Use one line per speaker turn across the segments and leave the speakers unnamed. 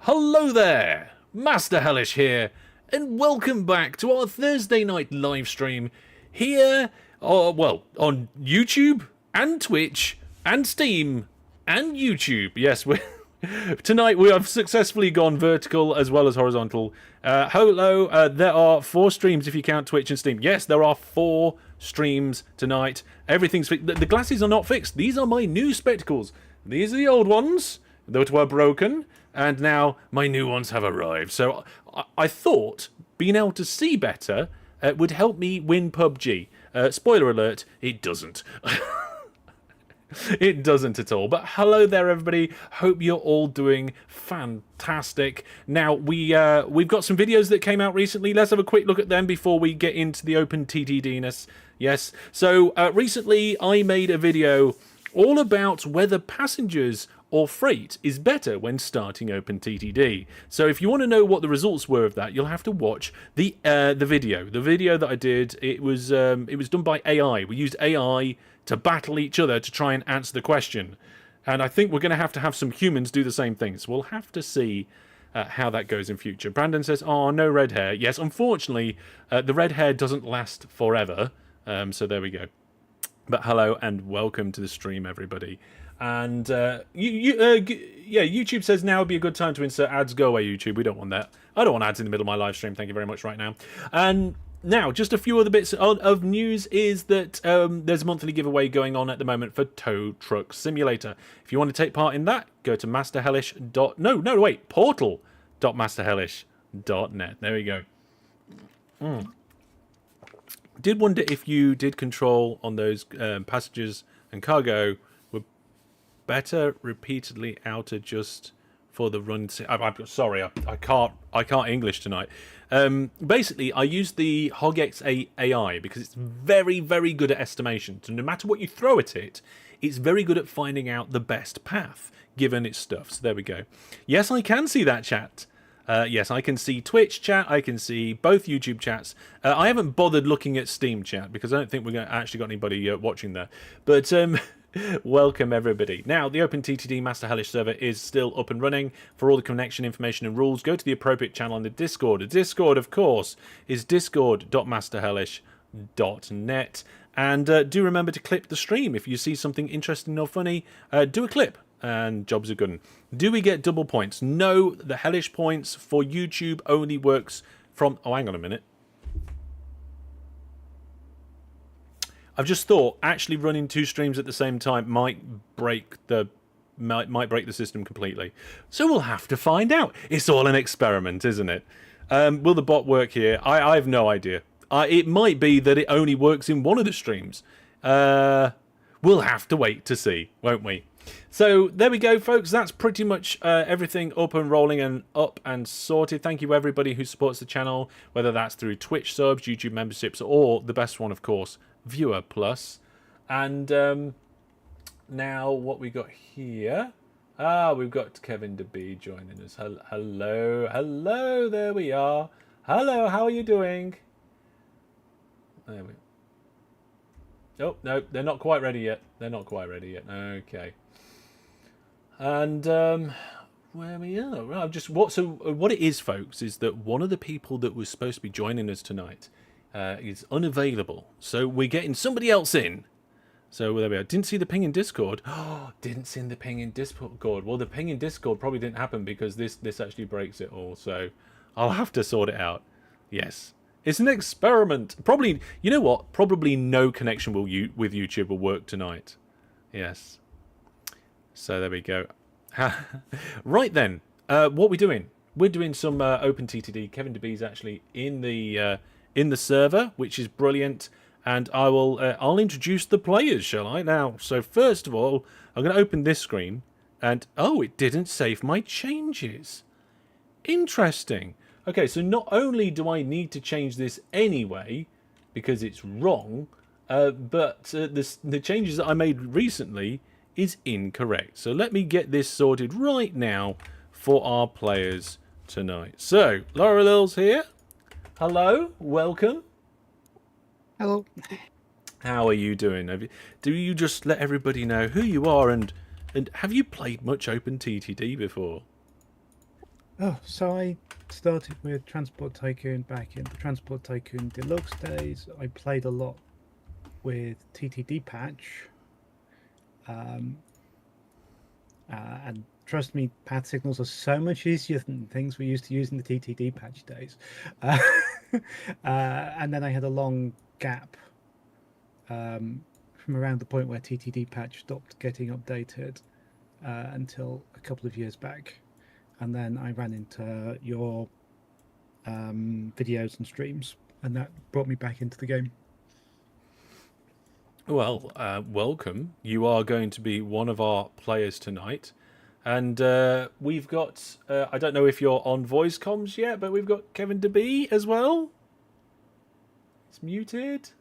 Hello there, Master Hellish here, and welcome back to our Thursday night live stream here, on YouTube and Twitch and Steam and YouTube. Yes, tonight we have successfully gone vertical as well as horizontal. Hello, there are 4 streams if you count Twitch and Steam. Yes, there are 4 streams tonight. Everything's fixed. The glasses are not fixed. These are my new spectacles. These are the old ones that were broken, and now my new ones have arrived. So I thought being able to see better would help me win PUBG. Spoiler alert, it doesn't. It doesn't at all. But hello there, everybody. Hope you're all doing fantastic. Now, we've got some videos that came out recently. Let's have a quick look at them before we get into the OpenTTD-ness. Yes. So, recently I made a video all about whether passengers or freight is better when starting OpenTTD. So if you want to know what the results were of that, you'll have to watch the video. The video that I did, it was done by AI. We used AI to battle each other to try and answer the question. And I think we're going to have some humans do the same thing. So we'll have to see how that goes in future. Brandon says, oh, no red hair. Yes, unfortunately, the red hair doesn't last forever. So there we go. But hello and welcome to the stream, everybody. And YouTube says now would be a good time to insert ads. Go away, YouTube. We don't want that. I don't want ads in the middle of my live stream. Thank you very much right now. And now, just a few other bits of news is that there's a monthly giveaway going on at the moment for Tow Truck Simulator. If you want to take part in that, go to portal.masterhellish.net. There we go. Did wonder if you did control on those passengers and cargo were better repeatedly outed just for the run. I'm sorry, I can't English tonight. Basically, I use the Hogx AI because it's very, very good at estimation. So no matter what you throw at it, it's very good at finding out the best path given its stuff. So there we go. Yes, I can see that chat. Yes, I can see Twitch chat. I can see both YouTube chats. I haven't bothered looking at Steam chat because I don't think we've actually got anybody watching there. But welcome, everybody. Now, the OpenTTD Master Hellish server is still up and running. For all the connection information and rules, go to the appropriate channel on the Discord. The Discord, of course, is discord.masterhellish.net. And do remember to clip the stream. If you see something interesting or funny, do a clip. And jobs are good. Do we get double points? No, the Hellish points for YouTube only works from... Oh, hang on a minute. I've just thought actually running 2 streams at the same time might break the system completely. So we'll have to find out. It's all an experiment, isn't it? Will the bot work here? I have no idea. It might be that it only works in one of the streams. We'll have to wait to see, won't we? So there we go, folks. That's pretty much everything up and rolling and up and sorted. Thank you, everybody who supports the channel, whether that's through Twitch subs, YouTube memberships, or the best one, of course, Viewer Plus. And now what we got here? We've got Kevin DeB joining us. Hello, hello, there we are. Hello, how are you doing? There we Oh, no, they're not quite ready yet. They're not quite ready yet. Okay. And where we are, right, what it is, folks, is that one of the people that was supposed to be joining us tonight is unavailable. So we're getting somebody else in. So there we are. Didn't see the ping in Discord. Oh, didn't see the ping in Discord. Well, the ping in Discord probably didn't happen because this actually breaks it all. So I'll have to sort it out. Yes. It's an experiment. Probably, you know what? Probably no connection with YouTube will work tonight. Yes. So there we go. Right then, what we're doing? We're doing some OpenTTD. Kevin DeB's actually in the server, which is brilliant. And I'll introduce the players, shall I? Now, so first of all, I'm going to open this screen, and oh, it didn't save my changes. Interesting. Okay, so not only do I need to change this anyway, because it's wrong, but the changes that I made recently is incorrect. So let me get this sorted right now for our players tonight. So, Laura Lil's here. Hello, welcome.
Hello.
How are you doing? Do you just let everybody know who you are and have you played much OpenTTD before?
Oh, so I started with Transport Tycoon back in the Transport Tycoon Deluxe days. I played a lot with TTD patch. And trust me, path signals are so much easier than things we used to use in the TTD patch days. And then I had a long gap from around the point where TTD patch stopped getting updated until a couple of years back. And then I ran into your videos and streams, and that brought me back into the game.
Well, welcome. You are going to be one of our players tonight. And we've got, I don't know if you're on voice comms yet, but we've got Kevin DeBee as well. It's muted.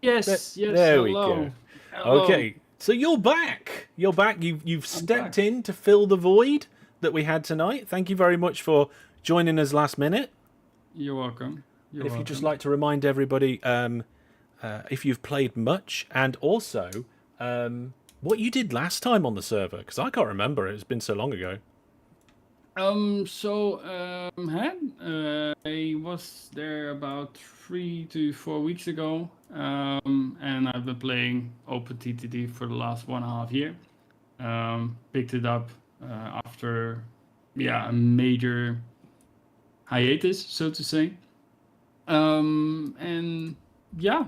Yes,
there
hello.
we go.
Hello.
Okay, so you're back. You're back. You've stepped in to fill the void that we had tonight. Thank you very much for joining us last minute.
You're welcome.
If you'd just like to remind everybody, if you've played much, and also what you did last time on the server, because I can't remember. It's been so long ago.
I was there about 3 to 4 weeks ago, and I've been playing OpenTTD for the last 1.5 years. Picked it up after a major hiatus, so to say. And yeah,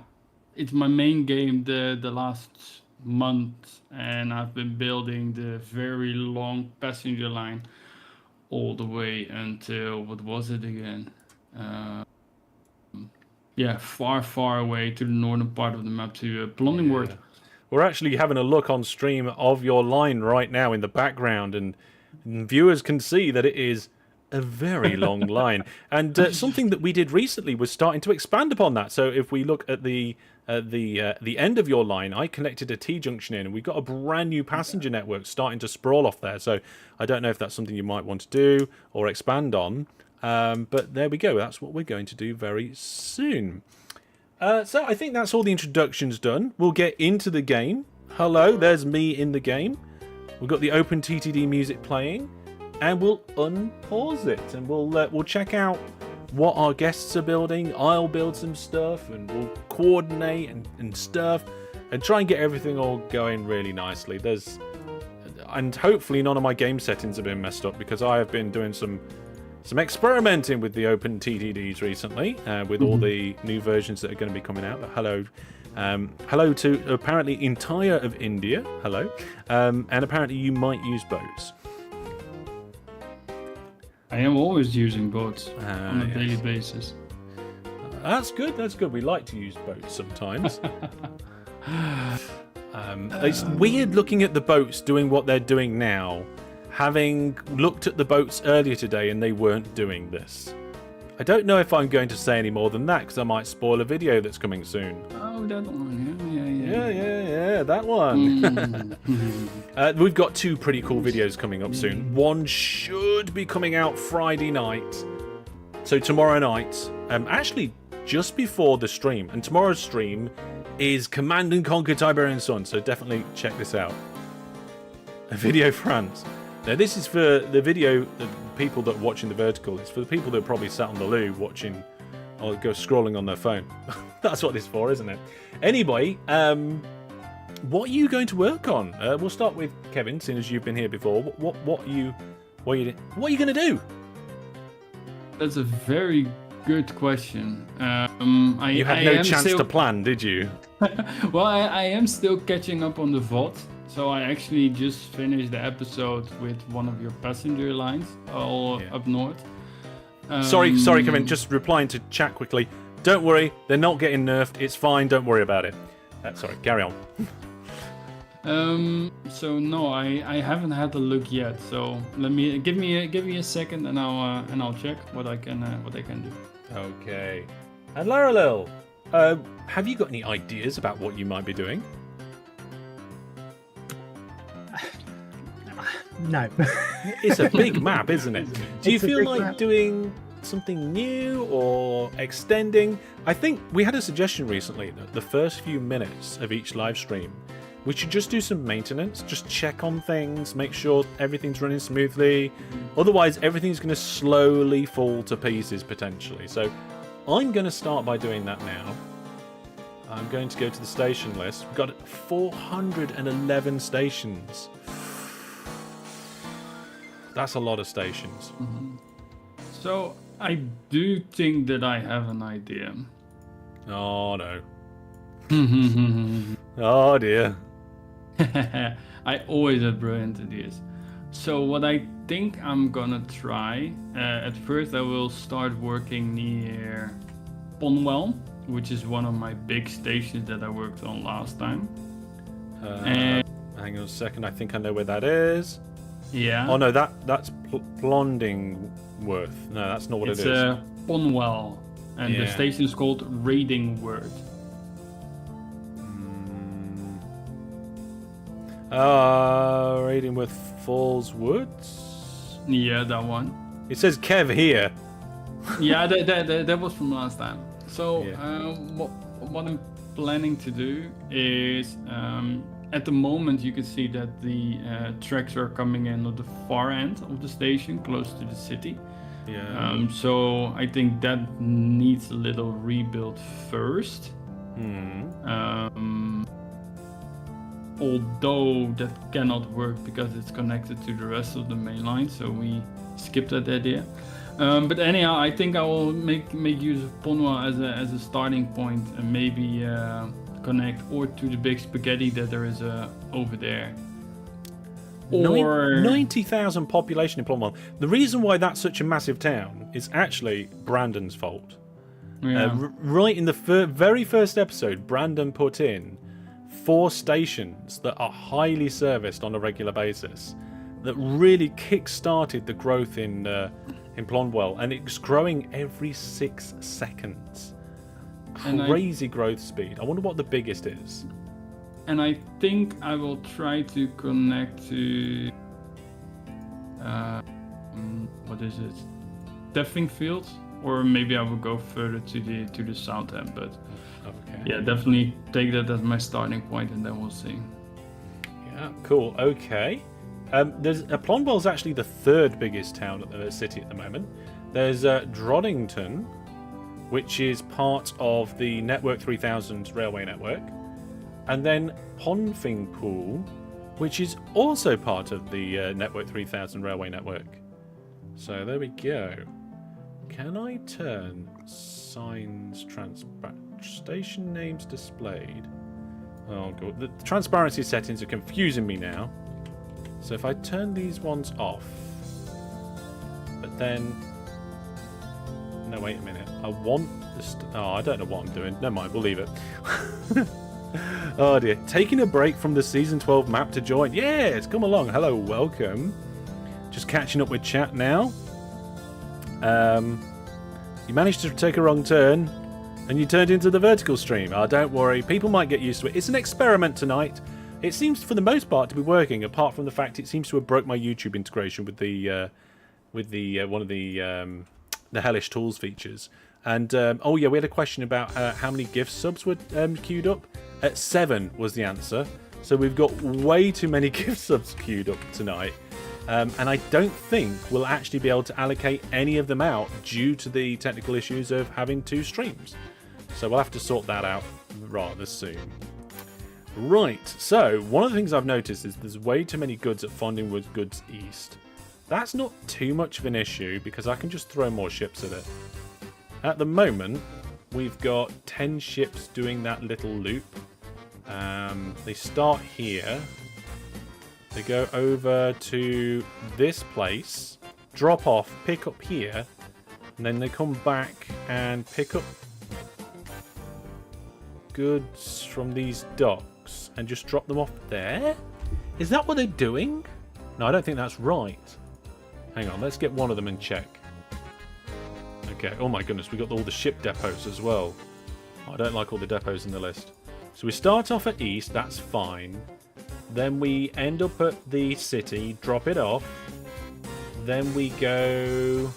it's my main game the last month, and I've been building the very long passenger line all the way until, what was it again? Far away to the northern part of the map, to Plundingward.
Yeah. We're actually having a look on stream of your line right now in the background, and viewers can see that it is a very long line. And something that we did recently was starting to expand upon that. So if we look at the end of your line, I connected a T-junction in, and we've got a brand new passenger network starting to sprawl off there. So I don't know if that's something you might want to do or expand on. But there we go. That's what we're going to do very soon. So I think that's all the introductions done. We'll get into the game. Hello, there's me in the game. We've got the OpenTTD music playing, and we'll unpause it, and we'll check out what our guests are building. I'll build some stuff, and we'll coordinate and stuff, and try and get everything all going really nicely. And hopefully none of my game settings have been messed up, because I have been doing some experimenting with the OpenTTDs recently, with all the new versions that are going to be coming out. But hello to apparently entire of India. Hello, and apparently you might use boats.
I am always using boats on a daily basis.
That's good. That's good. We like to use boats sometimes. It's weird looking at the boats doing what they're doing now, having looked at the boats earlier today and they weren't doing this. I don't know if I'm going to say any more than that, because I might spoil a video that's coming soon.
Oh, that one.
Yeah, that one. We've got 2 pretty cool videos coming up soon. One should be coming out Friday night. So tomorrow night, actually just before the stream. And tomorrow's stream is Command and Conquer Tiberian Sun, so definitely check this out. A video France. Now this is for the video, the people that are watching the vertical. It's for the people that are probably sat on the loo watching or go scrolling on their phone. That's what it's for, isn't it? Anyway, what are you going to work on? We'll start with Kevin, seeing as you've been here before. What are you going to do?
That's a very good question.
You had no chance to plan, did you?
Well, I am still catching up on the VOD. So I actually just finished the episode with one of your passenger lines up north.
Sorry, Kevin. Just replying to chat quickly. Don't worry, they're not getting nerfed. It's fine. Don't worry about it. Sorry, carry on.
So no, I haven't had a look yet. So give me a second, and I'll check what I can do.
Okay. And Lara Lil, have you got any ideas about what you might be doing?
No.
It's a big map, isn't it? Do you
It's a
feel
big
like
map.
doing something new or extending? I think we had a suggestion recently that the first few minutes of each live stream we should just do some maintenance, just check on things, make sure everything's running smoothly. Otherwise, everything's going to slowly fall to pieces potentially. So I'm going to start by doing that now. I'm going to go to the station list. We've got 411 stations. That's a lot of stations.
So I do think that I have an idea.
Oh no. Oh dear.
I always have brilliant ideas. So what I think I'm gonna try, at first I will start working near Ponwell, which is one of my big stations that I worked on last time. And
hang on a second, I think I know where that is.
yeah.
Oh no, that's Blondingworth. No, that's not what
It's
it is.
Ponwell, and the
Yeah.
station is called Raidingworth.
Raidingworth Falls Woods.
Yeah, that one.
It says Kev here.
Yeah, that was from last time. So
Yeah.
what I'm planning to do is, at the moment you can see that the tracks are coming in at the far end of the station, close to the city.
Yeah.
So I think that needs a little rebuild first. Although that cannot work because it's connected to the rest of the main line, so we skipped that idea. But anyhow, I think I will make use of Ponwa as a starting point, and maybe connect or to the big spaghetti that there is over there. Or
90,000 population in Plumwell. The reason why that's such a massive town is actually Brandon's fault.
yeah.
Right in the very first episode, Brandon put in 4 stations that are highly serviced on a regular basis that really kick-started the growth in Plondwell, and it's growing every 6 seconds.
And
Crazy growth speed. I wonder what the biggest is.
And I think I will try to connect to what is it, Deffingfield, or maybe I will go further to the south end. But
Okay.
yeah, definitely take that as my starting point, and then we'll see.
Yeah, cool. Okay. Plondwell's actually the 3rd biggest town at the city at the moment. There's Droddington, which is part of the Network 3000 railway network, and then Ponfingpool, which is also part of the Network 3000 railway network. So there we go. Can I turn signs station names displayed? Oh god, the transparency settings are confusing me now. So if I turn these ones off, but then no, wait a minute. I want this. Oh, I don't know what I'm doing. Never mind. We'll leave it. Oh dear. Taking a break from the season 12 map to join. Yes, come along. Hello, welcome. Just catching up with chat now. You managed to take a wrong turn, and you turned into the vertical stream. Oh, don't worry. People might get used to it. It's an experiment tonight. It seems, for the most part, to be working. Apart from the fact it seems to have broke my YouTube integration with the one of the Hellish tools features. And oh yeah, we had a question about how many gift subs were queued up. 7 was the answer. So we've got way too many gift subs queued up tonight, and I don't think we'll actually be able to allocate any of them out due to the technical issues of having 2 streams. So we'll have to sort that out rather soon. Right, so one of the things I've noticed is there's way too many goods at Fondingwood Goods East. That's not too much of an issue because I can just throw more ships at it. At the moment, we've got 10 ships doing that little loop. They start here. They go over to this place, drop off, pick up here, and then they come back and pick up goods from these docks and just drop them off there? Is that what they're doing? No, I don't think that's right. Hang on, let's get one of them and check. Okay, oh my goodness, we got all the ship depots as well. I don't like all the depots in the list. So we start off at East, that's fine. Then we end up at the city, drop it off. Then we go...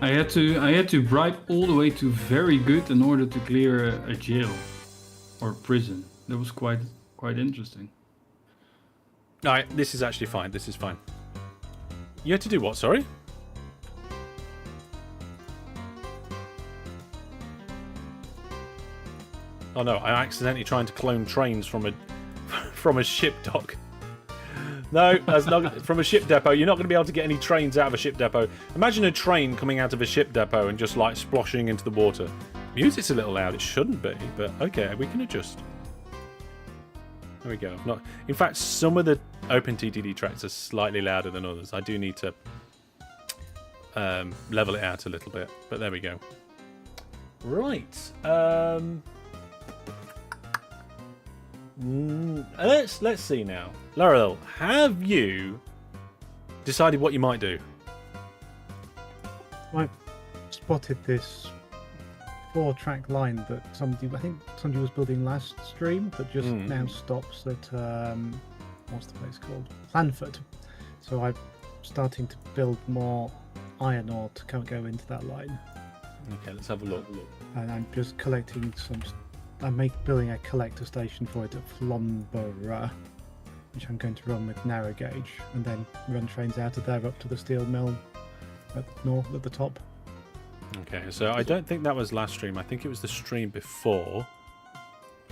I had to bribe all the way to very good in order to clear a jail. or prison. That was quite interesting.
All right, this is actually fine. This is fine. You had to do what? Sorry. Oh no! I'm accidentally trying to clone trains from a ship dock. No, that's not from a ship depot. You're not going to be able to get any trains out of a ship depot. Imagine a train coming out of a ship depot and just like sploshing into the water. Music's a little loud. It shouldn't be, but okay, we can adjust. There we go. Not. In fact, some of the OpenTTD tracks are slightly louder than others. I do need to level it out a little bit, but there we go. Right. Let's see now. Laurel, have you decided what you might do?
I spotted this 4-track line that somebody, I think somebody was building last stream, but just now stops at what's the place called? Planford. So I'm starting to build more iron ore to go into that line.
Okay, let's have a look.
And I'm just collecting some. I'm building a collector station for it at Flamborough, which I'm going to run with narrow gauge, and then run trains out of there up to the steel mill at north at the top.
Okay, so I don't think that was last stream. I think it was the stream before.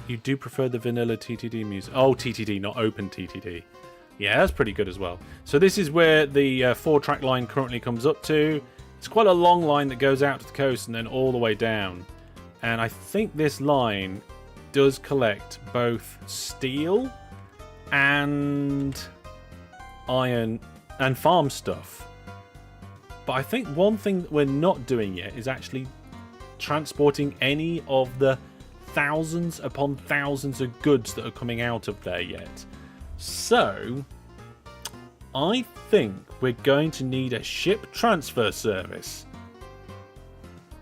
You do prefer the vanilla TTD music? Oh, TTD, not OpenTTD. Yeah, that's pretty good as well. So this is where the 4-track line currently comes up to. It's quite a long line that goes out to the coast and then all the way down. And I think this line does collect both steel and iron and farm stuff. But I think one thing that we're not doing yet is actually transporting any of the thousands upon thousands of goods that are coming out of there yet. So I think we're going to need a ship transfer service.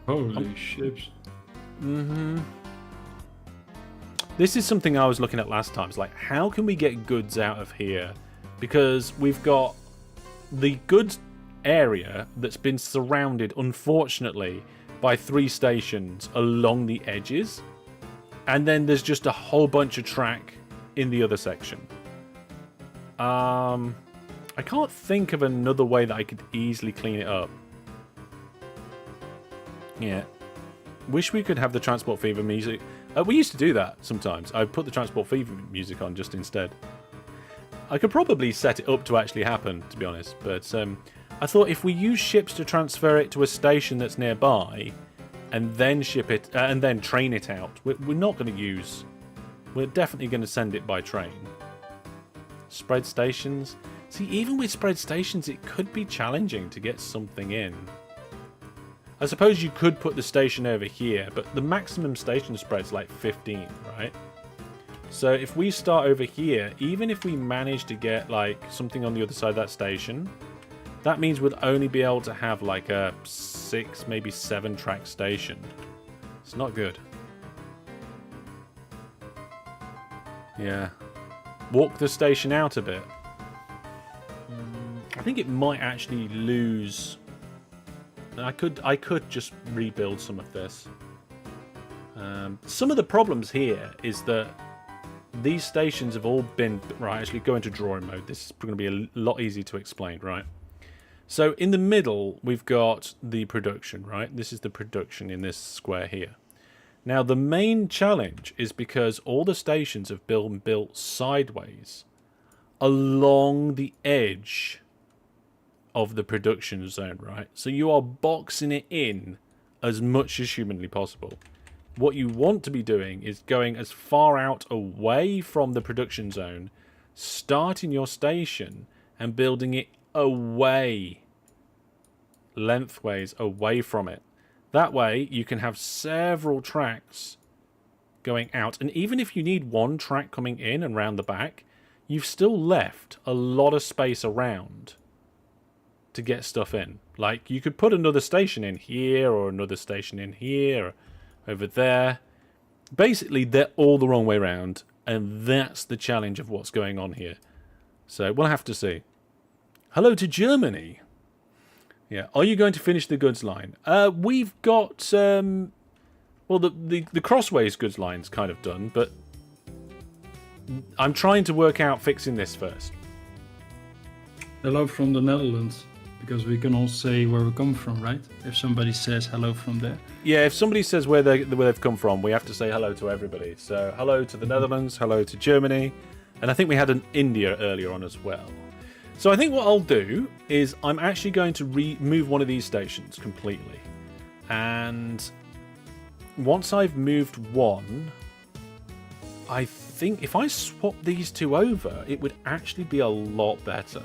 Holy ships.
This is something I was looking at last time. It's like, how can we get goods out of here? Because we've got the goods area that's been surrounded, unfortunately, by 3 stations along the edges. And then there's just a whole bunch of track in the other section. I can't think of another way that I could easily clean it up. Yeah. Wish we could have the Transport Fever music. We used to do that sometimes. I put the Transport Fever music on just instead. I could probably set it up to actually happen, to be honest. But I thought if we use ships to transfer it to a station that's nearby, and then ship it, and then train it out, we're not going to use. We're definitely going to send it by train. Spread stations. See, even with spread stations, it could be challenging to get something in. I suppose you could put the station over here, but the maximum station spread's like 15, right? So if we start over here, even if we manage to get like something on the other side of that station, that means we'd only be able to have like a 6, maybe 7-track station. It's not good. Yeah. Walk the station out a bit. I think it might actually lose. I could just rebuild some of this. Some of the problems here is that these stations have all been... Right, actually go into drawing mode. This is going to be a lot easier to explain, right? So in the middle, we've got the production, right? This is the production in this square here. Now, the main challenge is because all the stations have been built sideways along the edge of the production zone, right? So you are boxing it in as much as humanly possible. What you want to be doing is going as far out away from the production zone, starting your station and building it away, lengthways away from it. That way you can have several tracks going out, and even if you need one track coming in and round the back, you've still left a lot of space around to get stuff in. Like, you could put another station in here, or another station in here, or over there. Basically, they're all the wrong way around, and that's the challenge of what's going on here. So we'll have to see. Hello to Germany. Yeah, are you going to finish the goods line? We've got Well, the crossways goods line's kind of done, but I'm trying to work out fixing this first.
Hello from the Netherlands, because we can all say where we come from, right? If somebody says hello from there.
Yeah, if somebody says where they've come from, we have to say hello to everybody. So hello to the Netherlands, hello to Germany, and I think we had an India earlier on as well. So I think what I'll do is I'm actually going to remove one of these stations completely. And once I've moved one, I think if I swap these two over, it would actually be a lot better.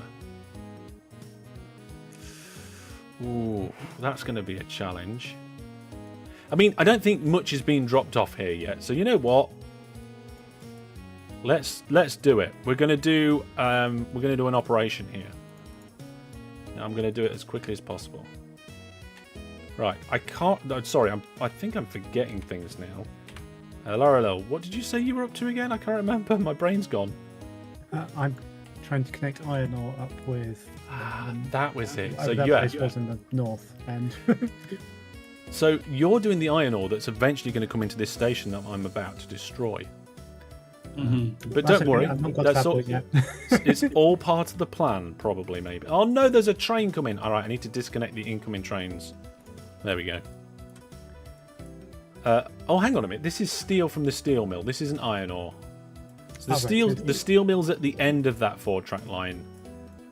Ooh, that's going to be a challenge. I mean, I don't think much is being dropped off here yet. So you know what? Let's do it. We're going to do an operation here. Now, I'm going to do it as quickly as possible. Right, I can't. No, sorry, I think I'm forgetting things now. Hello. What did you say you were up to again? I can't remember. My brain's gone.
I'm trying to connect iron ore up with.
That was it. So
that
yeah,
place was in the north end.
so you're doing the iron ore that's eventually going to come into this station that I'm about to destroy.
Mm-hmm.
But don't worry,
I've not got
that's
that
all,
point yet.
it's all part of the plan, probably, maybe. Oh no, there's a train coming. All right, I need to disconnect the incoming trains. There we go. Oh, hang on a minute. This is steel from the steel mill. This isn't iron ore. So the steel mill's at the end of that 4-track line,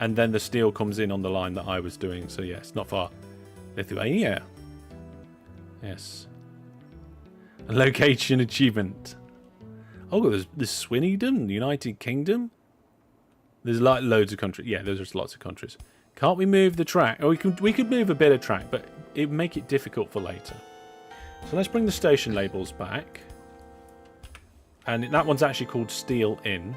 and then the steel comes in on the line that I was doing. So yes, not far. Lithuania. Yes. A location achievement. Oh, there's Swindon, United Kingdom. There's like loads of countries. Yeah, there's lots of countries. Can't we move the track? Oh, we could move a bit of track, but it would make it difficult for later. So let's bring the station labels back. And that one's actually called Steel Inn.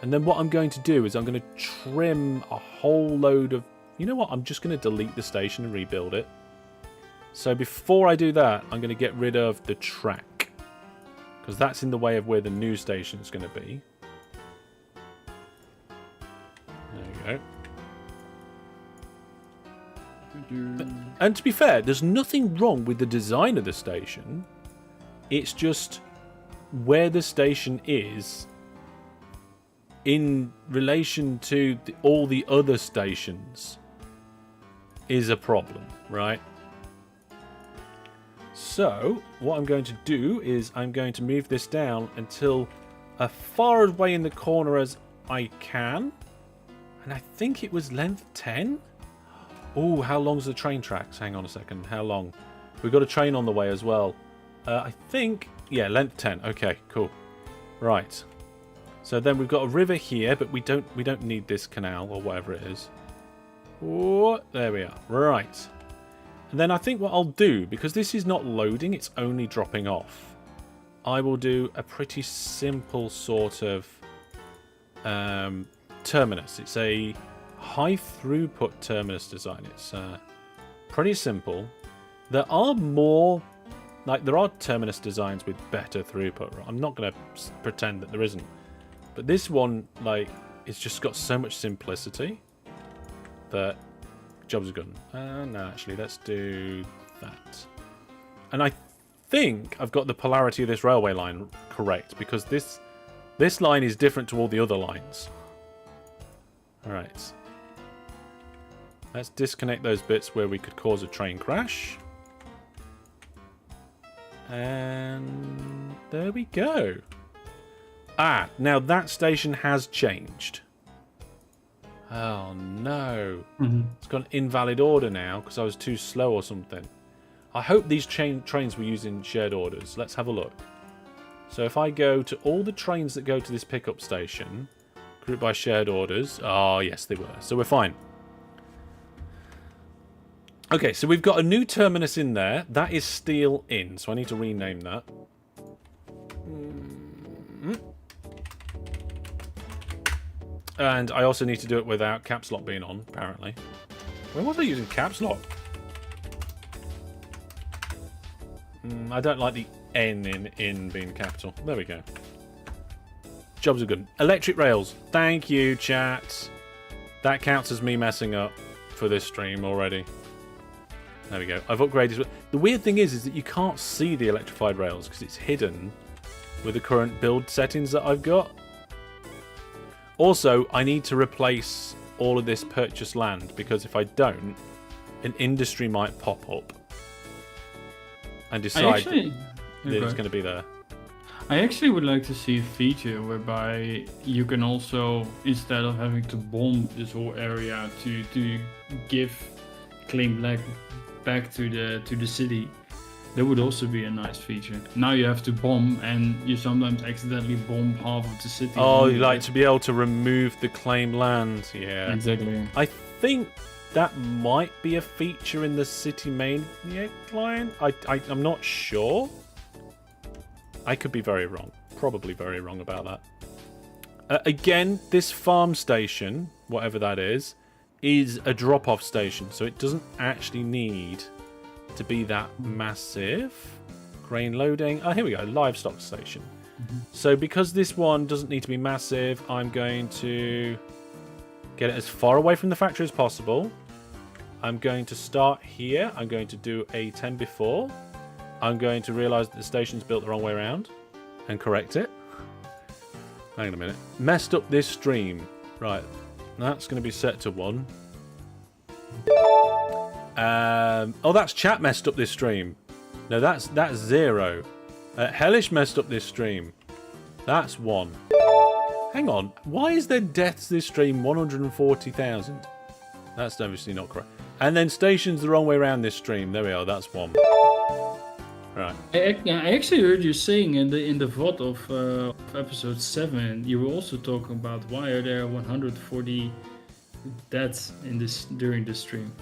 And then what I'm going to do is I'm going to trim a whole load of... You know what? I'm just going to delete the station and rebuild it. So before I do that, I'm going to get rid of the track, because that's in the way of where the new station is going to be. There you go. And to be fair, there's nothing wrong with the design of the station. It's just where the station is in relation to all the other stations is a problem, right? So what I'm going to do is I'm going to move this down until as far away in the corner as I can. And I think it was length 10. Oh, how long's the train tracks? Hang on a second. How long? We've got a train on the way as well. I think, yeah, length 10. Okay, cool. Right. So then we've got a river here, but we don't need this canal or whatever it is. Oh, there we are. Right. And then I think what I'll do, because this is not loading, it's only dropping off, I will do a pretty simple sort of terminus. It's a high throughput terminus design. It's pretty simple. There are more, like there are terminus designs with better throughput. I'm not going to pretend that there isn't. But this one, like, it's just got so much simplicity that jobs are good. No, actually, let's do that. And I think I've got the polarity of this railway line correct, because this line is different to all the other lines. All right. Let's disconnect those bits where we could cause a train crash. And there we go. Ah, now that station has changed. Oh no. It's got an invalid order now because I was too slow or something. I hope these trains were using shared orders. Let's have a look. So if I go to all the trains that go to this pickup station, grouped by shared orders. Oh, yes, they were. So we're fine. Okay, so we've got a new terminus in there. That is Steel Inn, so I need to rename that. And I also need to do it without caps lock being on, apparently. When was I using caps lock? I don't like the N in being capital. There we go. Jobs are good. Electric rails. Thank you, chat. That counts as me messing up for this stream already. There we go. I've upgraded. The weird thing is that you can't see the electrified rails because it's hidden with the current build settings that I've got. Also, I need to replace all of this purchased land because if I don't, an industry might pop up and decide that it's going to be there.
I actually would like to see a feature whereby you can also, instead of having to bomb this whole area to give claim back to the city, that would also be a nice feature. Now you have to bomb, and you sometimes accidentally bomb half of the city.
Oh, you like to be able to remove the claim land? Yeah,
exactly.
I think that might be a feature in the city mania client. I'm not sure. I could be very wrong. Probably very wrong about that. Again, this farm station, whatever that is a drop-off station, so it doesn't actually need to be that massive. Grain loading. Oh, here we go. Livestock station. So because this one doesn't need to be massive, I'm going to get it as far away from the factory as possible. I'm going to start here. I'm going to do a 10 before. I'm going to realise that the station's built the wrong way around and correct it. Hang on a minute. Messed up this stream. Right. That's going to be set to 1. Oh, that's chat messed up this stream. No, that's 0. Hellish messed up this stream. That's 1. Hang on. Why is there deaths this stream 140,000? That's obviously not correct. And then stations the wrong way around this stream. There we are. That's 1. Right.
I actually heard you saying in the VOD of episode 7, you were also talking about why are there 140 deaths in during this stream.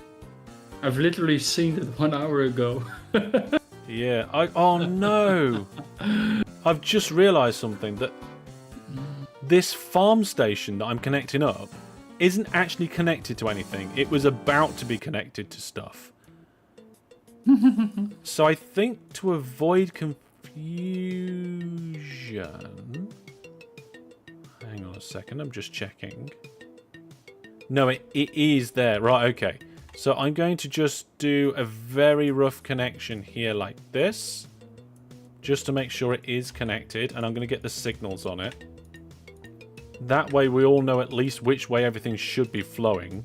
I've literally seen it 1 hour ago.
Yeah. Oh no! I've just realised something, that this farm station that I'm connecting up isn't actually connected to anything. It was about to be connected to stuff. So I think to avoid confusion... Hang on a second, I'm just checking. No, it is there. Right, okay. So I'm going to just do a very rough connection here like this. Just to make sure it is connected. And I'm going to get the signals on it. That way we all know at least which way everything should be flowing.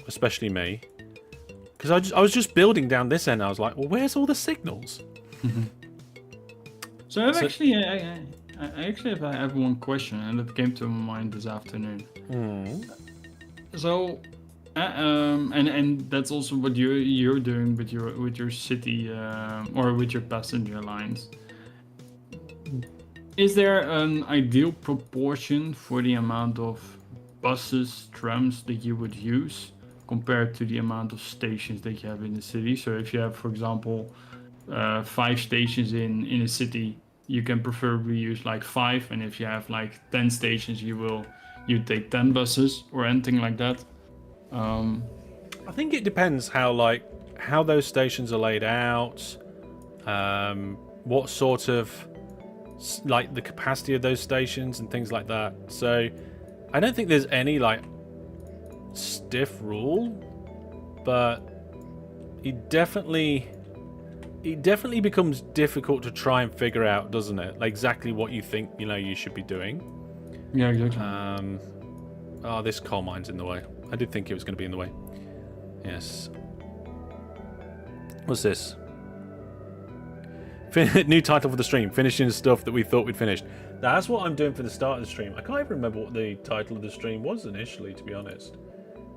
Especially me. Because I was just building down this end. I was like, well, where's all the signals?
So I actually have one question, and it came to my mind this afternoon. So, and that's also what you're doing with your city or with your passenger lines. Is there an ideal proportion for the amount of buses, trams that you would use compared to the amount of stations that you have in the city? So if you have, for example, 5 stations in a city, you can preferably use like 5, and if you have like 10 stations, you take 10 buses or anything like that.
I think it depends how those stations are laid out, what sort of like the capacity of those stations and things like that. So I don't think there's any like stiff rule, but it definitely becomes difficult to try and figure out, doesn't it? Like exactly what you think you should be doing.
Yeah, exactly.
Oh, this coal mine's in the way. I did think it was going to be in the way. Yes. What's this? New title for the stream. Finishing stuff that we thought we'd finished. That's what I'm doing for the start of the stream. I can't even remember what the title of the stream was initially, to be honest.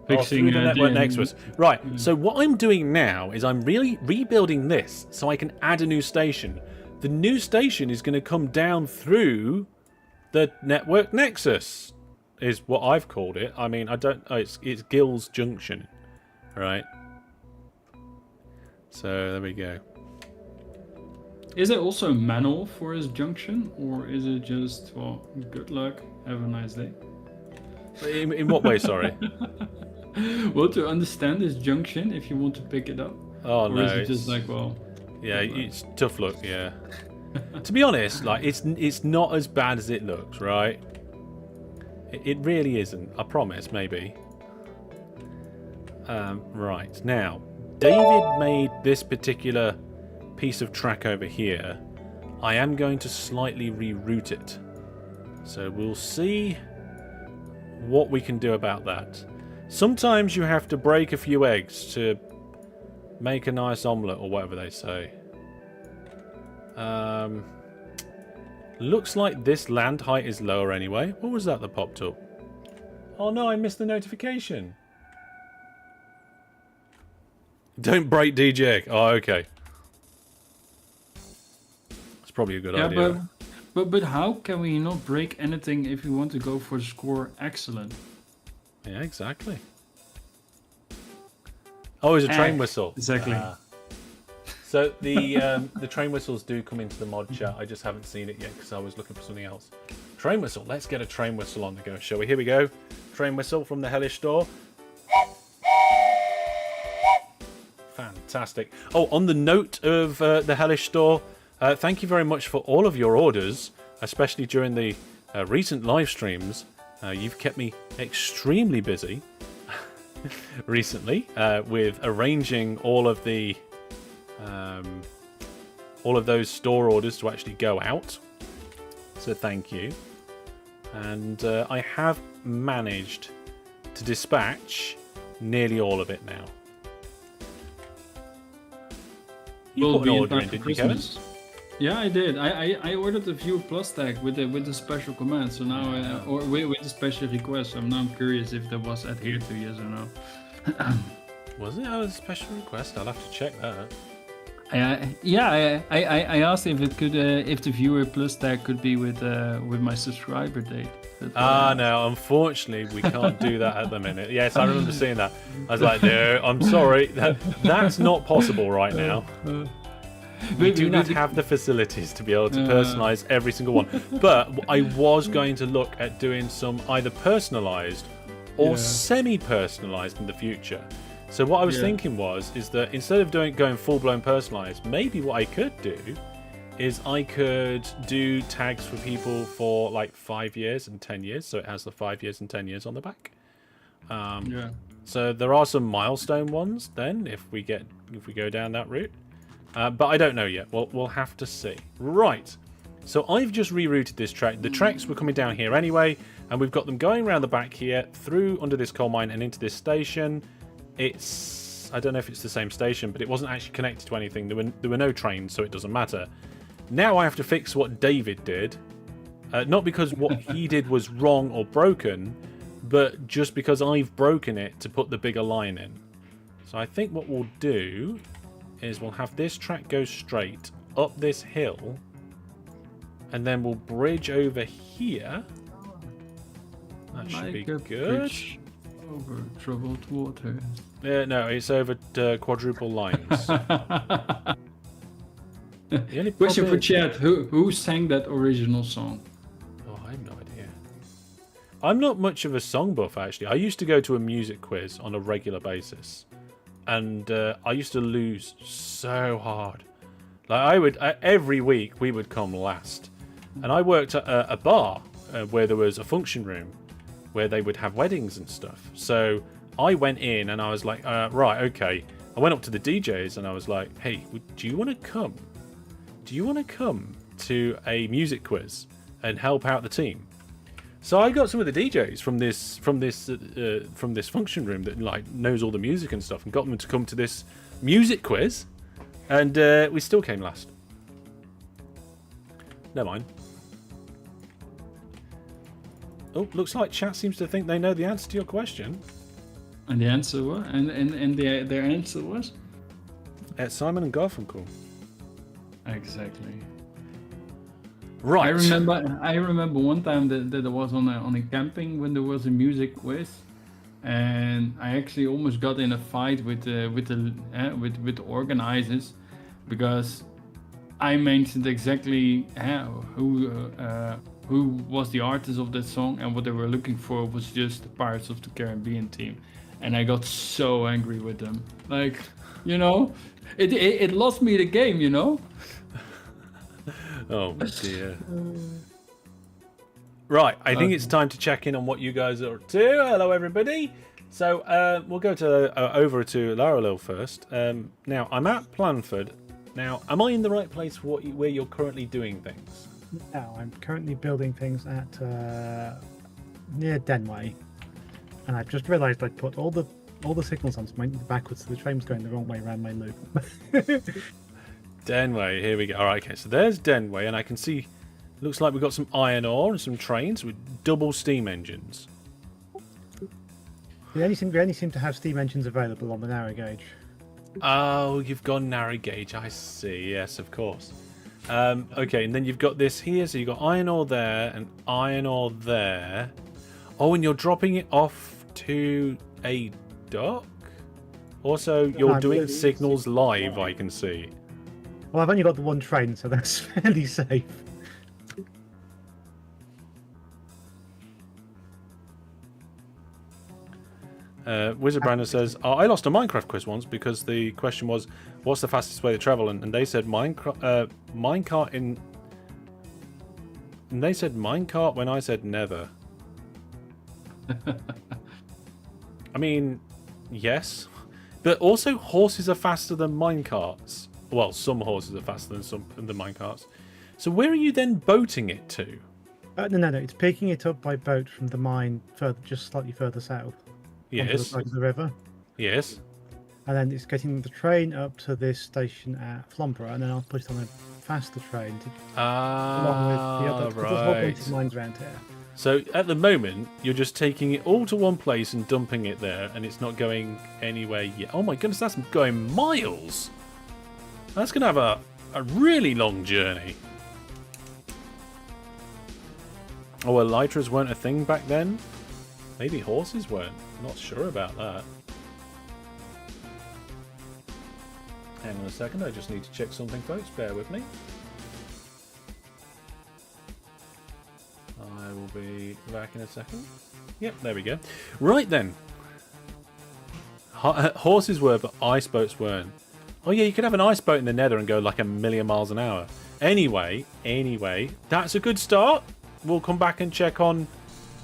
Fixing
the network Nexus. Right, so what I'm doing now is I'm really rebuilding this so I can add a new station. The new station is going to come down through the network Nexus, is what I've called it. I mean, I don't... Oh, it's Gill's Junction, right? So, there we go.
Is it also manual for his junction, or is it just, well, good luck, have a nice day?
In what way, sorry?
Well, to understand this junction, if you want to pick it up.
Oh,
or
no.
Is it just like, well...
Yeah, it's tough luck, yeah. To be honest, like it's not as bad as it looks, right? It really isn't. I promise, maybe. Right, now, David made this particular piece of track over here. I am going to slightly reroute it. So we'll see what we can do about that. Sometimes you have to break a few eggs to make a nice omelette, or whatever they say. Looks like this land height is lower anyway. What was that popped up? Oh no, I missed the notification. Don't break DJ. Oh, okay. That's probably a good idea.
But how can we not break anything if we want to go for the score excellent?
Yeah, exactly. Oh, it's a train whistle.
Exactly.
So the train whistles do come into the mod chat. I just haven't seen it yet because I was looking for something else. Train whistle. Let's get a train whistle on the go, shall we? Here we go. Train whistle from the Hellish store. Fantastic. Oh, on the note of the Hellish store, thank you very much for all of your orders, especially during the recent live streams. You've kept me extremely busy recently with arranging all of those store orders to actually go out. So thank you. And I have managed to dispatch nearly all of it now. You put an order in, didn't you, Kevin?
Yeah, I did. I ordered the View Plus tag with the special command. So now, or with the special request. So now I'm curious if that was adhered to, yes or no.
Was it a special request? I'll have to check that.
I asked if it could, if the Viewer Plus tag could be with my subscriber date.
No, unfortunately we can't do that at the minute. Yes, I remember seeing that. I was like, no, I'm sorry, that's not possible right now. We do not have the facilities to be able to personalize every single one. But I was going to look at doing some either personalized or semi-personalized in the future. So what I was thinking is that instead of going full-blown personalized, maybe what I could do is I could do tags for people for like 5 years and 10 years. So it has the 5 years and 10 years on the back. So there are some milestone ones then if we go down that route. But I don't know yet. We'll have to see. Right. So I've just rerouted this track. The tracks were coming down here anyway, and we've got them going around the back here, through under this coal mine and into this station. I don't know if it's the same station, but it wasn't actually connected to anything. There were no trains, so it doesn't matter. Now I have to fix what David did. Not because what he did was wrong or broken, but just because I've broken it to put the bigger line in. So I think what we'll do is we'll have this track go straight up this hill, and then we'll bridge over here. That should be good.
Bridge over troubled water.
No, it's over quadruple lines.
Question for chat: Who sang that original song?
Oh, I have no idea. I'm not much of a song buff, actually. I used to go to a music quiz on a regular basis, and I used to lose so hard. Like every week we would come last, and I worked at a bar where there was a function room where they would have weddings and stuff. So I went in and I was like, right, okay. I went up to the DJs and I was like, hey, do you want to come? Do you want to come to a music quiz and help out the team? So I got some of the DJs from this function room that like knows all the music and stuff, and got them to come to this music quiz, and we still came last. Never mind. Oh, looks like chat seems to think they know the answer to your question.
And the answer was, and their answer was
At Simon and Garfunkel.
Exactly.
Right.
I remember one time that I was on a camping when there was a music quiz, and I actually almost got in a fight with the organizers because I mentioned exactly who was the artist of that song, and what they were looking for was just the Pirates of the Caribbean team, and I got so angry with them. Like, you know, it lost me the game, you know.
Oh dear. Right, I think it's time to check in on what you guys are up to. Hello everybody. So we'll go to over to Laralil first. Now I'm at Planford. Now, am I in the right place where you're currently doing things?
Now I'm currently building things at near Denway, and I've just realised I put all the signals on backwards, so the train was going the wrong way around my loop.
Denway, here we go. All right, okay, so there's Denway, and I can see. Looks like we've got some iron ore and some trains with double steam engines.
We only seem to have steam engines available on the narrow gauge.
Oh, you've gone narrow gauge. I see. Yes, of course. Okay, and then you've got this here. So you've got iron ore there and iron ore there. Oh, and you're dropping it off to a dock? Also, you're doing signals live, I can see.
Well, I've only got the one train, so that's fairly safe.
Wizard Brandon says, I lost a Minecraft quiz once because the question was, what's the fastest way to travel? And they said minecart in... And they said minecart when I said never. I mean, yes. But also horses are faster than minecarts. Well, some horses are faster than minecarts. So where are you then boating it to?
No. It's picking it up by boat from the mine just slightly further south. Onto the
Yes.
side of the river.
Yes.
And then it's getting the train up to this station at Flamborough, and then I'll put it on a faster train along with the other. There's a whole bunch of mines around here.
So at the moment, you're just taking it all to one place and dumping it there, and it's not going anywhere yet. Oh my goodness, that's going miles. That's going to have a really long journey. Oh, elytras weren't a thing back then? Maybe horses weren't. Not sure about that. Hang on a second, I just need to check something, folks. Bear with me. I will be back in a second. Yep, there we go. Right then. Horses were, but ice boats weren't. Oh yeah, you could have an ice boat in the Nether and go like 1,000,000 miles an hour. Anyway, that's a good start. We'll come back and check on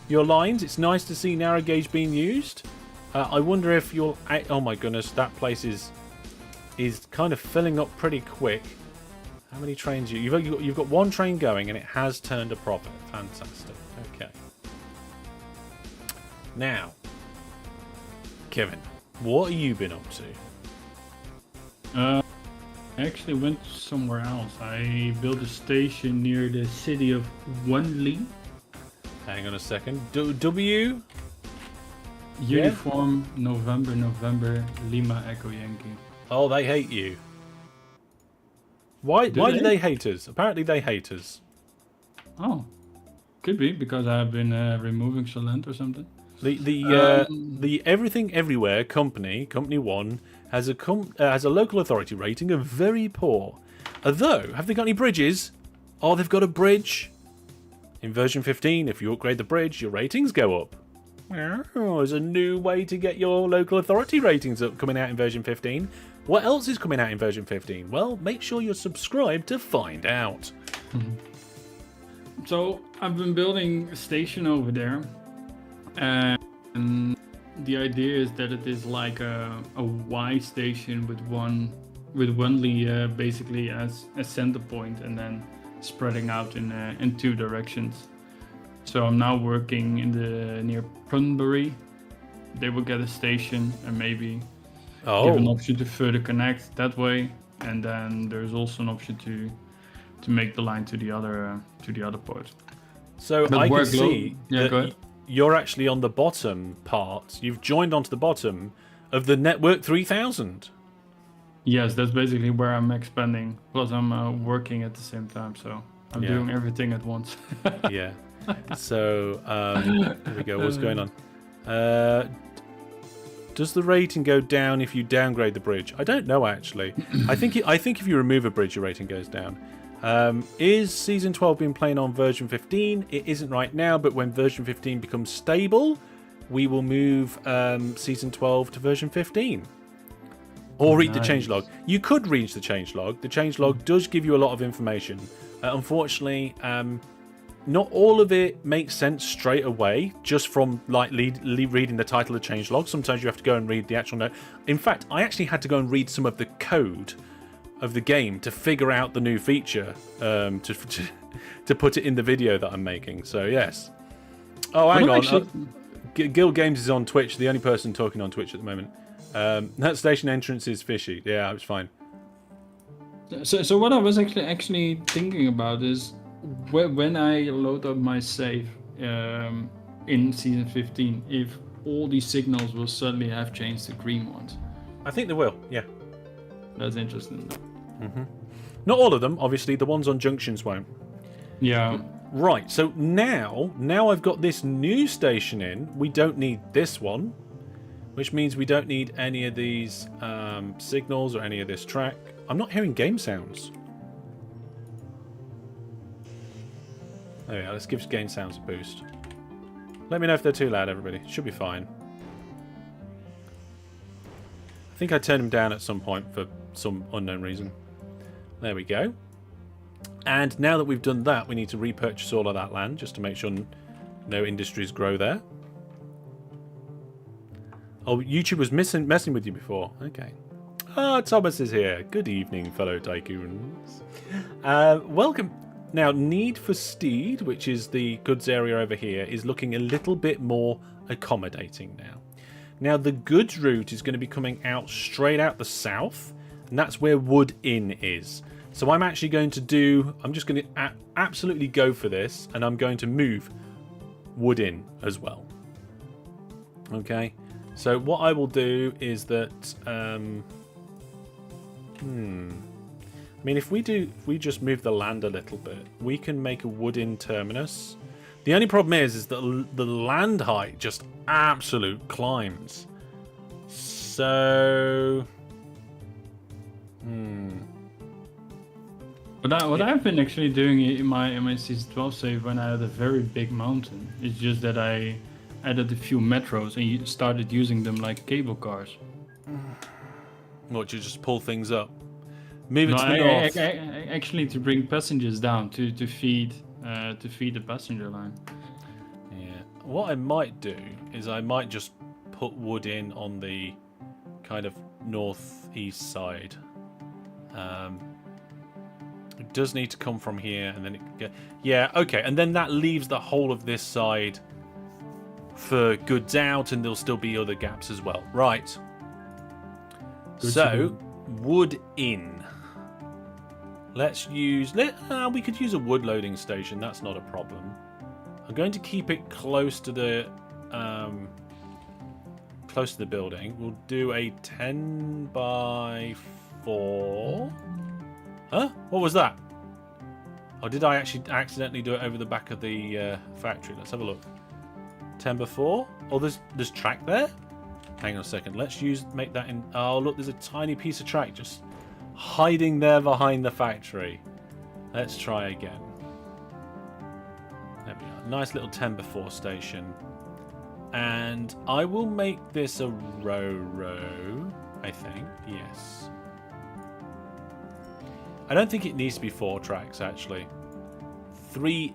your lines. It's nice to see narrow gauge being used. I wonder if you'll... Oh my goodness, that place is kind of filling up pretty quick. How many trains you've got one train going and it has turned a profit. Fantastic. Okay. Now, Kevin, what have you been up to?
I actually went somewhere else. I built a station near the city of Wunli.
Hang on a second. W?
Uniform November Lima Echo Yankee.
Oh, they hate you. Why do they hate us? Apparently they hate us.
Oh, could be because I've been removing Solent or something.
The Everything Everywhere company one, has a local authority rating of very poor. Although, have they got any bridges? Oh, they've got a bridge. In version 15, if you upgrade the bridge, your ratings go up. Oh, there's a new way to get your local authority ratings up coming out in version 15. What else is coming out in version 15? Well, make sure you're subscribed to find out.
So I've been building a station over there, and the idea is that it is like a Y station with one basically as a center point, and then spreading out in two directions. So I'm now working in the near Prunbury. They will get a station and maybe give an option to further connect that way, and then there's also an option to make the line to the other port.
So I can see
go ahead.
You're actually on the bottom part. You've joined onto the bottom of the Network 3000.
Yes, that's basically where I'm expanding. Plus, I'm working at the same time, so I'm doing everything at once.
Yeah. So here we go. What's going on? Does the rating go down if you downgrade the bridge? I don't know actually. I think if you remove a bridge, your rating goes down. Is Season 12 being playing on version 15? It isn't right now, but when version 15 becomes stable, we will move Season 12 to version 15. Or read the changelog. You could read the changelog. The changelog does give you a lot of information. Unfortunately, not all of it makes sense straight away, just from like reading the title of changelog. Sometimes you have to go and read the actual note. In fact, I actually had to go and read some of the code of the game to figure out the new feature to put it in the video that I'm making. So yes. Oh, hang on. Guild Games is on Twitch. The only person talking on Twitch at the moment. That station entrance is fishy. Yeah, it's fine.
So what I was actually thinking about is when I load up my save in season 15, if all these signals will suddenly have changed to green ones.
I think they will. Yeah.
That's interesting.
Not all of them, obviously. The ones on junctions won't.
Yeah.
Right. So now I've got this new station in. We don't need this one, which means we don't need any of these signals or any of this track. I'm not hearing game sounds. There we are. Let's give game sounds a boost. Let me know if they're too loud, everybody. Should be fine. I think I turned them down at some point for some unknown reason. There we go. And now that we've done that, we need to repurchase all of that land just to make sure no industries grow there. Oh, YouTube was messing with you before. Okay. Ah, Thomas is here. Good evening, fellow tycoons. Welcome. Now, Need for Steed, which is the goods area over here, is looking a little bit more accommodating now. Now, the goods route is going to be coming out straight out the south, and that's where Wood Inn is. So I'm actually going to I'm just going to absolutely go for this, and I'm going to move Wood Inn as well. Okay, so what I will do is that, I mean, if we just move the land a little bit, we can make a Wood Inn terminus. The only problem is that the land height just absolute climbs. So,
What I've been actually doing in my season 12 save when I had a very big mountain is just that I added a few metros and started using them like cable cars.
What, you just pull things up? Move it to the north.
Actually, to bring passengers down to feed the passenger line.
Yeah. What I might do is I might just put Wood in on the kind of northeast side. It does need to come from here, and then it get. Yeah. Okay. And then that leaves the whole of this side for goods out, and there'll still be other gaps as well. Right. So, Wood Inn. Let's use... we could use a wood loading station. That's not a problem. I'm going to keep it close to the building. We'll do a 10 by 4. Huh? What was that? Oh, did I actually accidentally do it over the back of the factory? Let's have a look. 10 by 4. Oh, there's track there? Hang on a second. Let's make that in... Oh, look, there's a tiny piece of track just hiding there behind the factory. Let's try again. There we are. Nice little 10 by 4 station. And I will make this a row, I think. Yes. I don't think it needs to be 4 tracks, actually. 3...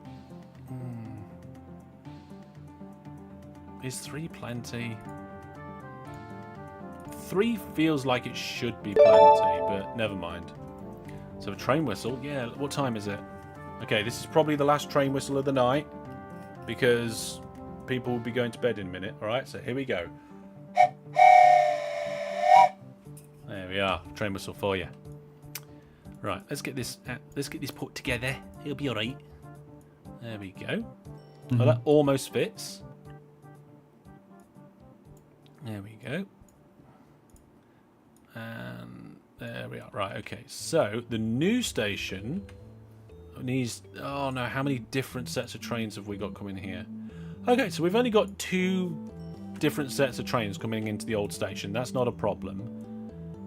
Is 3 plenty? 3 feels like it should be plenty, but never mind. So a train whistle. Yeah, what time is it? Okay, this is probably the last train whistle of the night, because people will be going to bed in a minute. Alright, so here we go. There we are. Train whistle for you. Right, let's get this put together. It'll be alright. There we go. Oh, that almost fits. There we go. And there we are. Right, okay. So, the new station needs... Oh, no. How many different sets of trains have we got coming here? Okay, so we've only got 2 different sets of trains coming into the old station. That's not a problem.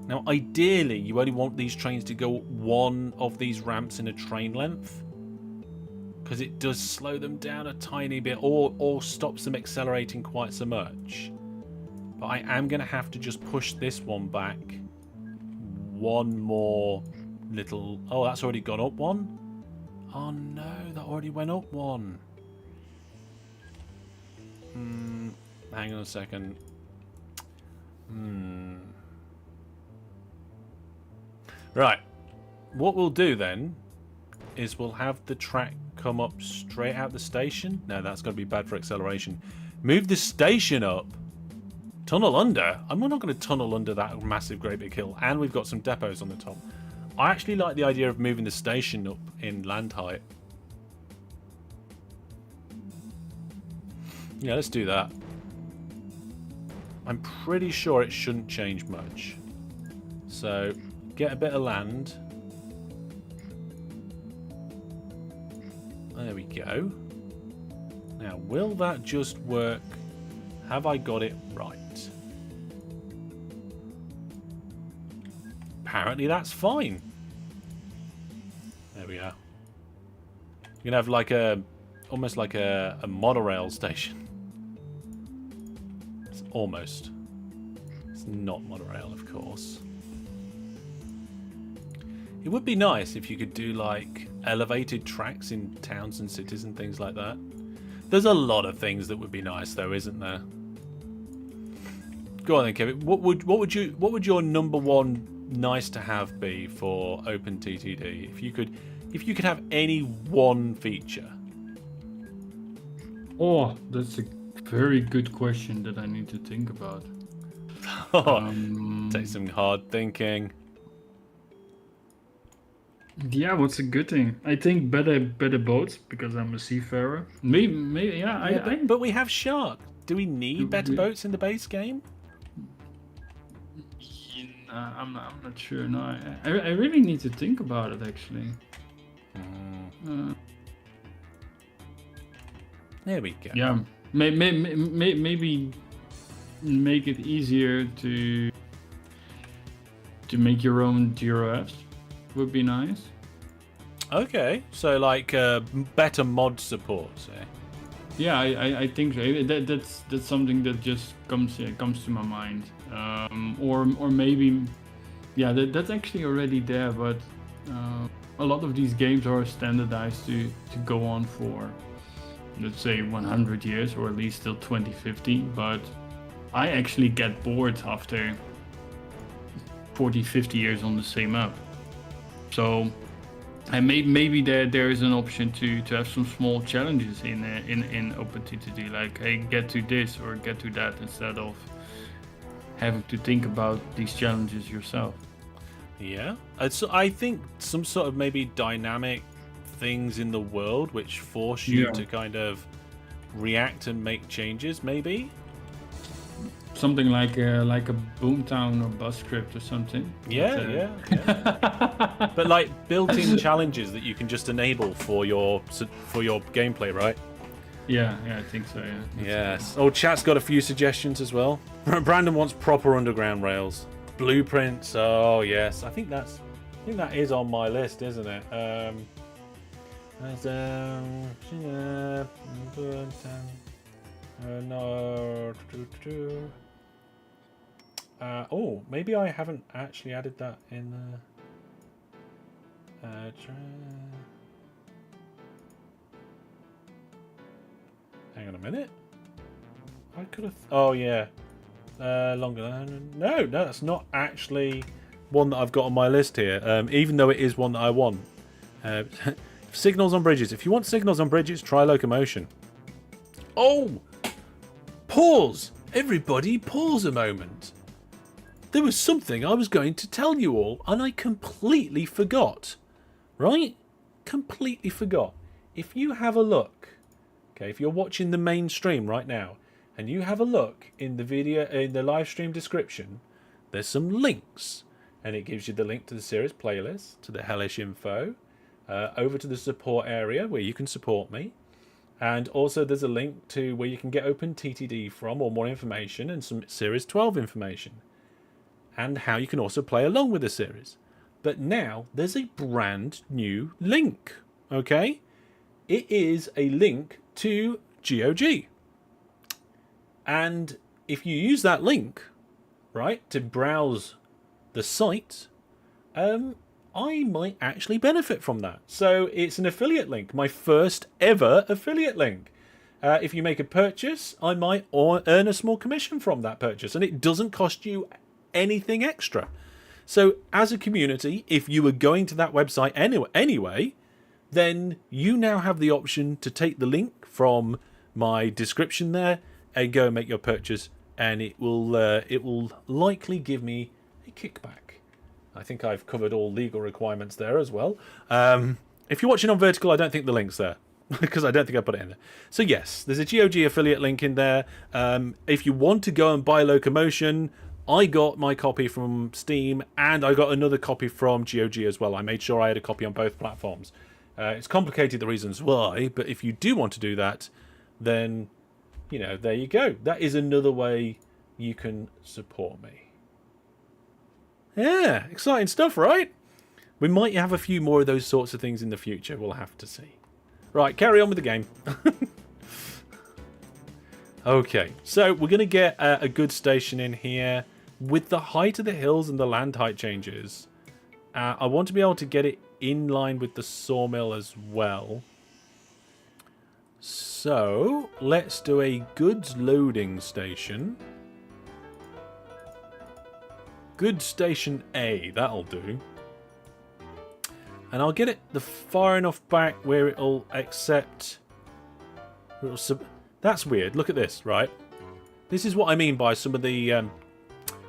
Now, ideally, you only want these trains to go one of these ramps in a train length, because it does slow them down a tiny bit, or stops them accelerating quite so much. But I am going to have to just push this one back one more little... Oh, that's already gone up one? Oh no, that already went up one. Hang on a second. Right. What we'll do then is we'll have the track come up straight out the station. No, that's going to be bad for acceleration. Move the station up. Tunnel under? I'm not going to tunnel under that massive great big hill. And we've got some depots on the top. I actually like the idea of moving the station up in land height. Yeah, let's do that. I'm pretty sure it shouldn't change much. So, get a bit of land. There we go. Now, will that just work? Have I got it right? Apparently that's fine. There we are. You're gonna have like almost like a monorail station. It's almost. It's not monorail, of course. It would be nice if you could do like elevated tracks in towns and cities and things like that. There's a lot of things that would be nice, though, isn't there? Go on then, Kevin. What would your number one nice to have be for OpenTTD? If you could have any one feature.
Oh, that's a very good question that I need to think about.
Take some hard thinking.
Yeah, what's a good thing? I think better boats because I'm a seafarer. Maybe yeah. I
But we have Shark. Do we need better boats in the base game?
I'm not sure. No, I really need to think about it actually.
There we go.
Yeah, maybe make it easier to make your own GRFs would be nice.
Okay, so like better mod support, say.
Yeah, I think so. That's something that just comes to my mind. Or maybe, yeah, that's actually already there. But a lot of these games are standardized to go on for, let's say, 100 years or at least till 2050. But I actually get bored after 40, 50 years on the same map. So. And maybe there is an option to have some small challenges in OpenTTD, like hey, get to this or get to that, instead of having to think about these challenges yourself.
Yeah, I think some sort of maybe dynamic things in the world which force you to kind of react and make changes, maybe.
Something like a Boomtown or Bus Script or something.
Yeah. But like built-in challenges that you can just enable for your gameplay, right?
Yeah, I think so. Yeah.
Yes. Oh, chat's got a few suggestions as well. Brandon wants proper underground rails, blueprints. Oh yes, I think that is on my list, isn't it? No. Oh, maybe I haven't actually added that in the. Hang on a minute. I could have. Oh yeah. Longer. No, that's not actually one that I've got on my list here. Even though it is one that I want. Signals on bridges. If you want signals on bridges, try locomotion. Oh! Pause! Everybody pause a moment. There was something I was going to tell you all, and I completely forgot. Right? Completely forgot. If you have a look, okay, if you're watching the main stream right now, and you have a look in the video, in the live stream description, there's some links, and it gives you the link to the series playlist, to the Hellish info, over to the support area where you can support me. And also there's a link to where you can get OpenTTD from, or more information, and some Series 12 information. And how you can also play along with the series. But now there's a brand new link, okay? It is a link to GOG. And if you use that link, right, to browse the site, I might actually benefit from that. So it's an affiliate link, my first ever affiliate link. If you make a purchase, I might earn a small commission from that purchase, and it doesn't cost you anything extra. So as a community, if you were going to that website anyway, then you now have the option to take the link from my description there and go and make your purchase, and it will likely give me a kickback. I think I've covered all legal requirements there as well. If you're watching on Vertical, I don't think the link's there. Because I don't think I put it in there. So yes, there's a GOG affiliate link in there. If you want to go and buy Locomotion, I got my copy from Steam, and I got another copy from GOG as well. I made sure I had a copy on both platforms. It's complicated the reasons why, but if you do want to do that, then, you know, there you go. That is another way you can support me. Yeah, exciting stuff, right? We might have a few more of those sorts of things in the future. We'll have to see. Right, carry on with the game. Okay, so we're going to get a good station in here. With the height of the hills and the land height changes, I want to be able to get it in line with the sawmill as well. So, let's do a goods loading station. Goods station A, that'll do. And I'll get it far enough back where it'll accept... That's weird. Look at this, right? This is what I mean by some of the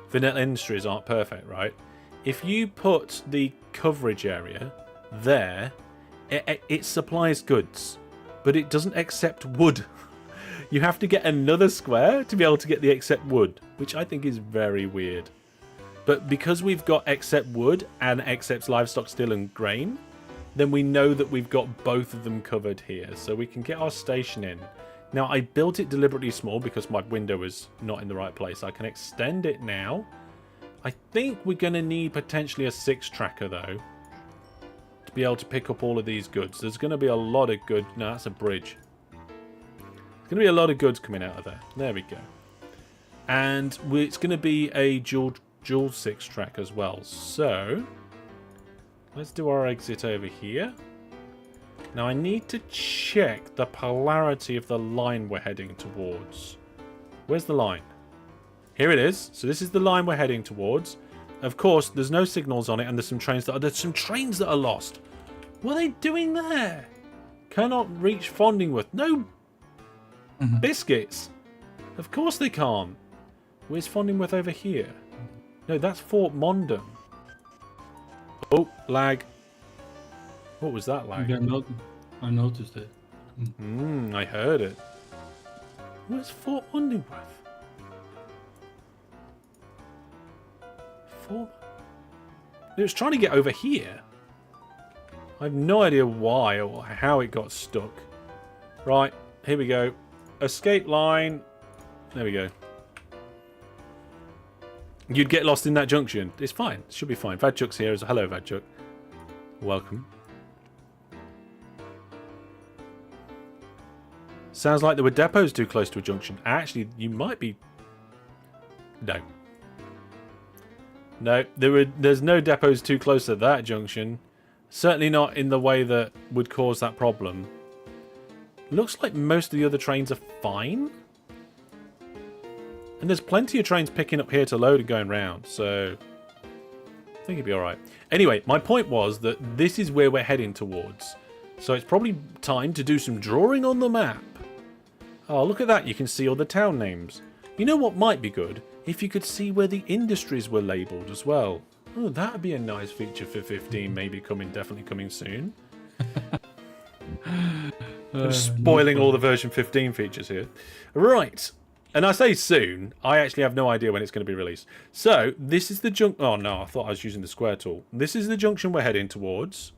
vanilla industries aren't perfect, right? If you put the coverage area there, it supplies goods, but it doesn't accept wood. You have to get another square to be able to get the accept wood, which I think is very weird. But because we've got accept wood and accepts livestock, steel and grain, then we know that we've got both of them covered here. So we can get our station in. Now, I built it deliberately small because my window was not in the right place. I can extend it now. I think we're going to need potentially a 6-tracker, though, to be able to pick up all of these goods. There's going to be a lot of goods. No, that's a bridge. There's going to be a lot of goods coming out of there. There we go. And it's going to be a dual 6-track as well. So let's do our exit over here. Now I need to check the polarity of the line we're heading towards. Where's the line? Here it is. So this is the line we're heading towards. Of course, there's no signals on it, and there's some trains that are lost. What are they doing there? Cannot reach Fondingworth. No biscuits. Of course they can't. Where's Fondingworth over here? No, that's Fort Mondum. Oh, lag. What was that lag?
Yeah, I noticed it.
I heard it. Where's Fort Mondingworth? It was trying to get over here. I have no idea why or how it got stuck. Right, here we go. Escape line. There we go. You'd get lost in that junction. It's fine. It should be fine. Vadchuk's here. Hello, Vadchuk. Welcome. Sounds like there were depots too close to a junction. Actually, you might be... No. No, there's no depots too close to that junction. Certainly not in the way that would cause that problem. Looks like most of the other trains are fine. And there's plenty of trains picking up here to load and going round, so I think it'd be alright. Anyway, my point was that this is where we're heading towards. So it's probably time to do some drawing on the map. Oh, look at that. You can see all the town names. You know what might be good? If you could see where the industries were labelled as well. Oh, that would be a nice feature for 15, maybe definitely coming soon. I'm spoiling all the version 15 features here. Right. And I say soon, I actually have no idea when it's going to be released. So, this is the junction... Oh, no, I thought I was using the square tool. This is the junction we're heading towards.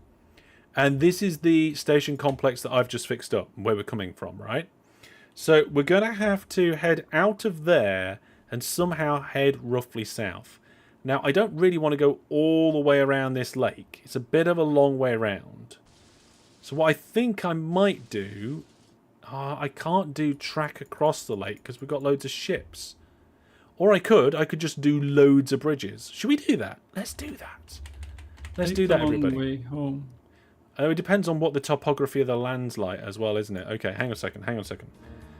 And this is the station complex that I've just fixed up, where we're coming from, right? So, we're going to have to head out of there and somehow head roughly south. Now, I don't really want to go all the way around this lake. It's a bit of a long way around. So, what I think I might do... I can't do track across the lake because we've got loads of ships. Or I could just do loads of bridges. Should we do that? Let's do that. Let's
Take
do
the
that,
long
everybody.
way home.
It depends on what the topography of the land's like as well, isn't it? Okay, hang on a second.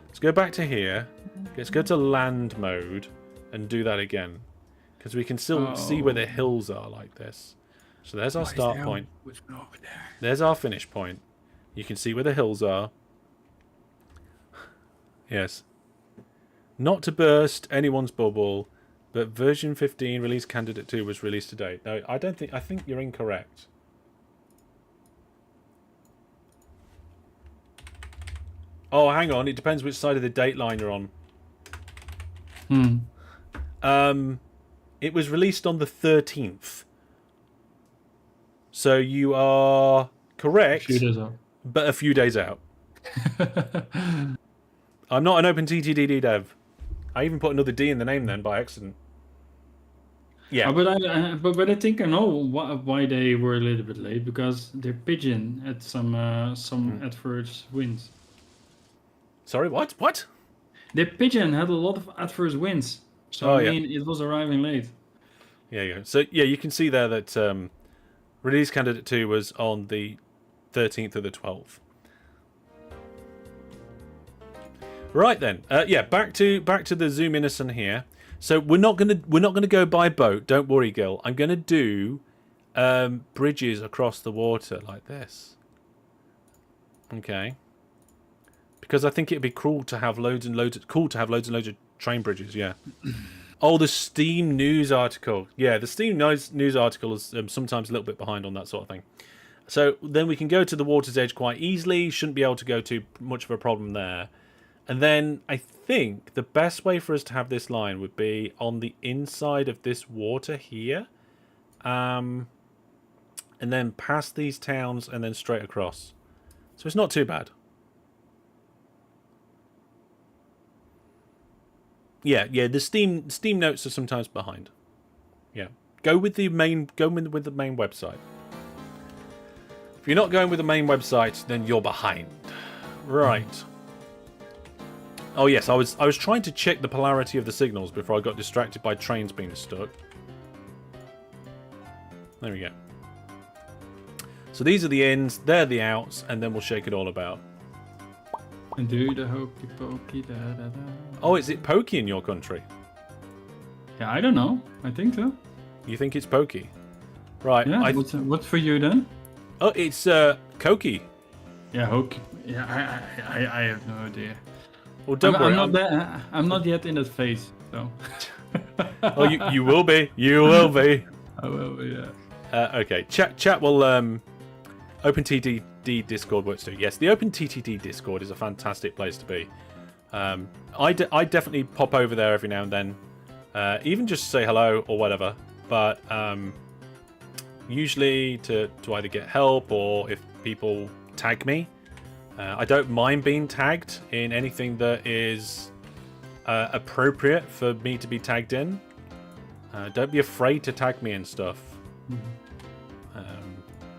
Let's go back to here. Let's go to land mode and do that again. Because we can still see where the hills are like this. So there's our start point.
What's over there?
There's our finish point. You can see where the hills are. Yes. Not to burst anyone's bubble, but version 15 release candidate 2 was released today. No, I think you're incorrect. Oh, hang on. It depends which side of the date line you're on. It was released on the 13th. So you are correct, but a few days out. I'm not an OpenTTD dev. I even put another D in the name then by accident. Yeah.
But I think I know why they were a little bit late, because their pigeon had some adverse wins.
Sorry, what? What?
Their pigeon had a lot of adverse wins. So I mean, it was arriving late.
Yeah, you go. So yeah, you can see there that release candidate 2 was on the 13th of the 12th. Right then, yeah, back to the Zoom Innocent here. So we're not gonna go by boat. Don't worry, Gil. I'm gonna do bridges across the water like this. Okay. Because I think it'd be cruel to have loads and loads of train bridges. Yeah. Oh, the Steam news article. Yeah, the Steam news article is sometimes a little bit behind on that sort of thing. So then we can go to the water's edge quite easily. Shouldn't be able to go too much of a problem there. And then I think the best way for us to have this line would be on the inside of this water here. And then past these towns and then straight across. So it's not too bad. Yeah, the Steam notes are sometimes behind. Yeah. Go with the main website. If you're not going with the main website, then you're behind. Right. Oh yes, I was trying to check the polarity of the signals before I got distracted by trains being stuck. There we go. So these are the ins, they're the outs, and then we'll shake it all about.
And do the hokey pokey da da da.
Oh, is it pokey in your country?
Yeah, I don't know. I think so.
You think it's pokey? Right.
Yeah. What's for you then?
Oh, it's cokey.
Yeah, hokey. Yeah, I have no idea.
Well, don't worry.
I'm not yet in that phase, so.
Oh, you will be. You will be.
I will be. Yeah.
Okay. Chat will OpenTTD Discord works too. Yes, the OpenTTD Discord is a fantastic place to be. I definitely pop over there every now and then, even just to say hello or whatever. But usually to either get help or if people tag me. I don't mind being tagged in anything that is appropriate for me to be tagged in. Don't be afraid to tag me and stuff.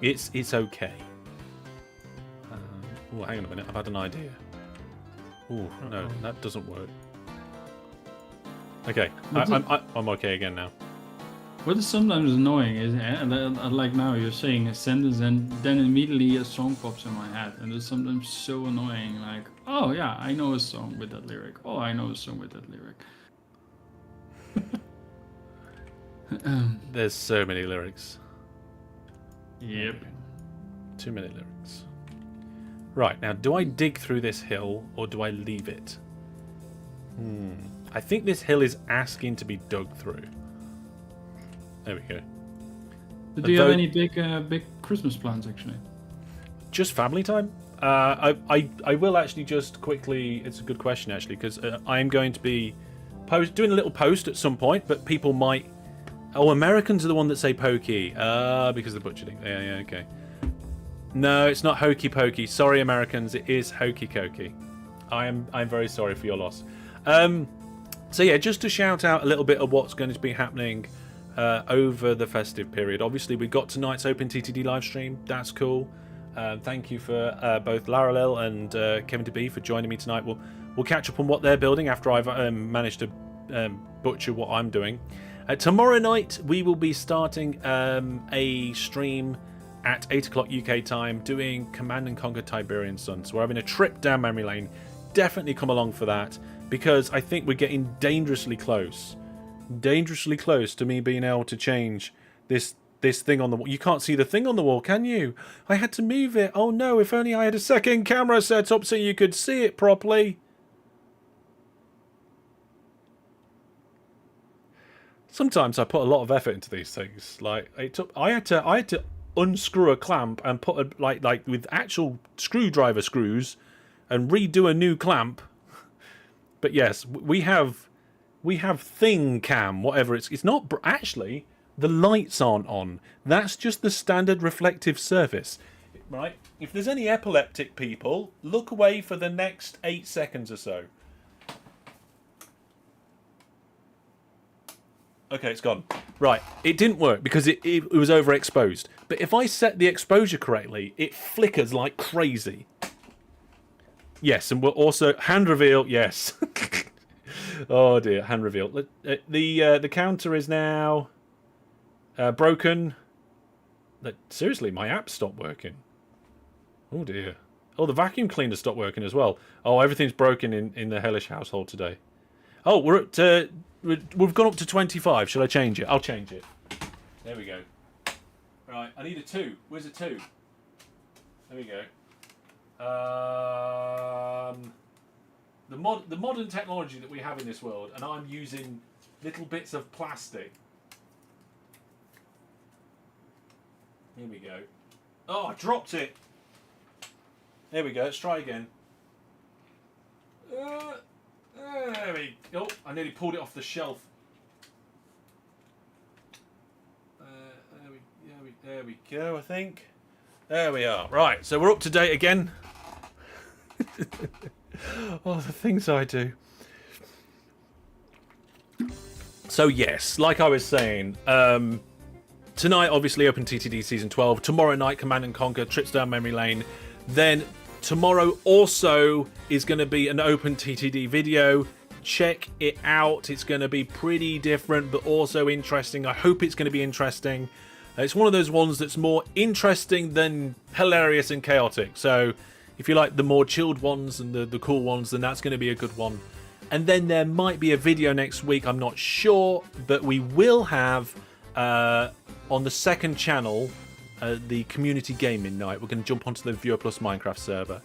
It's okay. Oh, hang on a minute. I've had an idea. Oh no, that doesn't work. Okay, I'm okay again now.
What is sometimes annoying is, like now you're saying a sentence and then immediately a song pops in my head, and it's sometimes so annoying. Like, oh yeah, I know a song with that lyric. Oh, I know a song with that lyric.
There's so many lyrics.
Yep.
Too many lyrics. Right, now do I dig through this hill or do I leave it? I think this hill is asking to be dug through. There we go.
But do you have any big Christmas plans actually?
Just family time? I will actually just quickly. It's a good question actually, because I am going to be doing a little post at some point, but people might. Oh, Americans are the one that say pokey. Because of the butchering. Yeah, okay. No, it's not hokey pokey. Sorry, Americans. It is hokey cokey. I'm very sorry for your loss. So yeah, just to shout out a little bit of what's going to be happening over the festive period. Obviously, we got tonight's OpenTTD live stream. That's cool. Thank you for both Laralil and Kevin DeB for joining me tonight. We'll catch up on what they're building after I've managed to butcher what I'm doing. Tomorrow night we will be starting a stream at 8 o'clock UK time doing Command and Conquer Tiberian Sun. So we're having a trip down memory lane. Definitely come along for that, because I think we're getting dangerously close to me being able to change this thing on the wall. You can't see the thing on the wall, can you? I had to move it. Oh no, if only I had a second camera set up so you could see it properly. Sometimes I put a lot of effort into these things. Like I had to unscrew a clamp and put a like with actual screwdriver screws and redo a new clamp. But yes, we have thing cam, whatever it's not actually. The lights aren't on. That's just the standard reflective surface, right? If there's any epileptic people, look away for the next 8 seconds or so. Okay, it's gone. Right, it didn't work because it was overexposed. But if I set the exposure correctly, it flickers like crazy. Yes, and we'll also hand reveal. Yes. Oh dear, hand reveal. The counter is now broken. Seriously, my app stopped working. Oh dear. Oh, the vacuum cleaner stopped working as well. Oh, everything's broken in the Hellish household today. Oh, we're at we've gone up to 25. Shall I change it? I'll change it. There we go. Right, I need a 2. Where's a 2? There we go. The modern technology that we have in this world, and I'm using little bits of plastic. Here we go. Oh, I dropped it. There we go. Let's try again. There we go. Oh, I nearly pulled it off the shelf. There we go, I think. There we are. Right, so we're up to date again. Oh, the things I do. So yes, like I was saying, tonight obviously OpenTTD Season 12. Tomorrow night Command and Conquer, trips down memory lane. Then tomorrow also is going to be an OpenTTD video. Check it out. It's going to be pretty different but also interesting. I hope it's going to be interesting. It's one of those ones that's more interesting than hilarious and chaotic. So if you like the more chilled ones and the cool ones, then that's going to be a good one. And then there might be a video next week, I'm not sure, but we will have on the second channel the community gaming night. We're going to jump onto the Viewer Plus Minecraft server.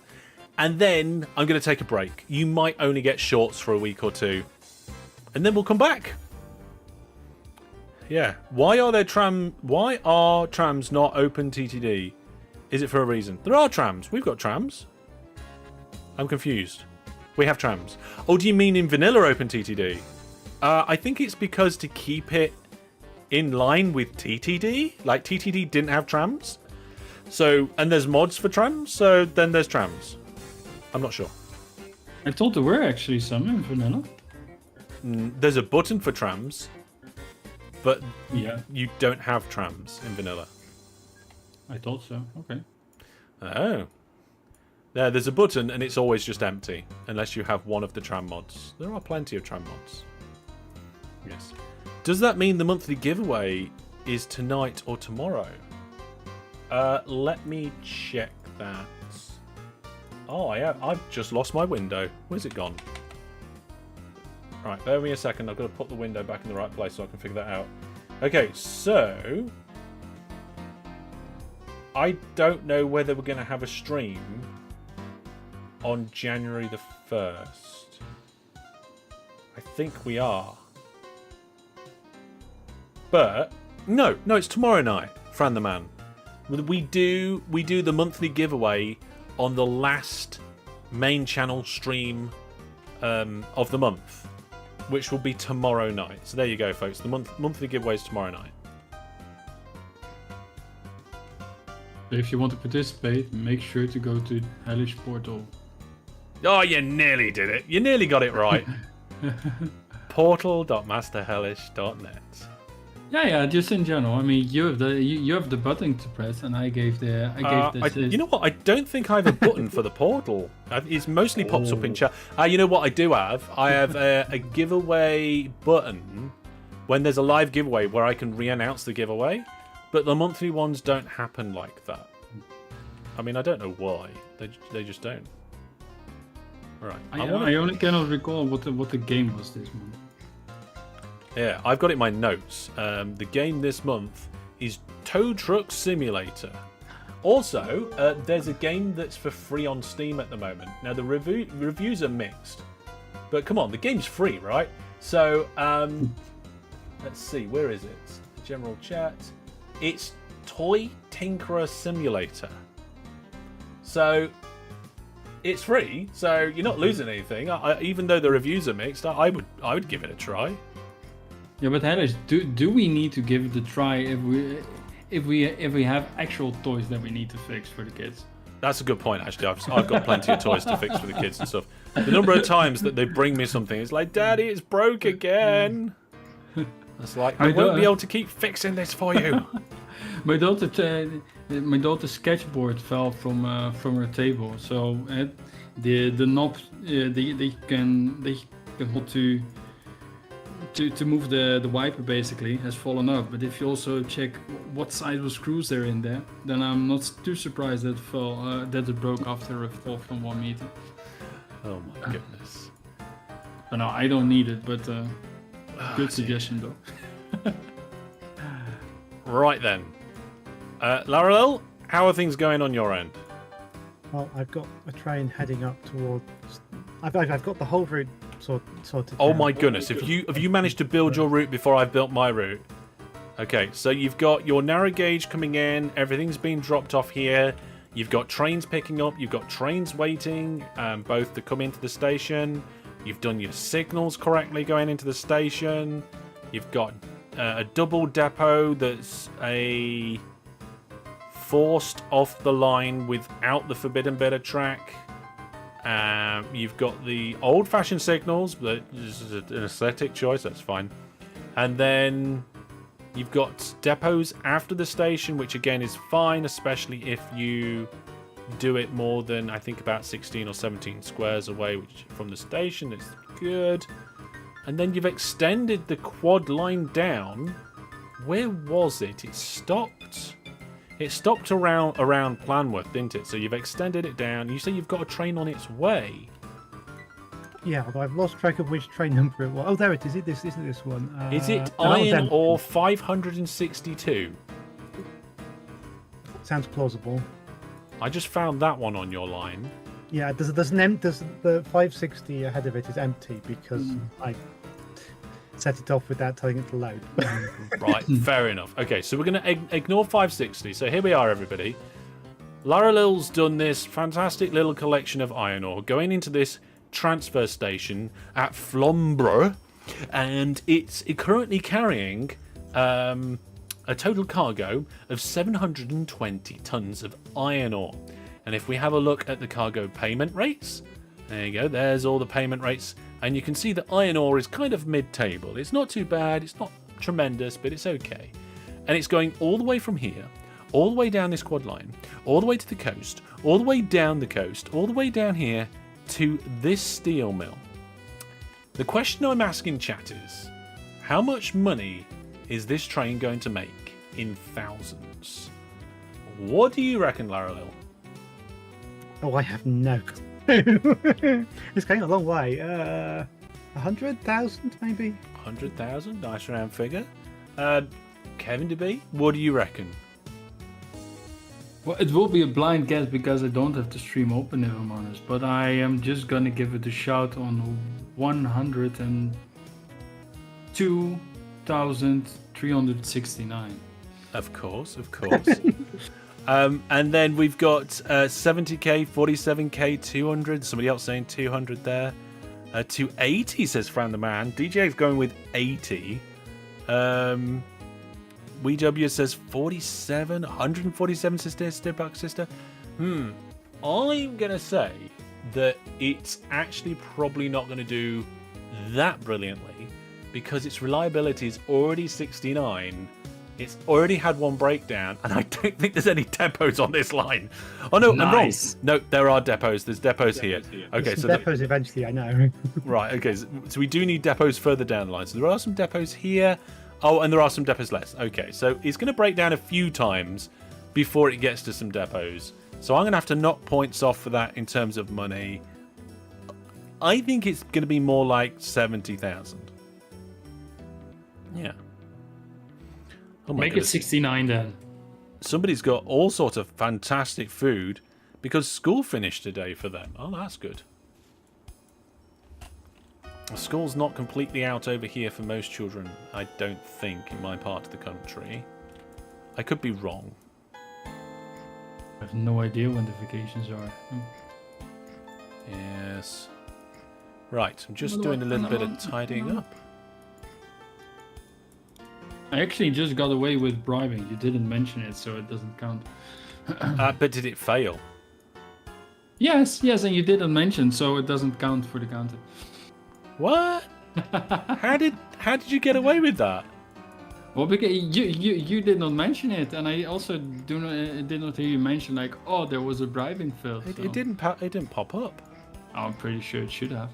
And then I'm going to take a break. You might only get shorts for a week or two. And then we'll come back. Yeah. Why are trams not OpenTTD? Is it for a reason? There are trams. We've got trams. I'm confused. We have trams. Oh, do you mean in vanilla OpenTTD? I think it's because to keep it in line with TTD. Like TTD didn't have trams. So, and there's mods for trams, so then there's trams. I'm not sure.
I thought there were actually some in vanilla.
There's a button for trams, but
yeah,
you don't have trams in vanilla.
I thought so. Okay.
Oh. There's a button and it's always just empty, unless you have one of the tram mods. There are plenty of tram mods. Yes. Does that mean the monthly giveaway is tonight or tomorrow? Let me check that. Oh, I've just lost my window. Where's it gone? Right, bear with me a second. I've got to put the window back in the right place so I can figure that out. Okay, so I don't know whether we're going to have a stream on January the 1st. I think we are. But no, it's tomorrow night, Fran the Man. We do the monthly giveaway on the last main channel stream of the month, which will be tomorrow night. So there you go, folks. The monthly giveaway is tomorrow night.
If you want to participate, make sure to go to Hellish portal.
Oh, you nearly did it. You nearly got it right. Portal.masterhellish.net.
Yeah, just in general. I mean, you have the button to press, and I gave the
you know what? I don't think I have a button for the portal. It mostly pops up in chat. You know what I do have? I have a giveaway button when there's a live giveaway where I can re-announce the giveaway, but the monthly ones don't happen like that. I mean, I don't know why. They just don't. All right.
I only cannot recall what the game was this month.
Yeah, I've got it in my notes. The game this month is Tow Truck Simulator. Also, there's a game that's for free on Steam at the moment. Now, the reviews are mixed. But come on, the game's free, right? So, let's see, where is it? General chat. It's Toy Tinkerer Simulator. So, it's free, so you're not losing anything. Even though the reviews are mixed, I would give it a try.
Yeah, but Hellish, do we need to give it a try if we have actual toys that we need to fix for the kids?
That's a good point, actually. I've got plenty of toys to fix for the kids and stuff. The number of times that they bring me something, it's like, Daddy, it's broke again. It's like, I won't be able to keep fixing this for you.
My daughter's sketchboard fell from her table, so the knob they can hold to move the wiper basically has fallen off. But if you also check what size of screws there in there, then I'm not too surprised that it broke after a fall from 1 meter.
Oh my goodness.
But no, I don't need it, but good suggestion though.
Right then. Laralel, how are things going on your end?
Well, I've got a train heading up towards. I've got the whole route sorted.
Oh
out.
my goodness! Have you managed to build your route before I've built my route? Okay, so you've got your narrow gauge coming in. Everything's been dropped off here. You've got trains picking up. You've got trains waiting, both to come into the station. You've done your signals correctly going into the station. You've got a double depot that's a forced off the line without the forbidden bit of track. You've got the old-fashioned signals, but this is an aesthetic choice, that's fine. And then you've got depots after the station, which again is fine, especially if you do it more than, I think, about 16 or 17 squares away from the station. It's good. And then you've extended the quad line down. Where was it? It stopped. It stopped around Planworth, didn't it? So you've extended it down. You say you've got a train on its way.
Yeah, although I've lost track of which train number it was. Oh, there it is. Isn't this one?
Is it Iron Ore 562?
Sounds plausible.
I just found that one on your line.
Yeah, there's the 560 ahead of it is empty because I set it off without telling it to load.
Right, fair enough. Okay, so we're going to ignore 560. So here we are, everybody. Lara Lil's done this fantastic little collection of iron ore going into this transfer station at Flamborough, and it's currently carrying a total cargo of 720 tons of iron ore. And if we have a look at the cargo payment rates, there you go, there's all the payment rates. And you can see that iron ore is kind of mid-table. It's not too bad, it's not tremendous, but it's okay. And it's going all the way from here, all the way down this quad line, all the way to the coast, all the way down the coast, all the way down here to this steel mill. The question I'm asking chat is, how much money is this train going to make in thousands? What do you reckon, Lara Lil?
Oh, I have no clue. It's going a long way. 100,000 maybe?
100,000, nice round figure. Kevin DB, what do you reckon?
Well, it will be a blind guess because I don't have the stream open, if I'm honest. But I am just gonna give it a shout on 102,369.
Of course. And then we've got 70k, 47k, 200. Somebody else saying 200 there. 280 says Fran the Man. DJ's going with 80. WeW says 47, 147 sister. I'm gonna say that it's actually probably not going to do that brilliantly because its reliability is already 69 It's already had one breakdown, and I don't think there's any depots on this line. Oh no,
Nice.
I'm wrong. No, there are depots. There's depots here. Okay,
There's
so
some depots eventually, I know.
right. Okay, so we do need depots further down the line. So there are some depots here. Oh, and there are some depots less. Okay, so it's going to break down a few times before it gets to some depots. So I'm going to have to knock points off for that in terms of money. I think it's going to be more like 70,000. Yeah. Oh my
Make it
goodness.
69 then.
Somebody's got all sorts of fantastic food because school finished today for them. Oh, that's good. School's not completely out over here for most children, I don't think, in my part of the country. I could be wrong.
I have no idea when the vacations are.
Yes. Right, I'm just doing a little bit of tidying up.
I actually just got away with bribing. You didn't mention it, so it doesn't count.
But did it fail?
Yes, and you didn't mention, so it doesn't count for the counter.
What? How did you get away with that?
Well, because you did not mention it, and I also did not hear you mention like, oh, there was a bribing fail.
It didn't pop up.
I'm pretty sure it should have.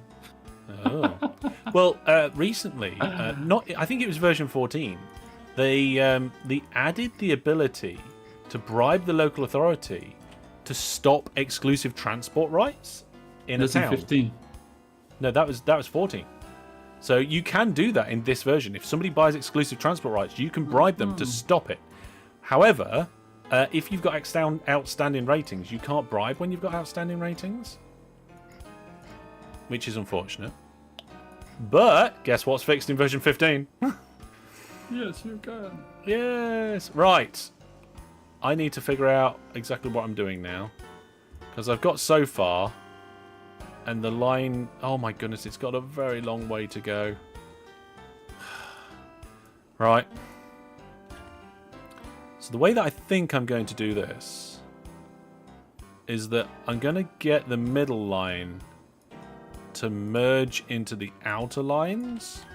Oh. Well, recently, I think it was version 14. They added the ability to bribe the local authority to stop exclusive transport rights in
That's
a town.
in 15.
No, that was 14. So you can do that in this version. If somebody buys exclusive transport rights, you can bribe them to stop it. However, if you've got outstanding ratings, you can't bribe when you've got outstanding ratings, which is unfortunate. But guess what's fixed in version 15?
Yes, you can.
Yes. Right. I need to figure out exactly what I'm doing now, because I've got so far. And the line, oh my goodness, it's got a very long way to go. Right. So the way that I think I'm going to do this is that I'm going to get the middle line to merge into the outer lines.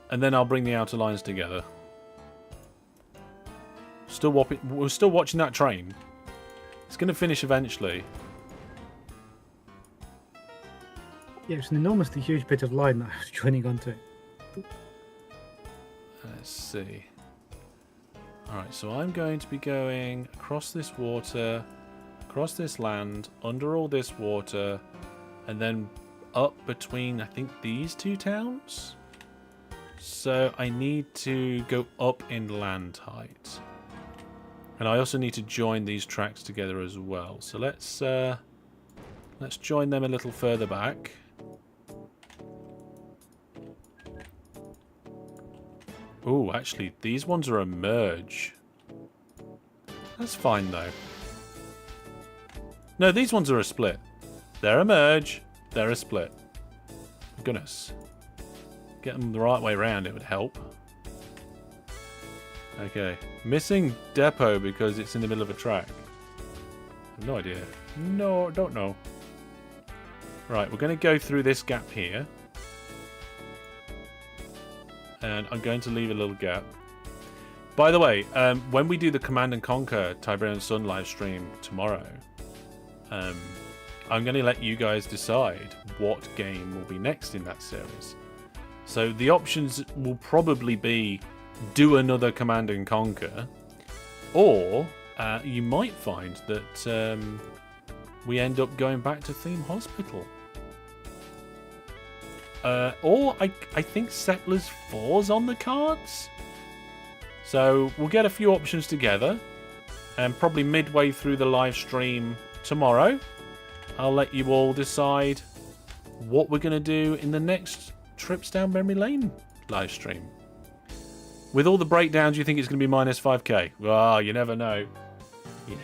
And then I'll bring the outer lines together. We're still watching that train. It's going to finish eventually.
Yeah, it's an enormously huge bit of line that I was joining onto.
Let's see. Alright, so I'm going to be going across this water, across this land, under all this water, and then up between, I think, these two towns? So I need to go up in land height. And I also need to join these tracks together as well. So let's join them a little further back. Oh, actually, these ones are a merge. That's fine, though. No, these ones are a split. They're a merge. They're a split. Goodness. Get them the right way around, it would help. Okay. Missing depot because it's in the middle of a track. I have no idea. No, don't know. Right, we're going to go through this gap here. And I'm going to leave a little gap. By the way, when we do the Command & Conquer Tiberian Sun live stream tomorrow, I'm going to let you guys decide what game will be next in that series. So the options will probably be do another Command & Conquer, or you might find that we end up going back to Theme Hospital. Or I think Settlers 4's on the cards. So we'll get a few options together, and probably midway through the live stream tomorrow, I'll let you all decide what we're going to do in the next Trips Down Memory Lane live stream. With all the breakdowns, you think it's going to be minus 5k? Well, you never know. Yeah.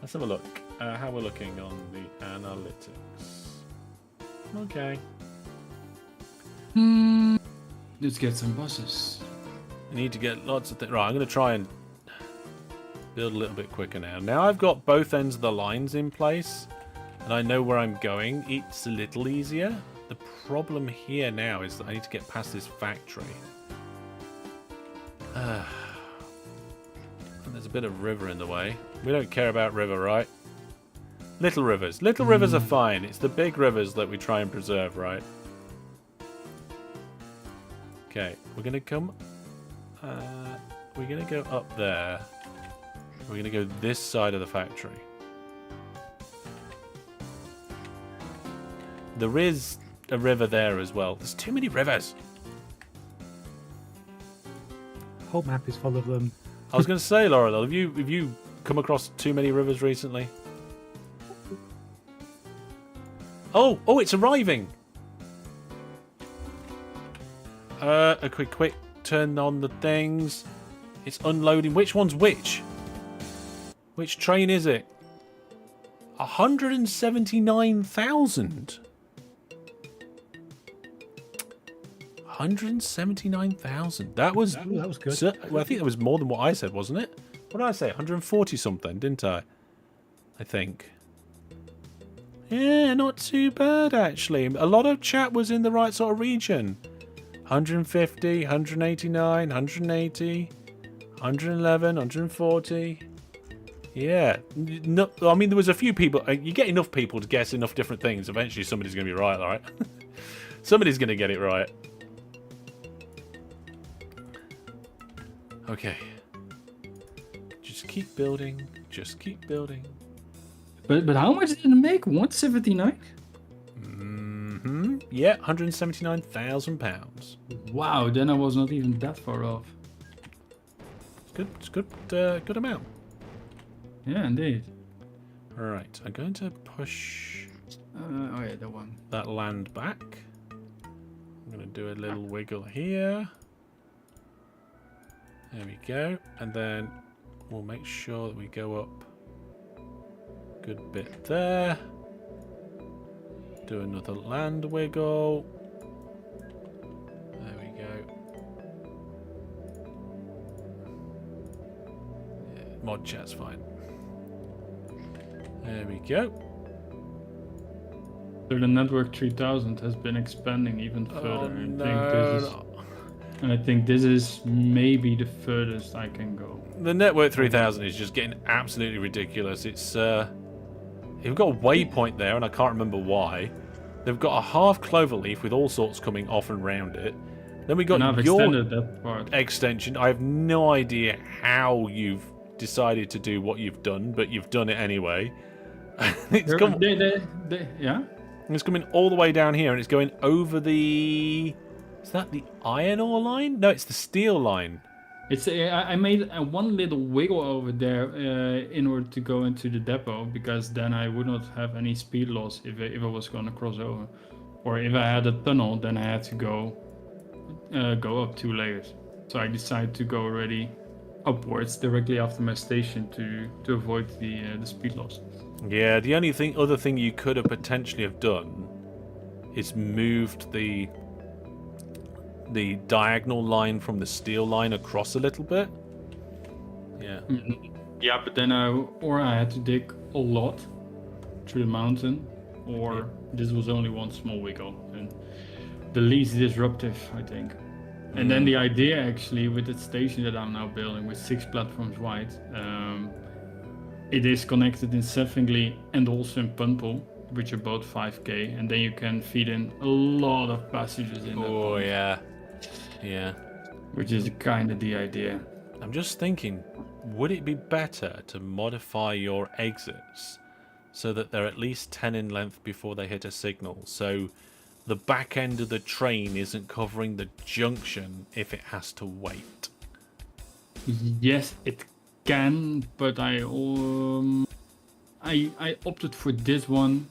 Let's have a look. How we're looking on the analytics. Okay.
Let's get some buses.
I need to get lots of things. Right, I'm going to try and build a little bit quicker now. Now I've got both ends of the lines in place. and I know where I'm going, it's a little easier. The problem here now is that I need to get past this factory. And there's a bit of river in the way. We don't care about river, right? Little rivers. Little rivers are fine. It's the big rivers that we try and preserve, right? Okay, we're going to come... we're going to go up there. We're going to go this side of the factory. There is a river there as well. There's too many rivers.
The whole map is full of them.
I was going to say, Laura, have you come across too many rivers recently? Oh, it's arriving. A quick, turn on the things. It's unloading. Which one's which? Which train is it? 179,000. 179,000. That was
good.
Well, I think that was more than what I said, wasn't it? What did I say? 140 something, didn't I? I think. Yeah, not too bad actually. A lot of chat was in the right sort of region. 150, 189, 180, 111, 140. Yeah. No, I mean, there was a few people. You get enough people to guess enough different things. Eventually, somebody's going to be right, all right? Somebody's going to get it right. Okay. Just keep building. Just keep building.
But how much did it make? 179?
Mm-hmm. Yeah, £179,000.
Wow, then I was not even that far off.
It's good. Good amount.
Yeah, indeed.
All right, I'm going to push
Oh yeah, that one.
that land back. I'm going to do a little wiggle here. There we go, and then we'll make sure that we go up. Good bit there. Do another land wiggle. There we go. Yeah, mod chat's fine. There we go.
So the network 3000 has been expanding even further. I think this is maybe the furthest I can go.
The network 3000 is just getting absolutely ridiculous. It's they've got a waypoint there, and I can't remember why. They've got a half cloverleaf with all sorts coming off and round it. Then we got your
extended that part.
extension. I have no idea how you've decided to do what you've done, but you've done it anyway. It's
Yeah.
It's coming all the way down here, and it's going over the... Is that the iron ore line? No, it's the steel line.
It's I made one little wiggle over there in order to go into the depot, because then I would not have any speed loss if I was going to cross over. Or if I had a tunnel, then I had to go up 2 layers. So I decided to go already upwards directly after my station to avoid the speed loss.
Yeah, the only other thing you could have potentially have done is moved the diagonal line from the steel line across a little bit. Yeah.
Yeah, but then I had to dig a lot through the mountain, or this was only one small wiggle, and the least disruptive, I think. And then the idea actually with the station that I'm now building with 6 platforms wide, it is connected in Seffingly and also in Punpel, which are both 5K, and then you can feed in a lot of passages in.
Oh yeah. Yeah.
Which is kind of the idea.
I'm just thinking, would it be better to modify your exits so that they're at least 10 in length before they hit a signal, so the back end of the train isn't covering the junction if it has to wait?
Yes, it can, but I opted for this one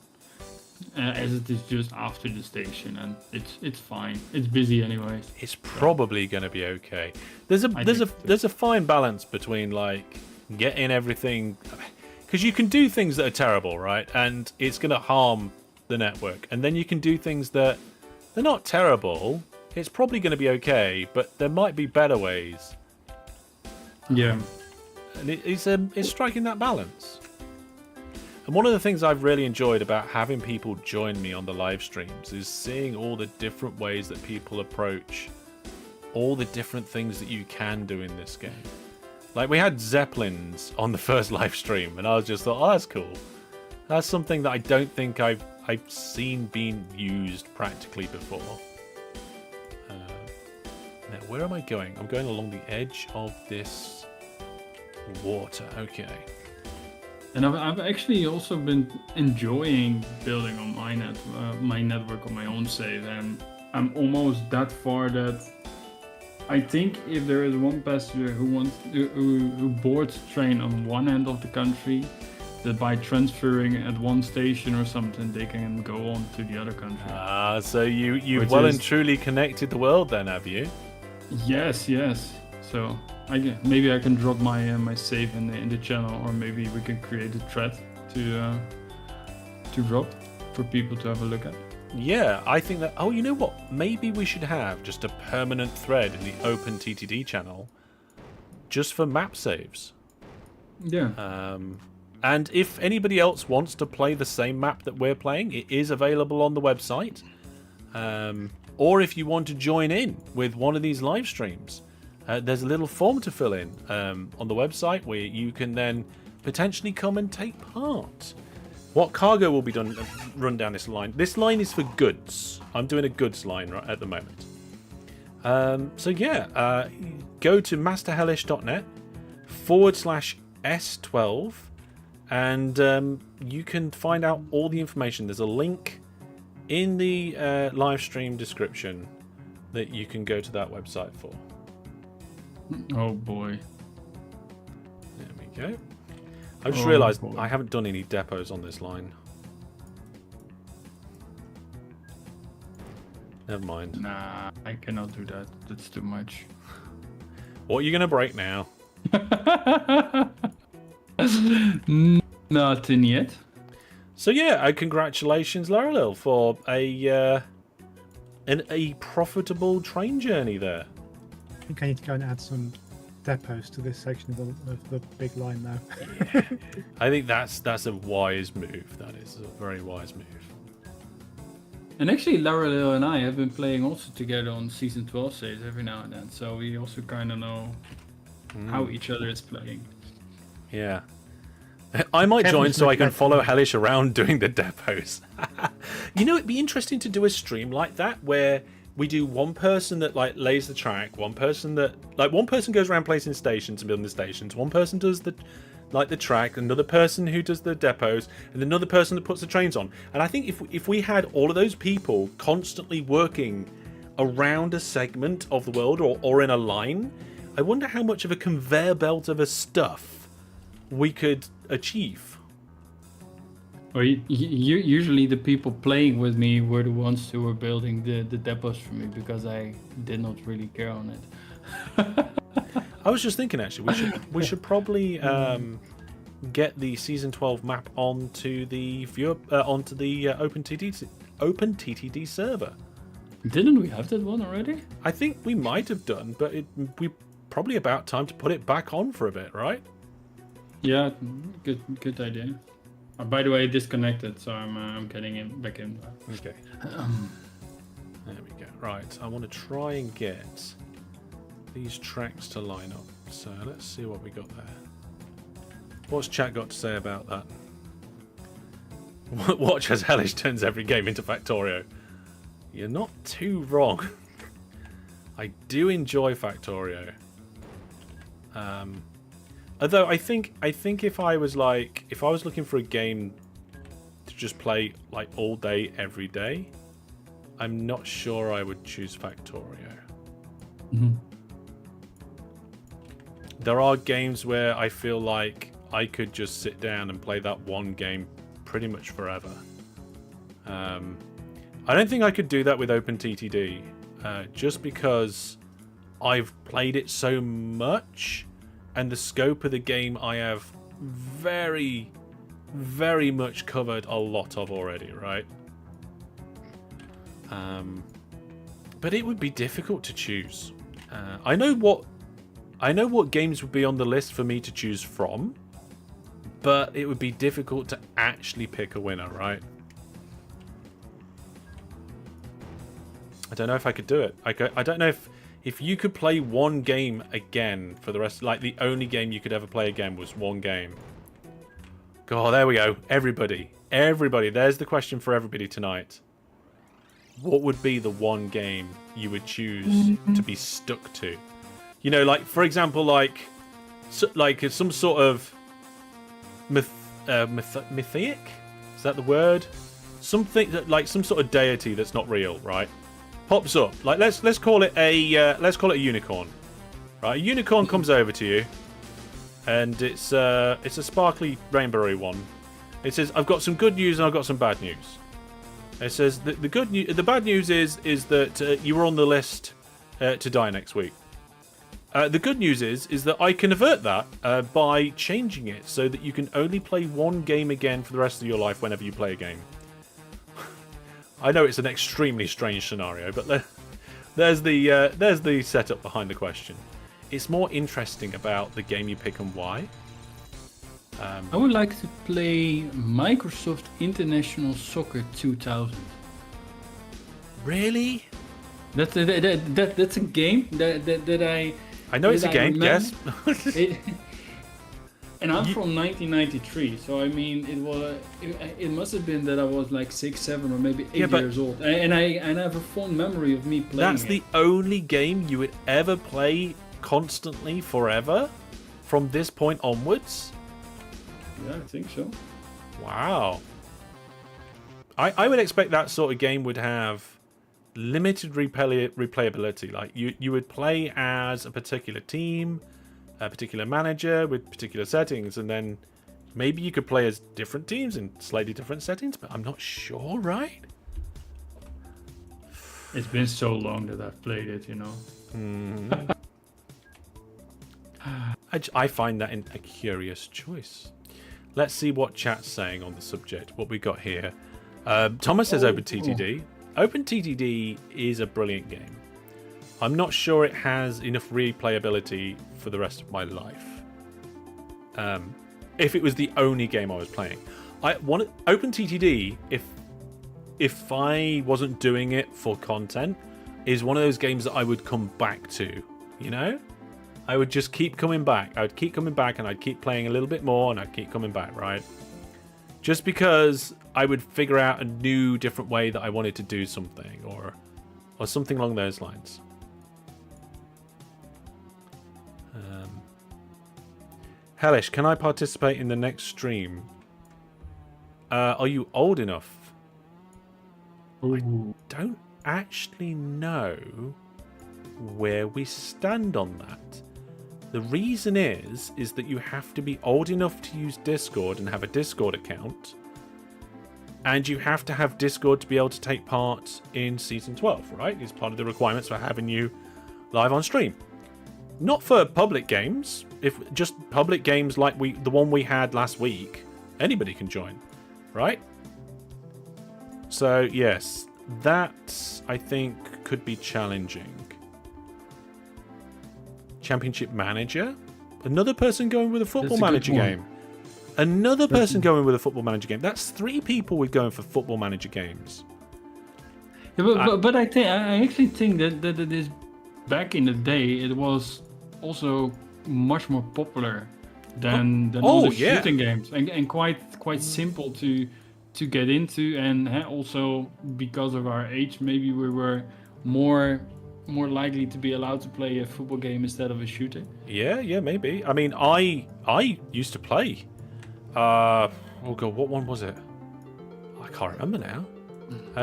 as it is just after the station, and it's fine. It's busy anyways.
It's probably going to be okay. There's a fine balance between like getting everything, because you can do things that are terrible, right? And it's going to harm the network. And then you can do things that they're not terrible. It's probably going to be okay, but there might be better ways.
Yeah.
And it's striking that balance. And one of the things I've really enjoyed about having people join me on the live streams is seeing all the different ways that people approach all the different things that you can do in this game. Like, we had Zeppelins on the first live stream, and I was just thought, oh, that's cool. That's something that I don't think I've seen being used practically before. Now, where am I going? I'm going along the edge of this water. Okay.
And I've actually also been enjoying building on my network on my own save, and I'm almost that far that I think if there is one passenger who boards a train on one end of the country, that by transferring at one station or something, they can go on to the other country.
Ah, so you've well and truly connected the world then, have you?
Yes. So maybe I can drop my save in the channel, or maybe we can create a thread to drop for people to have a look at.
Yeah, I think that... Oh, you know what? Maybe we should have just a permanent thread in the OpenTTD channel just for map saves.
Yeah.
And if anybody else wants to play the same map that we're playing, it is available on the website. Or if you want to join in with one of these live streams, there's a little form to fill in on the website where you can then potentially come and take part. What cargo will be run down this line? This line is for goods. I'm doing a goods line right at the moment. So yeah, go to masterhellish.net/S12 and you can find out all the information. There's a link in the live stream description that you can go to that website for.
Oh boy.
There we go. I just realised I haven't done any depots on this line. Never mind.
Nah, I cannot do that. That's too much.
What are you going to break now?
Nothing yet.
So yeah, congratulations, Laurel, for a profitable train journey there.
I think I need to go and add some depots to this section of the big line now.
Yeah. I think that's a wise move. That is a very wise move.
And actually, Laurel and I have been playing also together on Season 12 saves every now and then, so we also kind of know how each other is playing.
Yeah. I might join so I can follow Hellish around doing the depots. You know, it'd be interesting to do a stream like that where we do one person that like lays the track, one person goes around placing stations and building the stations, one person does the track, another person who does the depots, and another person that puts the trains on. And I think if we had all of those people constantly working around a segment of the world or in a line, I wonder how much of a conveyor belt of a stuff we could achieve.
Or usually the people playing with me were the ones who were building the depots for me, because I did not really care on it.
I was just thinking, actually, we should probably get the season 12 map onto the OpenTTD server.
Didn't we have that one already?
I think we might have done, but we probably about time to put it back on for a bit, right?
Yeah, good idea. By the way, disconnected, so I'm getting back in.
Okay. There we go. Right, I want to try and get these tracks to line up. So let's see what we got there. What's chat got to say about that? Watch as Hellish turns every game into Factorio. You're not too wrong. I do enjoy Factorio. Although I think if I was looking for a game to just play like all day every day, I'm not sure I would choose Factorio.
Mm-hmm.
There are games where I feel like I could just sit down and play that one game pretty much forever. I don't think I could do that with OpenTTD, just because I've played it so much. And the scope of the game I have very, very much covered a lot of already, right? But it would be difficult to choose. I know what games would be on the list for me to choose from, but it would be difficult to actually pick a winner, right? I don't know if I could do it. I don't know if you could play one game again for the rest, like the only game you could ever play again was one game. God, there we go. Everybody. There's the question for everybody tonight. What would be the one game you would choose to be stuck to? You know, like, for example, like some sort of mythic? Is that the word? Something like some sort of deity that's not real, right? Pops up. Like let's call it a unicorn. Right? A unicorn comes over to you, and it's a sparkly rainbowy one. It says, "I've got some good news and I've got some bad news." It says the bad news is that you were on the list to die next week. The good news is that I can avert that by changing it so that you can only play one game again for the rest of your life whenever you play a game. I know it's an extremely strange scenario, but there's the setup behind the question. It's more interesting about the game you pick and why.
I would like to play Microsoft International Soccer 2000.
Really?
That's a game that
I know it's a game. Yes.
And I'm from 1993, so I mean, it must have been that I was like 6, 7, or maybe 8 years old, and I have a fond memory of me playing.
That's the only game you would ever play constantly, forever, from this point onwards.
Yeah, I think so.
Wow. I would expect that sort of game would have limited replayability. Like you would play as a particular team, a particular manager with particular settings, and then maybe you could play as different teams in slightly different settings, but I'm not sure, right?
It's been so long that I've played it, you know.
I find that a curious choice. Let's see what chat's saying on the subject. What we got here. Thomas says OpenTTD. OpenTTD is a brilliant game. I'm not sure it has enough replayability for the rest of my life. If it was the only game I was playing. OpenTTD, if I wasn't doing it for content, is one of those games that I would come back to, you know? I would just keep coming back. I would keep coming back, and I'd keep playing a little bit more, and I'd keep coming back, right? Just because I would figure out a new, different way that I wanted to do something, or something along those lines. Hellish, can I participate in the next stream? Are you old enough?
Ooh.
I don't actually know where we stand on that. The reason is that you have to be old enough to use Discord and have a Discord account, and you have to have Discord to be able to take part in Season 12, right? It's part of the requirements for having you live on stream. Not for public games. If just public games like the one we had last week, anybody can join, right? So yes, that I think could be challenging. Championship manager? Another person going with a football manager game. Another person going with a football manager game. That's 3 people we're going for football manager games.
Yeah, but I actually think that it is, back in the day, it was also much more popular than other shooting games, and quite simple to get into, and also because of our age, maybe we were more likely to be allowed to play a football game instead of a shooter. Yeah, maybe. I mean, I used to play. Oh god, what one was it? I can't remember now.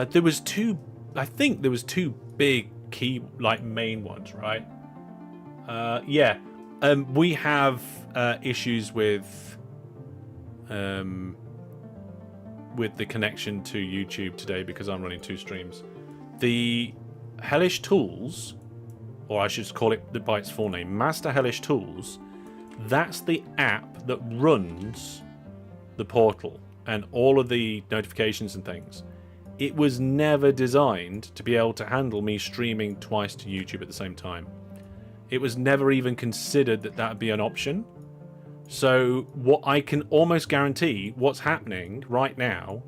There was 2. I think there was 2 big key main ones, right? We have issues with the connection to YouTube today because I'm running 2 streams. The Hellish Tools, or I should call it by its full name, Master Hellish Tools, that's the app that runs the portal and all of the notifications and things. It was never designed to be able to handle me streaming twice to YouTube at the same time. It was never even considered that would be an option.
So what I can almost guarantee what's happening right now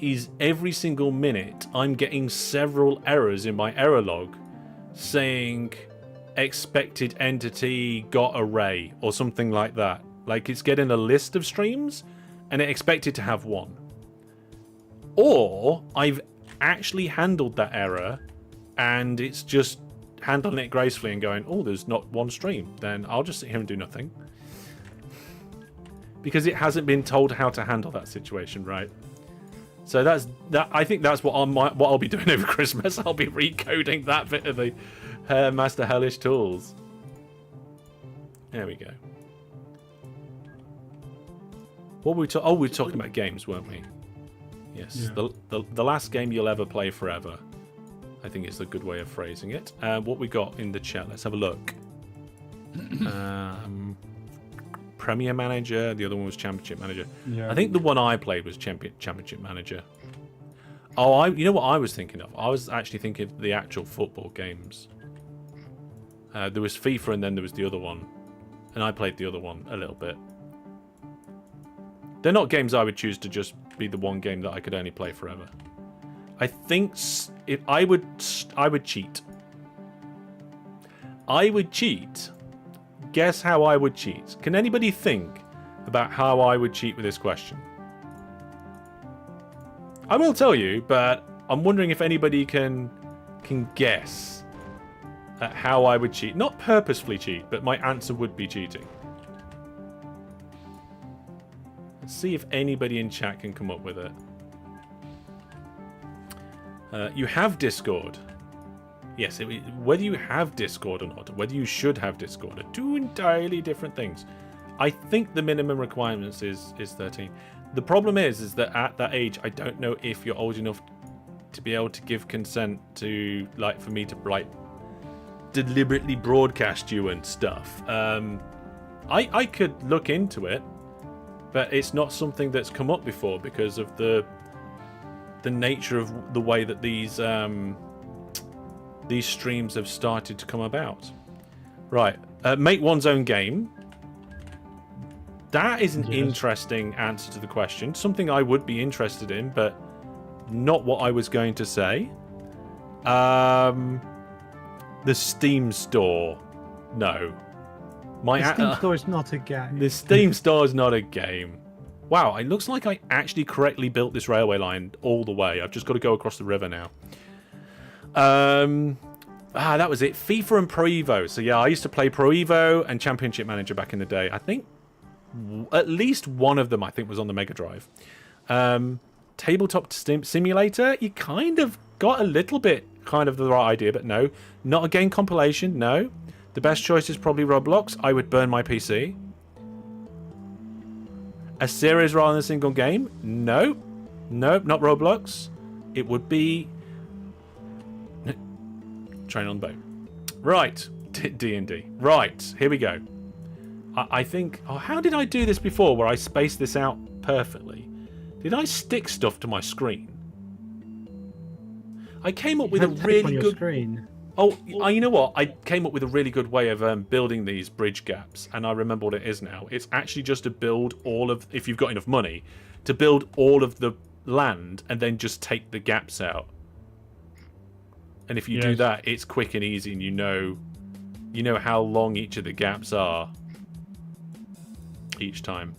is every single minute I'm getting several errors in my error log saying expected entity got array or something like that. Like it's getting a list of streams and it expected to have one. Or I've actually handled that error and it's just handling it gracefully and going, oh, there's not one stream. Then I'll just sit here and do nothing. Because it hasn't been told how to handle that situation, right? So that's that. I think that's what I'll be doing over Christmas. I'll be recoding that bit of the Master Hellish tools. There we go. What were we we were talking about games, weren't we? Yes. Yeah. The last game you'll ever play forever. I think it's a good way of phrasing it. What we got in the chat? Let's have a look. Premier Manager. The other one was Championship Manager. Yeah. I think the one I played was Championship Manager. Oh, you know what I was thinking of? I was actually thinking of the actual football games. There was FIFA and then there was the other one. And I played the other one a little bit. They're not games I would choose to just be the one game that I could only play forever. I think if I would cheat. I would cheat. Guess how I would cheat. Can anybody think about how I would cheat with this question? I will tell you, but I'm wondering if anybody can guess at how I would cheat. Not purposefully cheat, but my answer would be cheating. Let's see if anybody in chat can come up with it. You have Discord. Yes, whether you have Discord or not, whether you should have Discord, are two entirely different things. I think the minimum requirements is 13. The problem is that at that age, I don't know if you're old enough to be able to give consent to, like, for me to, like, deliberately broadcast you and stuff. I could look into it, but it's not something that's come up before because of the nature of the way that these streams have started to come about. Right. Make one's own game. That is an interesting answer to the question. Something I would be interested in, but not what I was going to say. The Steam Store. No.
The Steam Store is not a game.
The Steam Store is not a game. Wow, it looks like I actually correctly built this railway line all the way. I've just got to go across the river now. That was it. FIFA and Pro Evo. So yeah, I used to play Pro Evo and Championship Manager back in the day. I think at least one of them, I think, was on the Mega Drive. Tabletop Simulator, you kind of got a little bit kind of the right idea, but no. Not a game compilation, no. The best choice is probably Roblox. I would burn my PC. A series rather than a single game? No. Nope, not Roblox. It would be Train on the Boat. Right. D&D. Right. Here we go. I think... Oh, how did I do this before where I spaced this out perfectly? Did I stick stuff to my screen? I came up with a really good...
Screen.
Oh, you know what? I came up with a really good way of building these bridge gaps, and I remember what it is now. It's actually just to build all of... If you've got enough money, to build all of the land and then just take the gaps out. And if you do that, it's quick and easy, and you know how long each of the gaps are each time.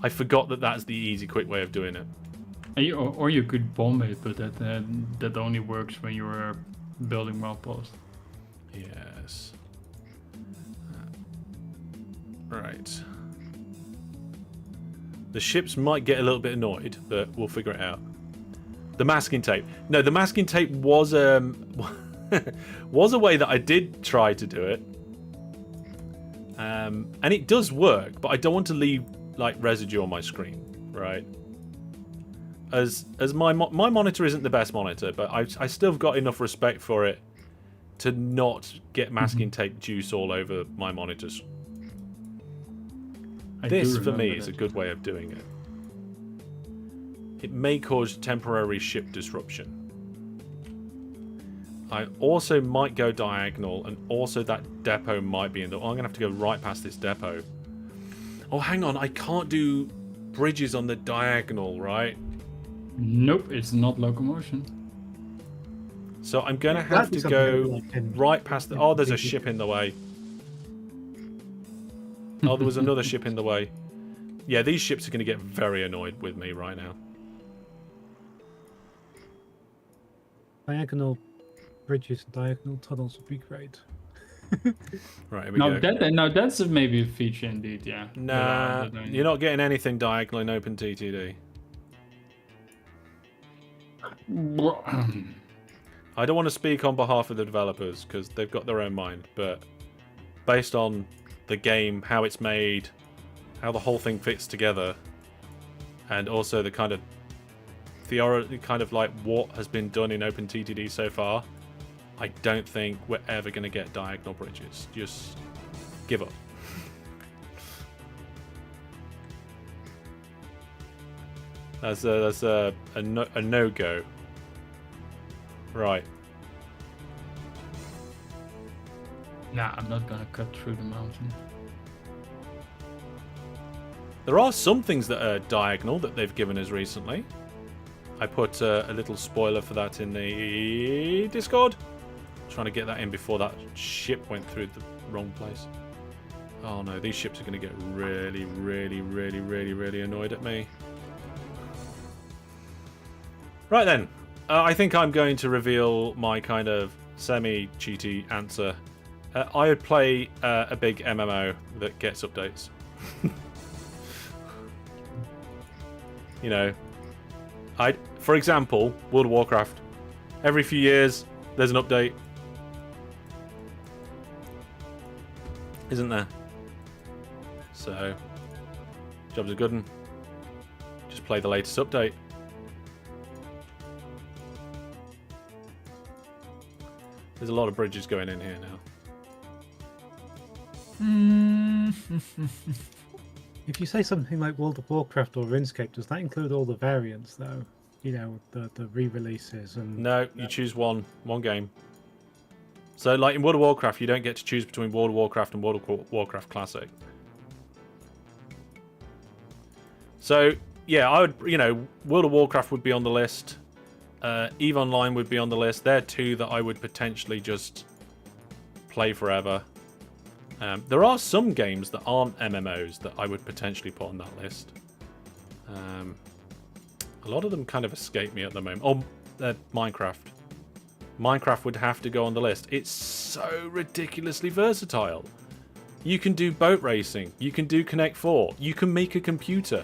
I forgot that that's the easy, quick way of doing it.
Or you could bomb it, but that only works when you're building outposts.
Yes. Right. The ships might get a little bit annoyed, but we'll figure it out. The masking tape. No, the masking tape was was a way that I did try to do it. And it does work, but I don't want to leave like residue on my screen, right? As my monitor isn't the best monitor, but I still got enough respect for it to not get masking tape juice all over my monitors. This for me is a good way of doing it. It may cause temporary ship disruption. I also might go diagonal, and also that depot might be in the... Oh, I'm going to have to go right past this depot. Oh, hang on. I can't do bridges on the diagonal, right?
Nope, it's not locomotion.
So I'm going to
That'd
have
be
to
something I would
go
like in-
right past the...
in
Oh, there's a
TTD.
ship in the way. Oh, there was another ship in the way. Yeah, these ships are going to get very annoyed with me right now.
Diagonal bridges and diagonal tunnels would be great.
Right, here we go.
Now that's maybe a feature indeed, yeah.
Nah,
Without
you're not getting anything diagonal in OpenTTD. I don't want to speak on behalf of the developers because they've got their own mind, but based on the game, how it's made, how the whole thing fits together, and also the kind of theory, kind of like what has been done in OpenTTD so far, I don't think we're ever going to get diagonal bridges. Just give up. That's a no-go. Right.
Nah, I'm not gonna cut through the mountain.
There are some things that are diagonal that they've given us recently. I put a little spoiler for that in the Discord. Trying to get that in before that ship went through the wrong place. Oh no, these ships are going to get really, really, really, really, really annoyed at me. Right then. I think I'm going to reveal my kind of semi-cheaty answer. I would play a big MMO that gets updates. You know, for example, World of Warcraft. Every few years, there's an update. Isn't there? So, job's a good one. Just play the latest update. There's a lot of bridges going in here now.
If you say something like World of Warcraft or RuneScape, does that include all the variants, though? You know, the re-releases and...
No, you choose one game. So, like in World of Warcraft, you don't get to choose between World of Warcraft and World of Warcraft Classic. So, yeah, I would, you know, World of Warcraft would be on the list. EVE Online would be on the list. They're two that I would potentially just play forever. There are some games that aren't MMOs that I would potentially put on that list. A lot of them kind of escape me at the moment. Oh, Minecraft. Minecraft would have to go on the list. It's so ridiculously versatile. You can do boat racing. You can do Connect 4. You can make a computer.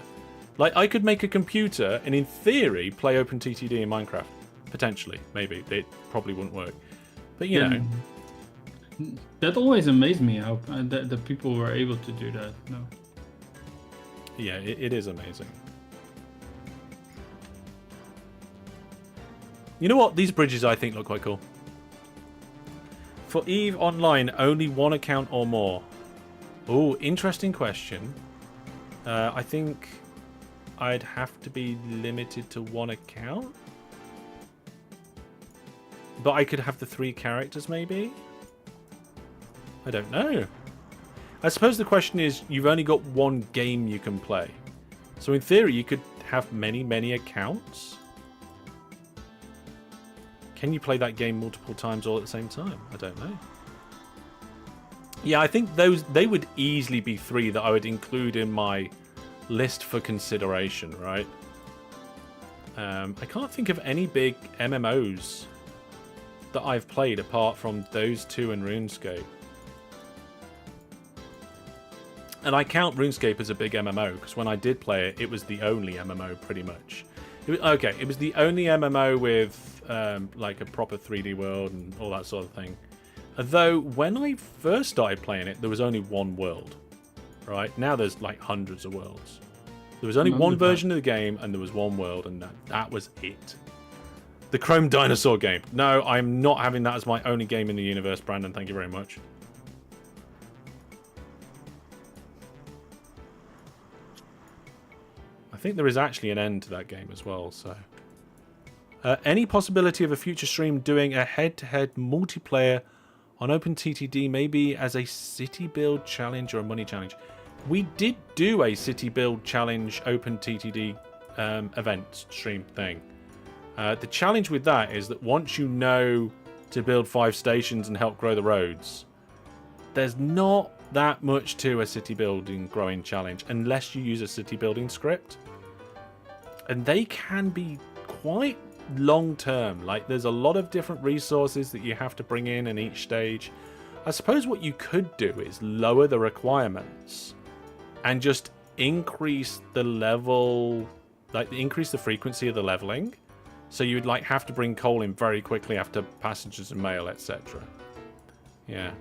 Like, I could make a computer and, in theory, play OpenTTD in Minecraft. Potentially. Maybe. It probably wouldn't work. But, you know.
That always amazed me, how that people were able to do that. No.
Yeah, it is amazing. You know what? These bridges, I think, look quite cool. For EVE Online, only one account or more? Oh, interesting question. I think I'd have to be limited to one account. But I could have the 3 characters, maybe? I don't know. I suppose the question is, you've only got one game you can play. So in theory, you could have many, many accounts. Can you play that game multiple times all at the same time? I don't know. Yeah, I think they would easily be 3 that I would include in my list for consideration, right? I can't think of any big MMOs that I've played apart from those 2 and RuneScape. And I count RuneScape as a big MMO because when I did play it, it was the only MMO pretty much. It was the only MMO with like a proper 3D world and all that sort of thing. Though when I first started playing it, there was only one world. Right? Now there's like hundreds of worlds. There was only one version of the game and there was one world, and that was it. The Chrome Dinosaur game. No, I'm not having that as my only game in the universe, Brandon. Thank you very much. I think there is actually an end to that game as well, so... any possibility of a future stream doing a head-to-head multiplayer on OpenTTD, maybe as a city build challenge or a money challenge? we did do a city build challenge OpenTTD event stream thing. The challenge with that is that once you know to build 5 stations and help grow the roads, there's not that much to a city building growing challenge unless you use a city building script. And they can be quite long term. Like, there's a lot of different resources that you have to bring in each stage. I suppose what you could do is lower the requirements and just increase the level, like increase the frequency of the leveling. So you'd like have to bring coal in very quickly after passengers and mail, etc. Yeah.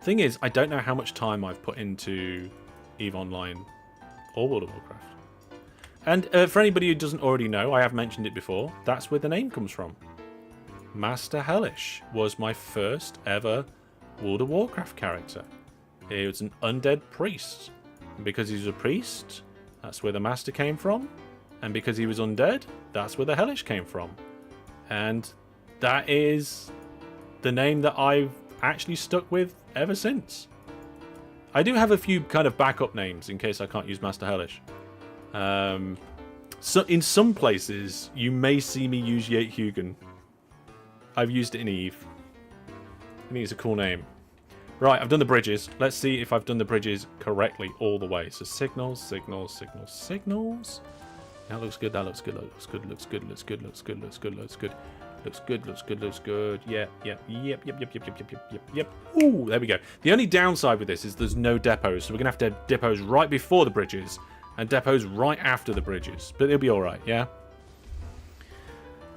Thing is, I don't know how much time I've put into EVE Online or World of Warcraft. And for anybody who doesn't already know, I have mentioned it before, that's where the name comes from. Master Hellish was my first ever World of Warcraft character. He was an undead priest. And because he was a priest, that's where the Master came from. And because he was undead, that's where the Hellish came from. And that is the name that I've actually stuck with ever since. I do have a few kind of backup names in case I can't use Master Hellish. So in some places, you may see me use Yate Hugan. I've used it in EVE. I think it's a cool name. Right, I've done the bridges. Let's see if I've done the bridges correctly all the way. So signals, signals, signals, signals. That looks good, that looks good, that looks good, looks good, looks good, looks good, looks good, looks good. Looks good, looks good, looks good. Yep. Ooh, there we go. The only downside with this is there's no depots. So we're going to have depots right before the bridges and depots right after the bridges. But it'll be alright, yeah?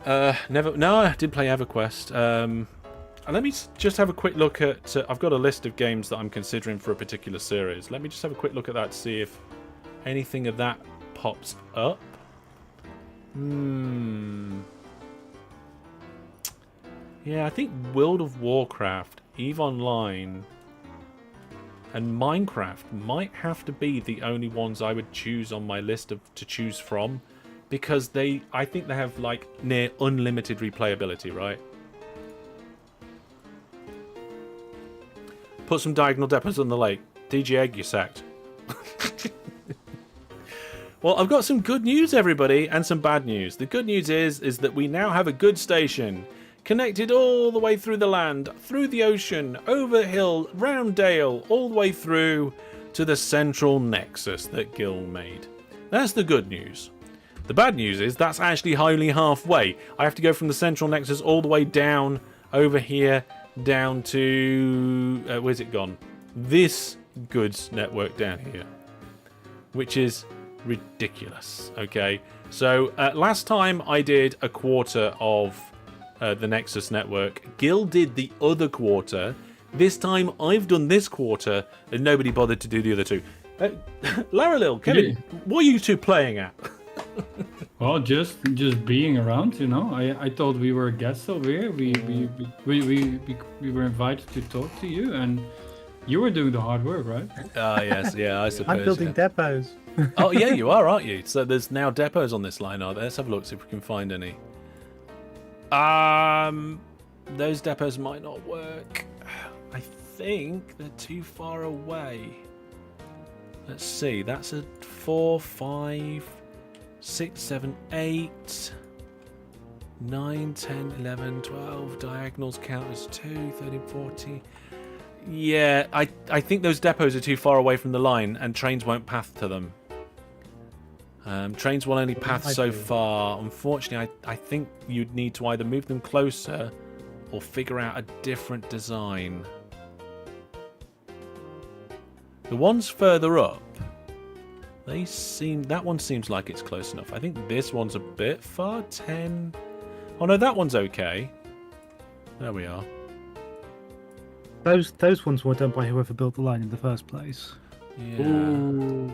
No, I did play EverQuest. And let me just have a quick look at... I've got a list of games that I'm considering for a particular series. Let me just have a quick look at that to see if anything of that pops up. Yeah, I think World of Warcraft, EVE Online, and Minecraft might have to be the only ones I would choose on my list to choose from, because I think they have like near unlimited replayability, right? Put some diagonal depots on the lake. DG Egg, you're sacked. Well, I've got some good news, everybody, and some bad news. The good news is that we now have a good station. Connected all the way through the land, through the ocean, over hill, round dale, all the way through to the central Nexus that Gil made. That's the good news. The bad news is that's actually only halfway. I have to go from the central Nexus all the way down over here, down to... where's it gone? This goods network down here. Which is ridiculous, okay? So, last time I did a quarter of... the Nexus network. Gil did the other quarter. This time I've done this quarter and nobody bothered to do the other two. Larilil, Kevin, what are you two playing at?
Well, just being around, you know. I thought we were guests over here. We were invited to talk to you, and you were doing the hard work, right?
Yes, yeah, I suppose.
I'm building depots.
Oh, yeah, you are, aren't you? So there's now depots on this line, are there? Let's have a look, see if we can find any. Those depots might not work. I think they're too far away. Let's see, that's a 4, 5, 6, 7, 8, 9, 10, 11, 12. Diagonals count as 2, 13, 14. Yeah, I think those depots are too far away from the line and trains won't path to them. Trains will only path so far. Unfortunately, I think you'd need to either move them closer or figure out a different design. The ones further up, that one seems like it's close enough. I think this one's a bit far. 10. Oh no, that one's okay. There we are.
Those ones were done by whoever built the line in the first place.
Yeah.
Ooh,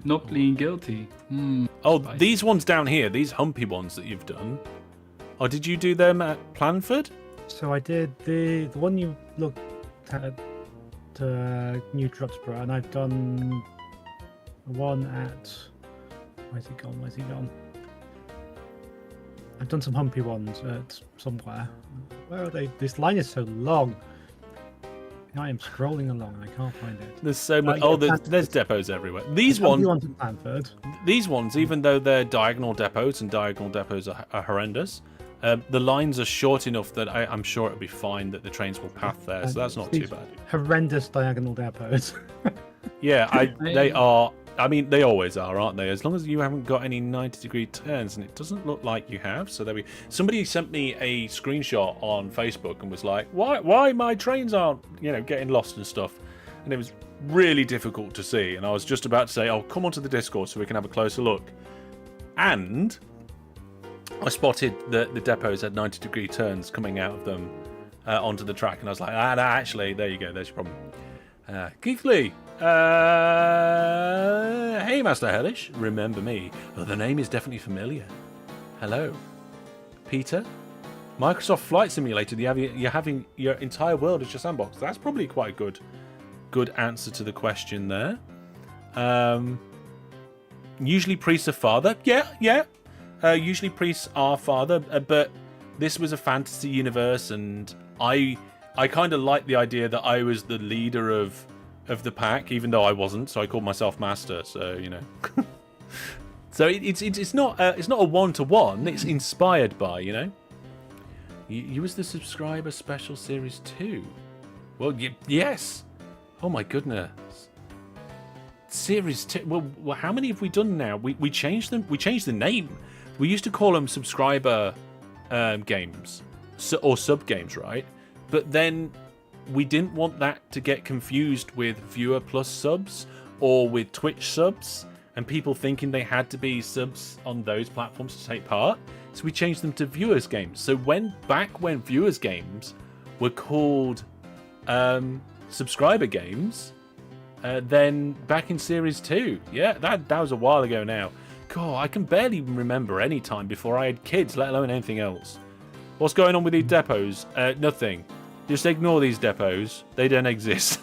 not pleading guilty.
Oh, these ones down here, these humpy ones that you've done. Oh, did you do them at Planford?
So I did the one you looked at New Druxborough, and I've done one at... Where's he gone? I've done some humpy ones at somewhere. Where are they? This line is so long. I am scrolling along and I can't find it.
There's so much.
Yeah,
There's depots everywhere. These
Humpy
ones,
ones at Blanford.
these ones, even though they're diagonal depots and diagonal depots are horrendous, the lines are short enough that I'm sure it'll be fine that the trains will path there. So that's not too bad.
Horrendous diagonal depots.
Yeah, they are. I mean, they always are, aren't they? As long as you haven't got any 90-degree turns, and it doesn't look like you have. So somebody sent me a screenshot on Facebook and was like, "Why my trains aren't, getting lost and stuff?" And it was really difficult to see. And I was just about to say, "Oh, come onto the Discord so we can have a closer look." And I spotted that the depots had 90-degree turns coming out of them onto the track, and I was like, no, actually, there you go. There's your problem. Keith Lee. Hey, Master Hellish. Remember me? Oh, the name is definitely familiar. Hello. Peter? Microsoft Flight Simulator. You're having your entire world as your sandbox. That's probably quite a good answer to the question there. Usually priests are father. Yeah. Usually priests are father, but this was a fantasy universe, and I kind of like the idea that I was the leader of the pack, even though I wasn't. So I called myself master. So so it's not a 1-to-1. It's inspired by You was the subscriber special series 2. Well, yes. Oh my goodness. Series 2. Well, how many have we done now? We changed them. We changed the name. We used to call them subscriber games or sub games, right? But then we didn't want that to get confused with viewer plus subs or with Twitch subs and people thinking they had to be subs on those platforms to take part. So we changed them to viewers games. So back when viewers games were called subscriber games, then back in series 2, yeah, that was a while ago now. God, I can barely remember any time before I had kids, let alone anything else. What's going on with these depots? Nothing. Just ignore these depots. They don't exist.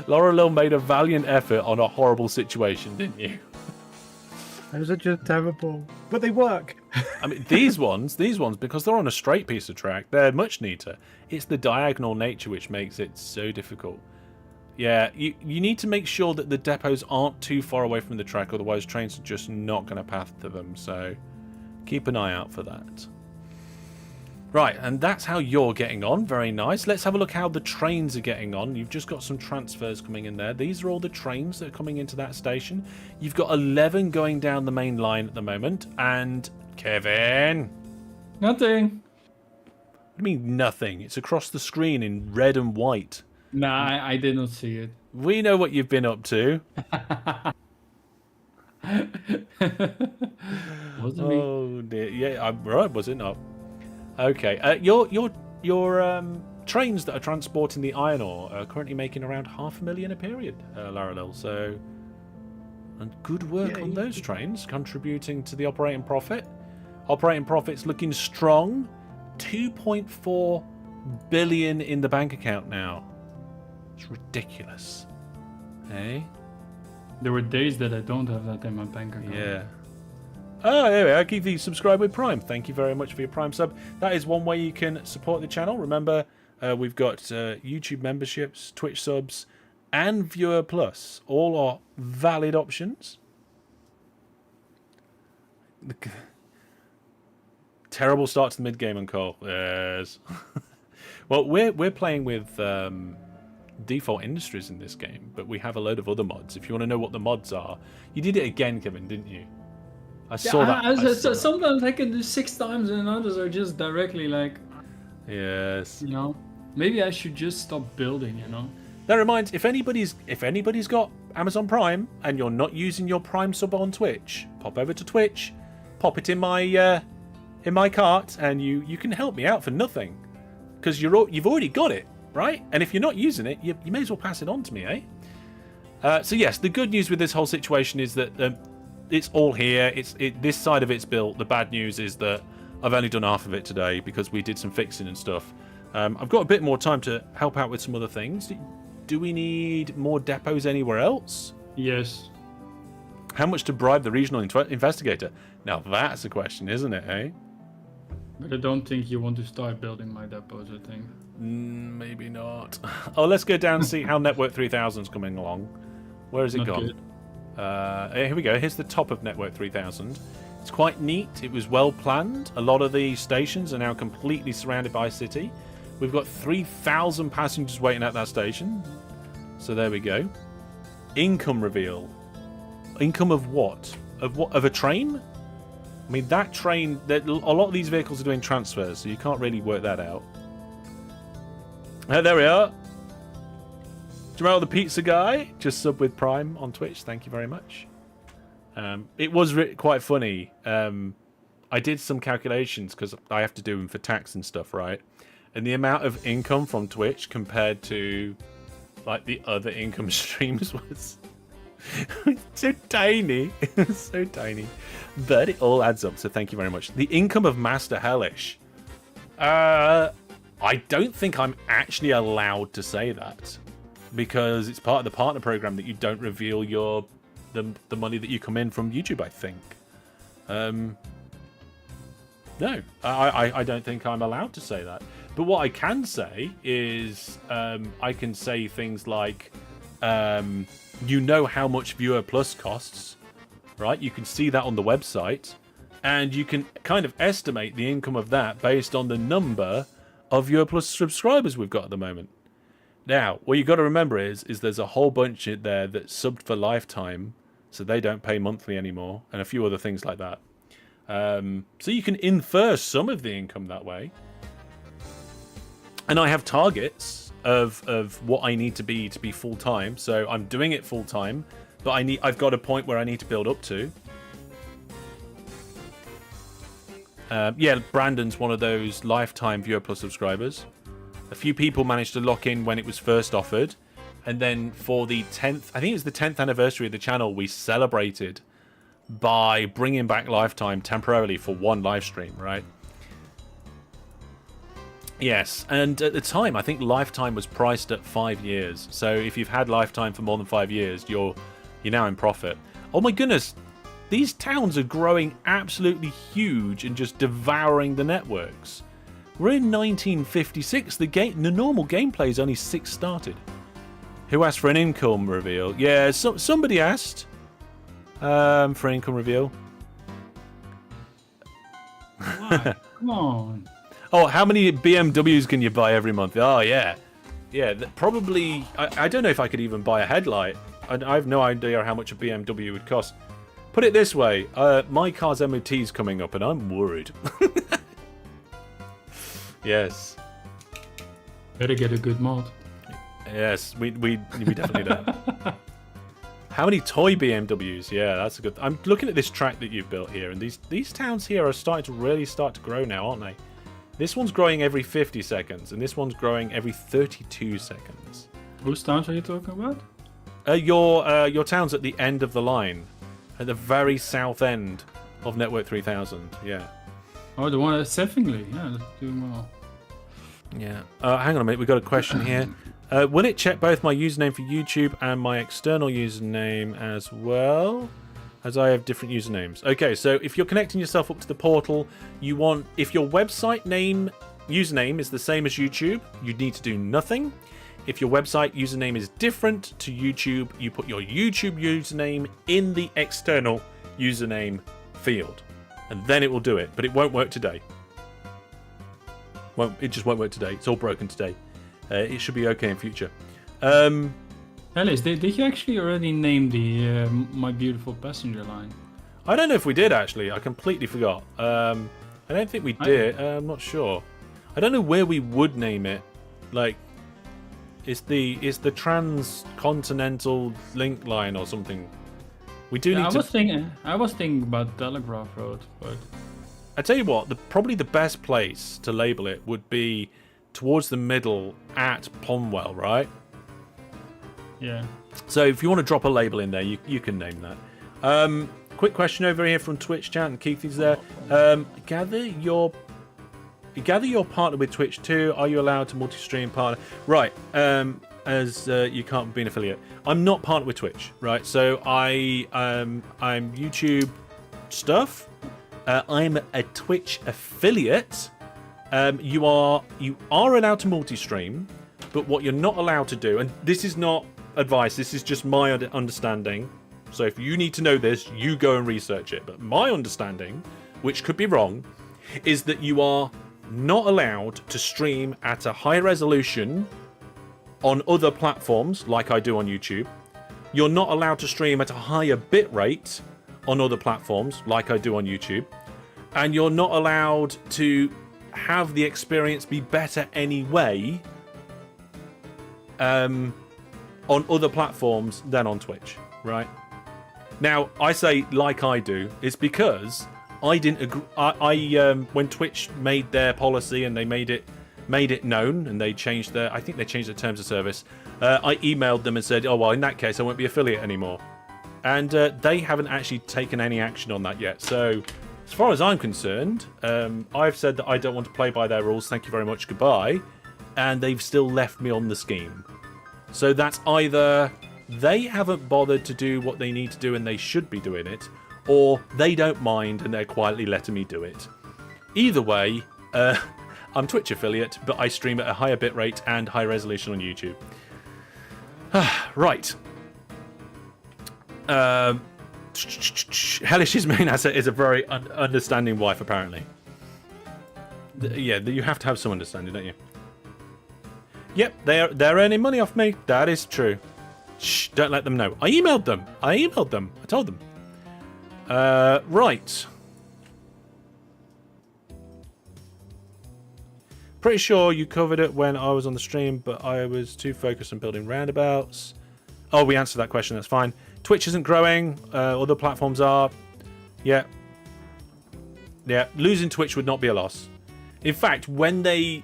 Laurel made a valiant effort on a horrible situation, didn't you?
Those are just terrible. But they work.
I mean, these ones, because they're on a straight piece of track, they're much neater. It's the diagonal nature which makes it so difficult. Yeah, you need to make sure that the depots aren't too far away from the track, otherwise trains are just not going to path to them. So keep an eye out for that. Right, and that's how you're getting on. Very nice. Let's have a look how the trains are getting on. You've just got some transfers coming in there. These are all the trains that are coming into that station. You've got 11 going down the main line at the moment. And Kevin?
Nothing.
What do you mean nothing? It's across the screen in red and white.
Nah, I did not see it.
We know what you've been up to.
Wasn't me.
Oh dear. Yeah, right, was it not? Okay. Your trains that are transporting the iron ore are currently making around 500,000 a period, Laralil. So, and good work on those trains, contributing to the operating profit. Operating profit's looking strong. 2.4 billion in the bank account now. It's ridiculous. Hey?
There were days that I don't have that in my bank account.
Yeah. Oh, anyway, I keep the subscribe with Prime. Thank you very much for your Prime sub. That is one way you can support the channel. Remember, we've got YouTube memberships, Twitch subs, and Viewer Plus. All are valid options. Terrible start to the mid-game on Cole. Yes. Well, we're playing with default industries in this game, but we have a load of other mods. If you want to know what the mods are, you did it again, Kevin, didn't you? I saw that.
Sometimes I can do 6 times and others are just directly like...
Yes.
Maybe I should just stop building,
That reminds, if anybody's got Amazon Prime and you're not using your Prime sub on Twitch, pop over to Twitch, pop it in my cart, and you can help me out for nothing. Because you've already got it, right? And if you're not using it, you may as well pass it on to me, eh? So yes, the good news with this whole situation is that it's all here. This side of it's built. The bad news is that I've only done half of it today because we did some fixing and stuff. I've got a bit more time to help out with some other things. Do we need more depots anywhere else?
Yes.
How much to bribe the regional investigator? Now that's a question, isn't it, eh?
But I don't think you want to start building my depots, I think.
Maybe not. Oh, let's go down and see how Network 3000's coming along. Where has it
Not
gone? Here we go. Here's the top of Network 3000. It's quite neat. It was well planned. A lot of the stations are now completely surrounded by a city. We've got 3,000 passengers waiting at that station. So there we go. Income reveal. Income of what? Of a train? I mean, that train... a lot of these vehicles are doing transfers, so you can't really work that out. There we are. Jamal the Pizza Guy, just sub with Prime on Twitch. Thank you very much. It was quite funny. I did some calculations because I have to do them for tax and stuff, right? And the amount of income from Twitch compared to like the other income streams was so tiny. So tiny. But it all adds up, so thank you very much. The income of Master Hellish. I don't think I'm actually allowed to say that, because it's part of the partner program that you don't reveal the money that you come in from YouTube, I think. No, I don't think I'm allowed to say that. But what I can say is I can say things like, you know how much Viewer Plus costs, right? You can see that on the website, and you can kind of estimate the income of that based on the number of Viewer Plus subscribers we've got at the moment. Now, what you've got to remember is there's a whole bunch in there that's subbed for lifetime, so they don't pay monthly anymore, and a few other things like that. So you can infer some of the income that way. And I have targets of what I need to be full-time, so I'm doing it full-time, but I've got a point where I need to build up to. Yeah, Brandon's one of those lifetime Viewer Plus subscribers. A few people managed to lock in when it was first offered, and then for the 10th, I think it was the 10th anniversary of the channel, we celebrated by bringing back lifetime temporarily for one live stream, right? Yes, and at the time, I think lifetime was priced at 5 years. So if you've had lifetime for more than 5 years, you're now in profit. Oh my goodness, these towns are growing absolutely huge and just devouring the networks. We're in 1956. The normal gameplay is only 6 started. Who asked for an income reveal? Yeah, somebody asked for an income reveal.
Why? Come on.
Oh, how many BMWs can you buy every month? Oh, yeah. Yeah, probably... I don't know if I could even buy a headlight. I have no idea how much a BMW would cost. Put it this way. My car's MOT is coming up, and I'm worried. Yes.
Better get a good mod.
Yes, we definitely do. How many toy BMWs? Yeah, that's a good... I'm looking at this track that you've built here, and these towns here are starting to really start to grow now, aren't they? This one's growing every 50 seconds, and this one's growing every 32 seconds.
Whose towns are you talking about?
Your town's at the end of the line, at the very south end of Network 3000. Yeah.
Oh, the one at Seffingly. Yeah, that's doing well.
Yeah. Hang on a minute. We've got a question here. Will it check both my username for YouTube and my external username as well? As I have different usernames. Okay, so if you're connecting yourself up to the portal, if your website username is the same as YouTube, you need to do nothing. If your website username is different to YouTube, you put your YouTube username in the external username field, and then it will do it. But it won't work today. It just won't work today. It's all broken today. It should be okay in future.
Hellish, did you actually already name the My Beautiful Passenger line?
I don't know if we did, actually. I completely forgot. I don't think we did. I'm not sure. I don't know where we would name it. Like, it's the Transcontinental Link Line or something. We do need to...
I was thinking about Telegraph Road, but...
I tell you what, probably the best place to label it would be towards the middle at Pondwell, right?
Yeah.
So if you want to drop a label in there, you can name that. Quick question over here from Twitch chat, and Keith is there. Gather you're partnered with Twitch too. Are you allowed to multi-stream partner? Right. As you can't be an affiliate. I'm not partnered with Twitch, right? So I'm YouTube stuff, I'm a Twitch affiliate. You are allowed to multi-stream, but what you're not allowed to do, and this is not advice, this is just my understanding. So if you need to know this, you go and research it. But my understanding, which could be wrong, is that you are not allowed to stream at a high resolution on other platforms like I do on YouTube. You're not allowed to stream at a higher bit rate on other platforms like I do on YouTube. And you're not allowed to have the experience be better anyway on other platforms than on Twitch, right? Now, I say like I do, it's because I didn't agree. When Twitch made their policy and they made it known, and they changed I think they changed the terms of service. I emailed them and said, "Oh well, in that case, I won't be affiliate anymore," and they haven't actually taken any action on that yet. So, as far as I'm concerned, I've said that I don't want to play by their rules. Thank you very much, goodbye, and they've still left me on the scheme. So that's either they haven't bothered to do what they need to do and they should be doing it, or they don't mind and they're quietly letting me do it. Either way, I'm Twitch affiliate, but I stream at a higher bitrate and high resolution on YouTube. Right. Hellish's main asset is a very understanding wife, apparently. Yeah, you have to have some understanding, don't you? Yep, they're earning money off me. That is true. Shh, don't let them know. I emailed them. I told them. Right. Pretty sure you covered it when I was on the stream, but I was too focused on building roundabouts. Oh, we answered that question. That's fine. Twitch isn't growing. Other platforms are. Yeah. Yeah. Losing Twitch would not be a loss. In fact, when they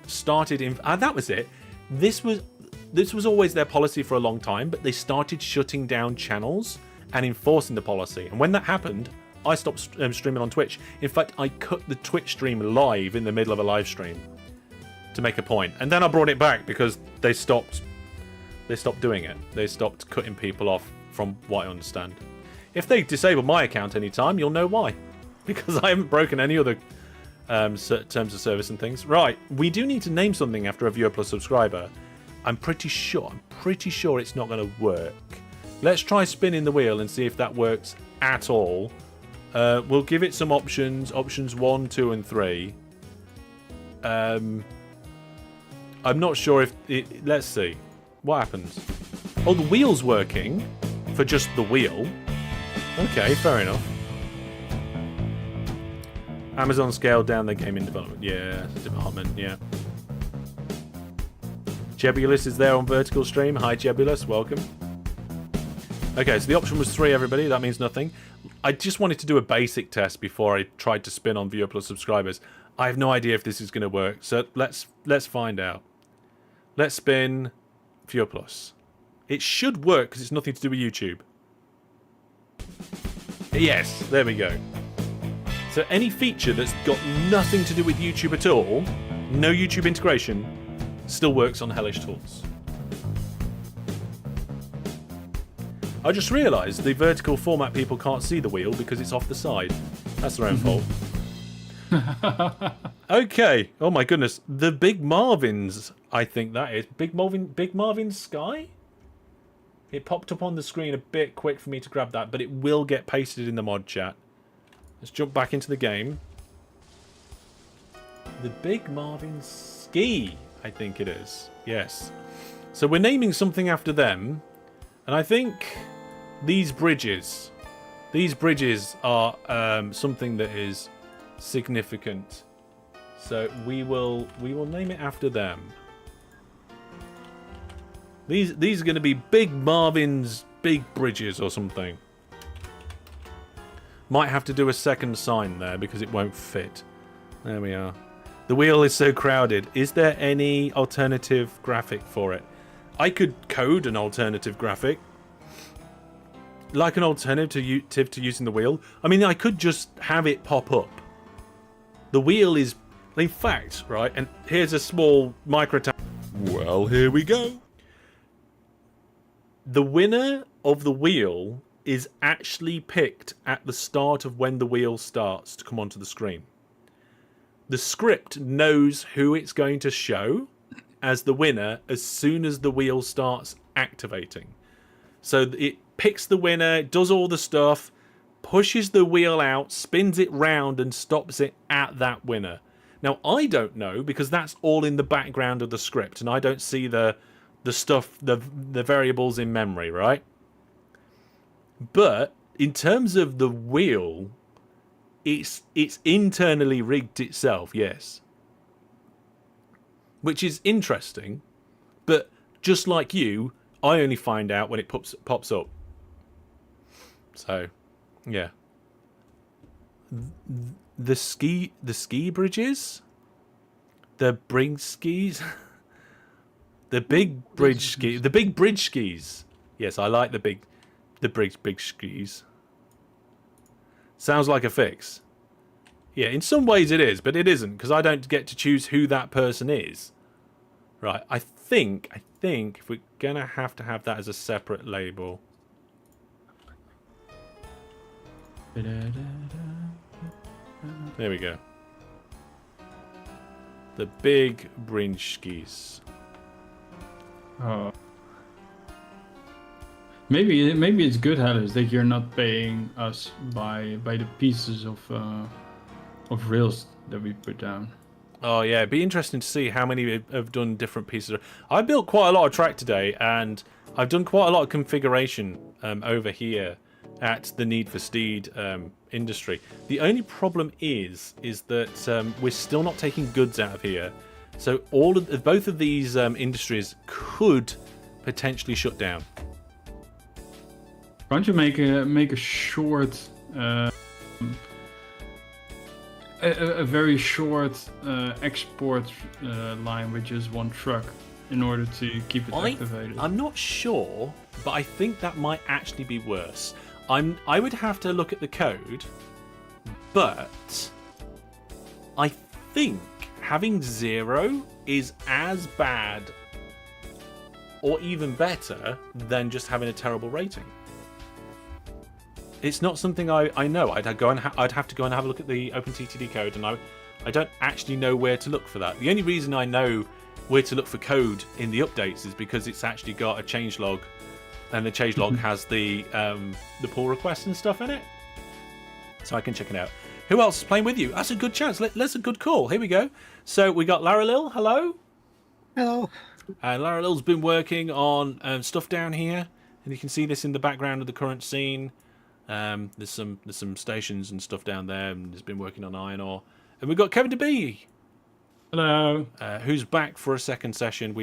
started that was it. This was always their policy for a long time, but they started shutting down channels and enforcing the policy. And when that happened, I stopped streaming on Twitch. In fact, I cut the Twitch stream live in the middle of a live stream to make a point. And then I brought it back because they stopped doing it. They stopped cutting people off, from what I understand. If they disable my account anytime, you'll know why. Because I haven't broken any other terms of service and things. Right, we do need to name something after a viewer plus subscriber. I'm pretty sure it's not going to work. Let's try spinning the wheel and see if that works at all. We'll give it some options. Options 1, 2, and 3. I'm not sure if it... Let's see. What happens? Oh, the wheel's working for just the wheel. Okay, fair enough. Amazon scaled down their gaming development. Yeah, department, yeah. Jebulus is there on vertical stream. Hi, Jebulus. Welcome. Okay, so the option was 3, everybody. That means nothing. I just wanted to do a basic test before I tried to spin on viewer plus subscribers. I have no idea if this is going to work, so let's find out. Let's spin viewer plus. It should work because it's nothing to do with YouTube. Yes, there we go. So any feature that's got nothing to do with YouTube at all, no YouTube integration, still works on Hellish tools. I just realised the vertical format people can't see the wheel because it's off the side. That's their own fault. Okay. Oh my goodness. The Big Marvin's, I think that is. Big Marvin Sky? It popped up on the screen a bit quick for me to grab that, but it will get pasted in the mod chat. Let's jump back into the game. The Big Marvin Ski, I think it is. Yes. So we're naming something after them. And I think these bridges are something that is significant. So we will name it after them. These are going to be Big Marvin's Big Bridges or something. Might have to do a second sign there because it won't fit. There we are. The wheel is so crowded. Is there any alternative graphic for it? I could code an alternative graphic. Like an alternative to using the wheel. I mean, I could just have it pop up. The wheel is... In fact, right, and here's a small micro... Well, here we go. The winner of the wheel is actually picked at the start of when the wheel starts to come onto the screen. The script knows who it's going to show as the winner as soon as the wheel starts activating. So it picks the winner, does all the stuff, pushes the wheel out, spins it round and stops it at that winner. Now, I don't know because that's all in the background of the script and I don't see the stuff, the variables in memory, right? But in terms of the wheel, it's internally rigged itself, yes. Which is interesting, but just like you, I only find out when it pops up. So, yeah. The ski bridges, the bridge skis, the big bridge skis. Yes, I like the big skis. Sounds like a fix. Yeah, in some ways it is, but it isn't because I don't get to choose who that person is. Right, I think if we're gonna have to have that as a separate label. There we go. The big brinskis.
Oh. Maybe it's good, Hellish, that you're not paying us by the pieces of rails that we put down.
Oh yeah, it'd be interesting to see how many have done different pieces. I built quite a lot of track today, and I've done quite a lot of configuration over here at the Need for Speed industry. The only problem is that we're still not taking goods out of here, so both of these industries could potentially shut down.
Can't you make a short, a very short export line with just one truck in order to keep it activated?
I'm not sure, but I think that might actually be worse. I would have to look at the code, but I think having 0 is as bad or even better than just having a terrible rating. It's not something I know. I'd have to go and have a look at the OpenTTD code, and I don't actually know where to look for that. The only reason I know where to look for code in the updates is because it's actually got a changelog, and the changelog has the pull requests and stuff in it, so I can check it out. Who else is playing with you? That's a good chance. That's a good call. Here we go. So we got Lara Lil. Hello.
Hello.
And Lara Lil's been working on stuff down here, and you can see this in the background of the current scene. There's some stations and stuff down there, and has been working on iron ore. And we've got Kevin DeBee.
Hello.
Who's back for a second session?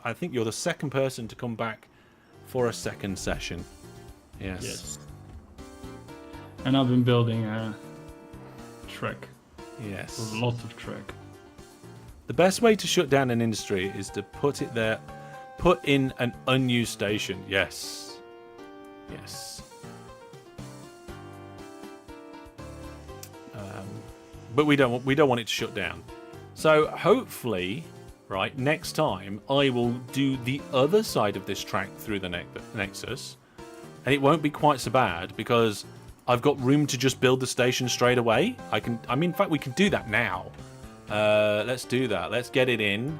I think you're the second person to come back for a second session. Yes.
And I've been building a track.
Yes.
A lot of track.
The best way to shut down an industry is to put it there, put in an unused station. Yes. But we don't want it to shut down. So hopefully, right, next time I will do the other side of this track through the Nexus, and it won't be quite so bad because I've got room to just build the station straight away. In fact, we can do that now. Let's do that. Let's get it in,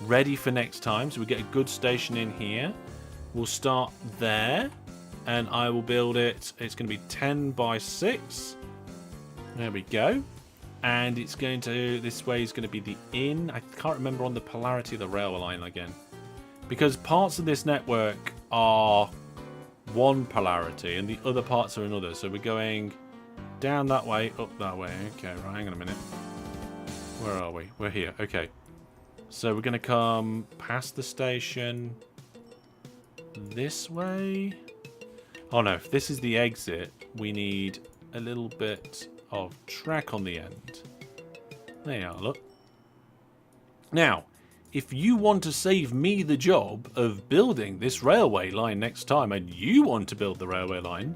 ready for next time. So we get a good station in here. We'll start there, and I will build it. It's going to be 10 by 6. There we go. And it's going to, this way is going to be the in. I can't remember on the polarity of the railway line again, because parts of this network are one polarity and the other parts are another. So we're going down that way, up that way. Okay, right, hang on a minute. Where are we? We're here. Okay. So we're going to come past the station this way. Oh no, if this is the exit, we need a little bit of track on the end. There you are, look. Now, if you want to save me the job of building this railway line next time, and you want to build the railway line,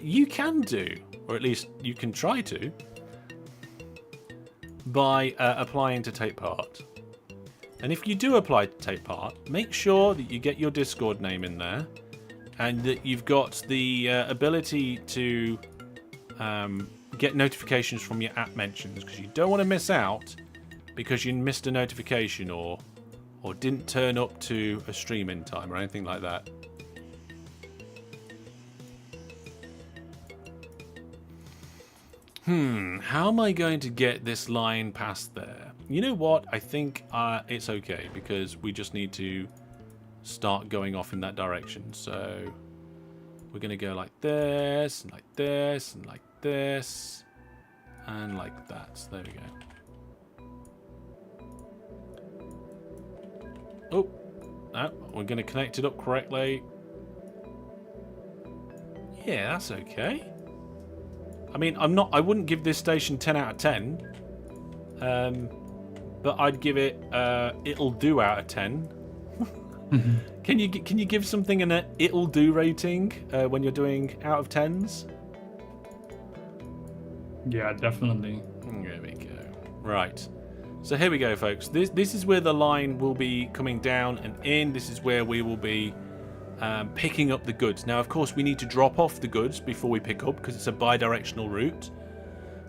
you can do, or at least you can try to, by applying to take part. And if you do apply to take part, make sure that you get your Discord name in there, and that you've got the ability to get notifications from your app mentions, because you don't want to miss out because you missed a notification or didn't turn up to a stream in time or anything like that. How am I going to get this line past there? You know what? I think it's okay, because we just need to start going off in that direction. So we're going to go like this, and like this, and like this, and like that. So there we go. Oh, no, we're going to connect it up correctly. Yeah, that's okay. I mean, I wouldn't give this station 10 out of 10. But I'd give it it'll do out of 10. Can you give something an it'll do rating when you're doing out of 10s?
Yeah, definitely.
There we go. Right. So here we go, folks. This is where the line will be coming down and in. This is where we will be picking up the goods. Now, of course, we need to drop off the goods before we pick up, because it's a bi-directional route.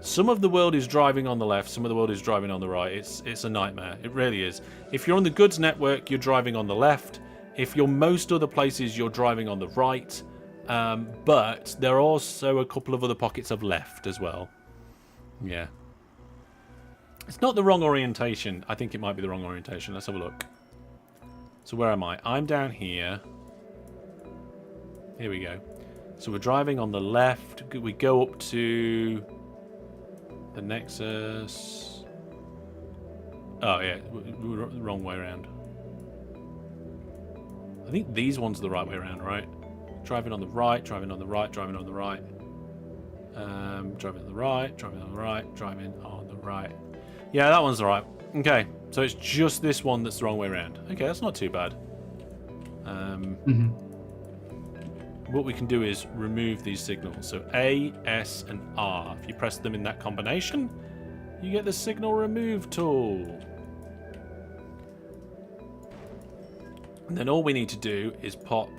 Some of the world is driving on the left, some of the world is driving on the right. It's a nightmare. It really is. If you're on the goods network, you're driving on the left. If you're most other places, you're driving on the right. But there are also a couple of other pockets of left as well. Yeah. It's not the wrong orientation. I think it might be the wrong orientation. Let's have a look. So where am I? I'm down here. Here we go. So we're driving on the left. We go up to the Nexus. Oh, yeah. We're the wrong way around. I think these ones are the right way around, right? Driving on the right, driving on the right, driving on the right. Driving on the right, driving on the right, driving on the right. Yeah, that one's the right. Okay, so it's just this one that's the wrong way around. Okay, that's not too bad. What we can do is remove these signals. So A, S, and R. If you press them in that combination, you get the signal remove tool. And then all we need to do is pop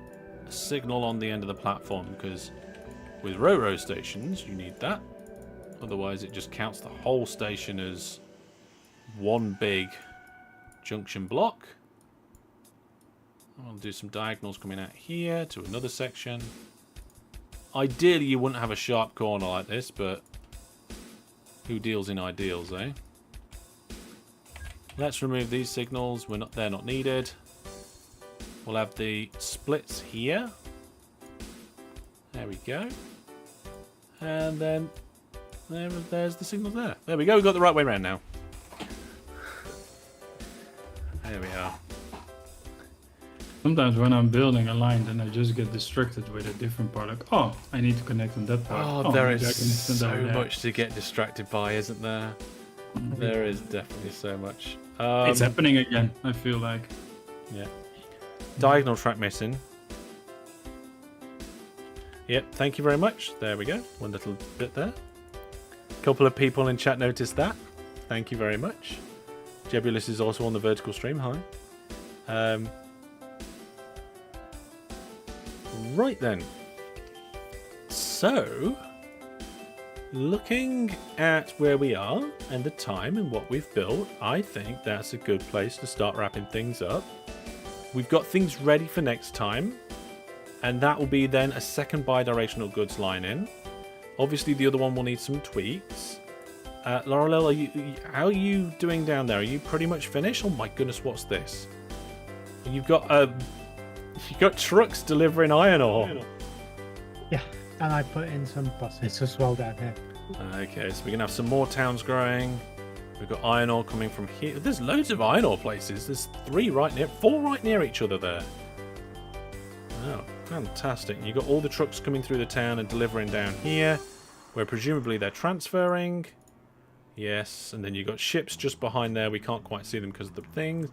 a signal on the end of the platform, because with row stations, you need that. Otherwise, it just counts the whole station as one big junction block. I'll do some diagonals coming out here to another section. Ideally, you wouldn't have a sharp corner like this, but who deals in ideals, eh? Let's remove these signals. They're not needed. We'll have the splits here. There we go. And then there's the signal there. There we go. We've got the right way around now. There we are.
Sometimes when I'm building a line, then I just get distracted with a different part. Like, oh, I need to connect on that part.
Oh, there
maybe
is so much to get distracted by, isn't there? There is definitely so much.
It's happening again, I feel like.
Yeah. Diagonal track missing. Yep, thank you very much. There we go. One little bit there. A couple of people in chat noticed that. Thank you very much. Jebulus is also on the vertical stream. Hi. Right then. So, looking at where we are and the time and what we've built, I think that's a good place to start wrapping things up. We've got things ready for next time, and that will be then a second bi-directional goods line in. Obviously, the other one will need some tweaks. Laurel, how are you doing down there? Are you pretty much finished? Oh my goodness, what's this? You've got trucks delivering iron ore.
Yeah, and I put in some buses as well down here.
Okay, so we're going to have some more towns growing. We've got iron ore coming from here. There's loads of iron ore places. There's four right near each other there. Oh, fantastic. You've got all the trucks coming through the town and delivering down here, where presumably they're transferring. Yes, and then you've got ships just behind there. We can't quite see them because of the things.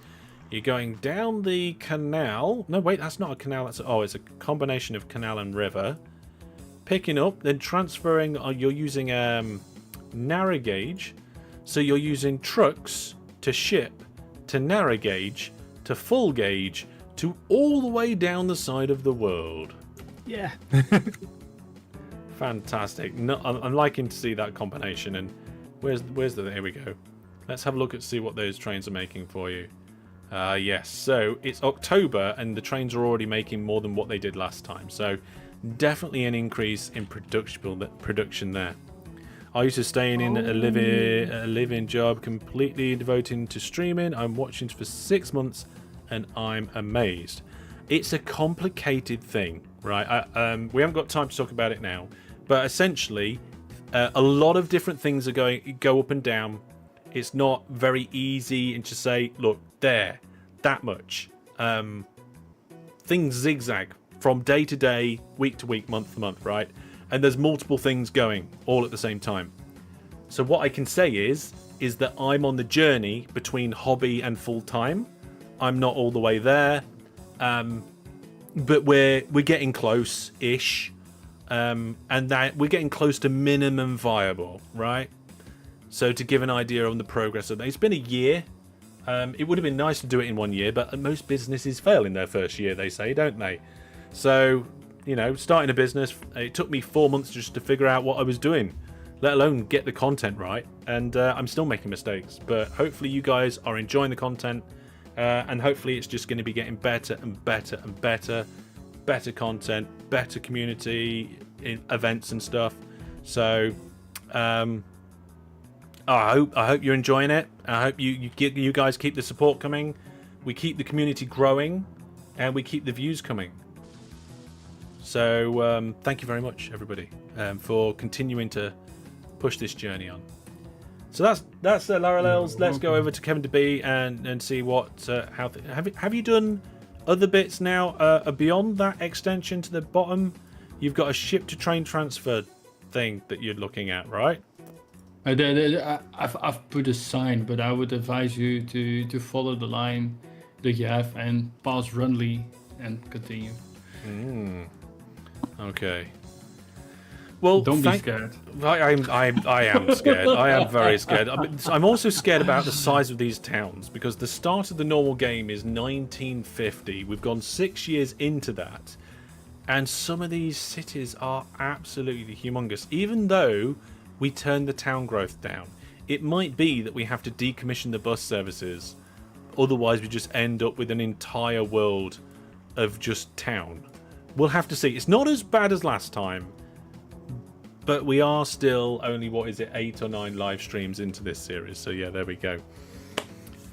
You're going down the canal. No, wait, that's not a canal. It's a combination of canal and river. Picking up, then transferring. You're using narrow gauge. So you're using trucks to ship to narrow gauge to full gauge to all the way down the side of the world.
Yeah.
Fantastic. No, I'm liking to see that combination. And where's the? Here we go. Let's have a look at see what those trains are making for you. Yes. So it's October, and the trains are already making more than what they did last time. So definitely an increase in production there. I used to stay in a living job, completely devoted to streaming. I'm watching for 6 months, and I'm amazed. It's a complicated thing, right? We haven't got time to talk about it now, but essentially, a lot of different things are go up and down. It's not very easy and just say, look, there, that much. Things zigzag from day to day, week to week, month to month, right? And there's multiple things going all at the same time. So what I can say is that I'm on the journey between hobby and full time. I'm not all the way there, but we're getting close-ish, and that we're getting close to minimum viable, right? So to give an idea on the progress of that, it's been a year. It would have been nice to do it in 1 year, but most businesses fail in their first year, they say, don't they? So, you know, starting a business, it took me 4 months just to figure out what I was doing, let alone get the content right. And I'm still making mistakes, but hopefully you guys are enjoying the content, and hopefully it's just going to be getting better and better and better. Better content, better community events and stuff. So, I hope you're enjoying it. I hope you guys keep the support coming. We keep the community growing, and we keep the views coming. So thank you very much, everybody, for continuing to push this journey on. So that's Laralels. Let's go over to Kevin DB and see what have you done other bits now beyond that extension to the bottom. You've got a ship to train transfer thing that you're looking at, right?
I've put a sign, but I would advise you to follow the line that you have and pass Runley and continue.
Okay. Well,
don't be scared.
I am scared. I am very scared. I'm also scared about the size of these towns, because the start of the normal game is 1950. We've gone 6 years into that, and some of these cities are absolutely humongous. Even though we turn the town growth down, it might be that we have to decommission the bus services. Otherwise, we just end up with an entire world of just town. We'll have to see. It's not as bad as last time, but we are still only, 8 or 9 live streams into this series. So yeah, there we go.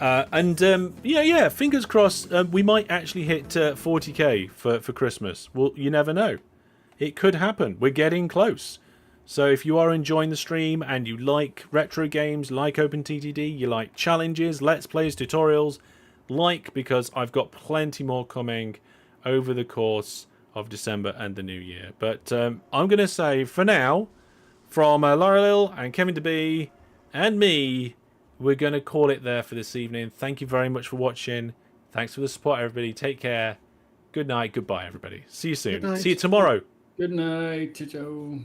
Yeah, fingers crossed. We might actually hit 40k for Christmas. Well, you never know. It could happen. We're getting close. So if you are enjoying the stream and you like retro games, like OpenTTD, you like challenges, let's plays, tutorials, because I've got plenty more coming over the course of December and the new year. But I'm going to say for now, from Laurel and Kevin DB and me, we're going to call it there for this evening. Thank you very much for watching. Thanks for the support, everybody. Take care. Good night. Goodbye, everybody. See you soon. See you tomorrow.
Good night. Ciao.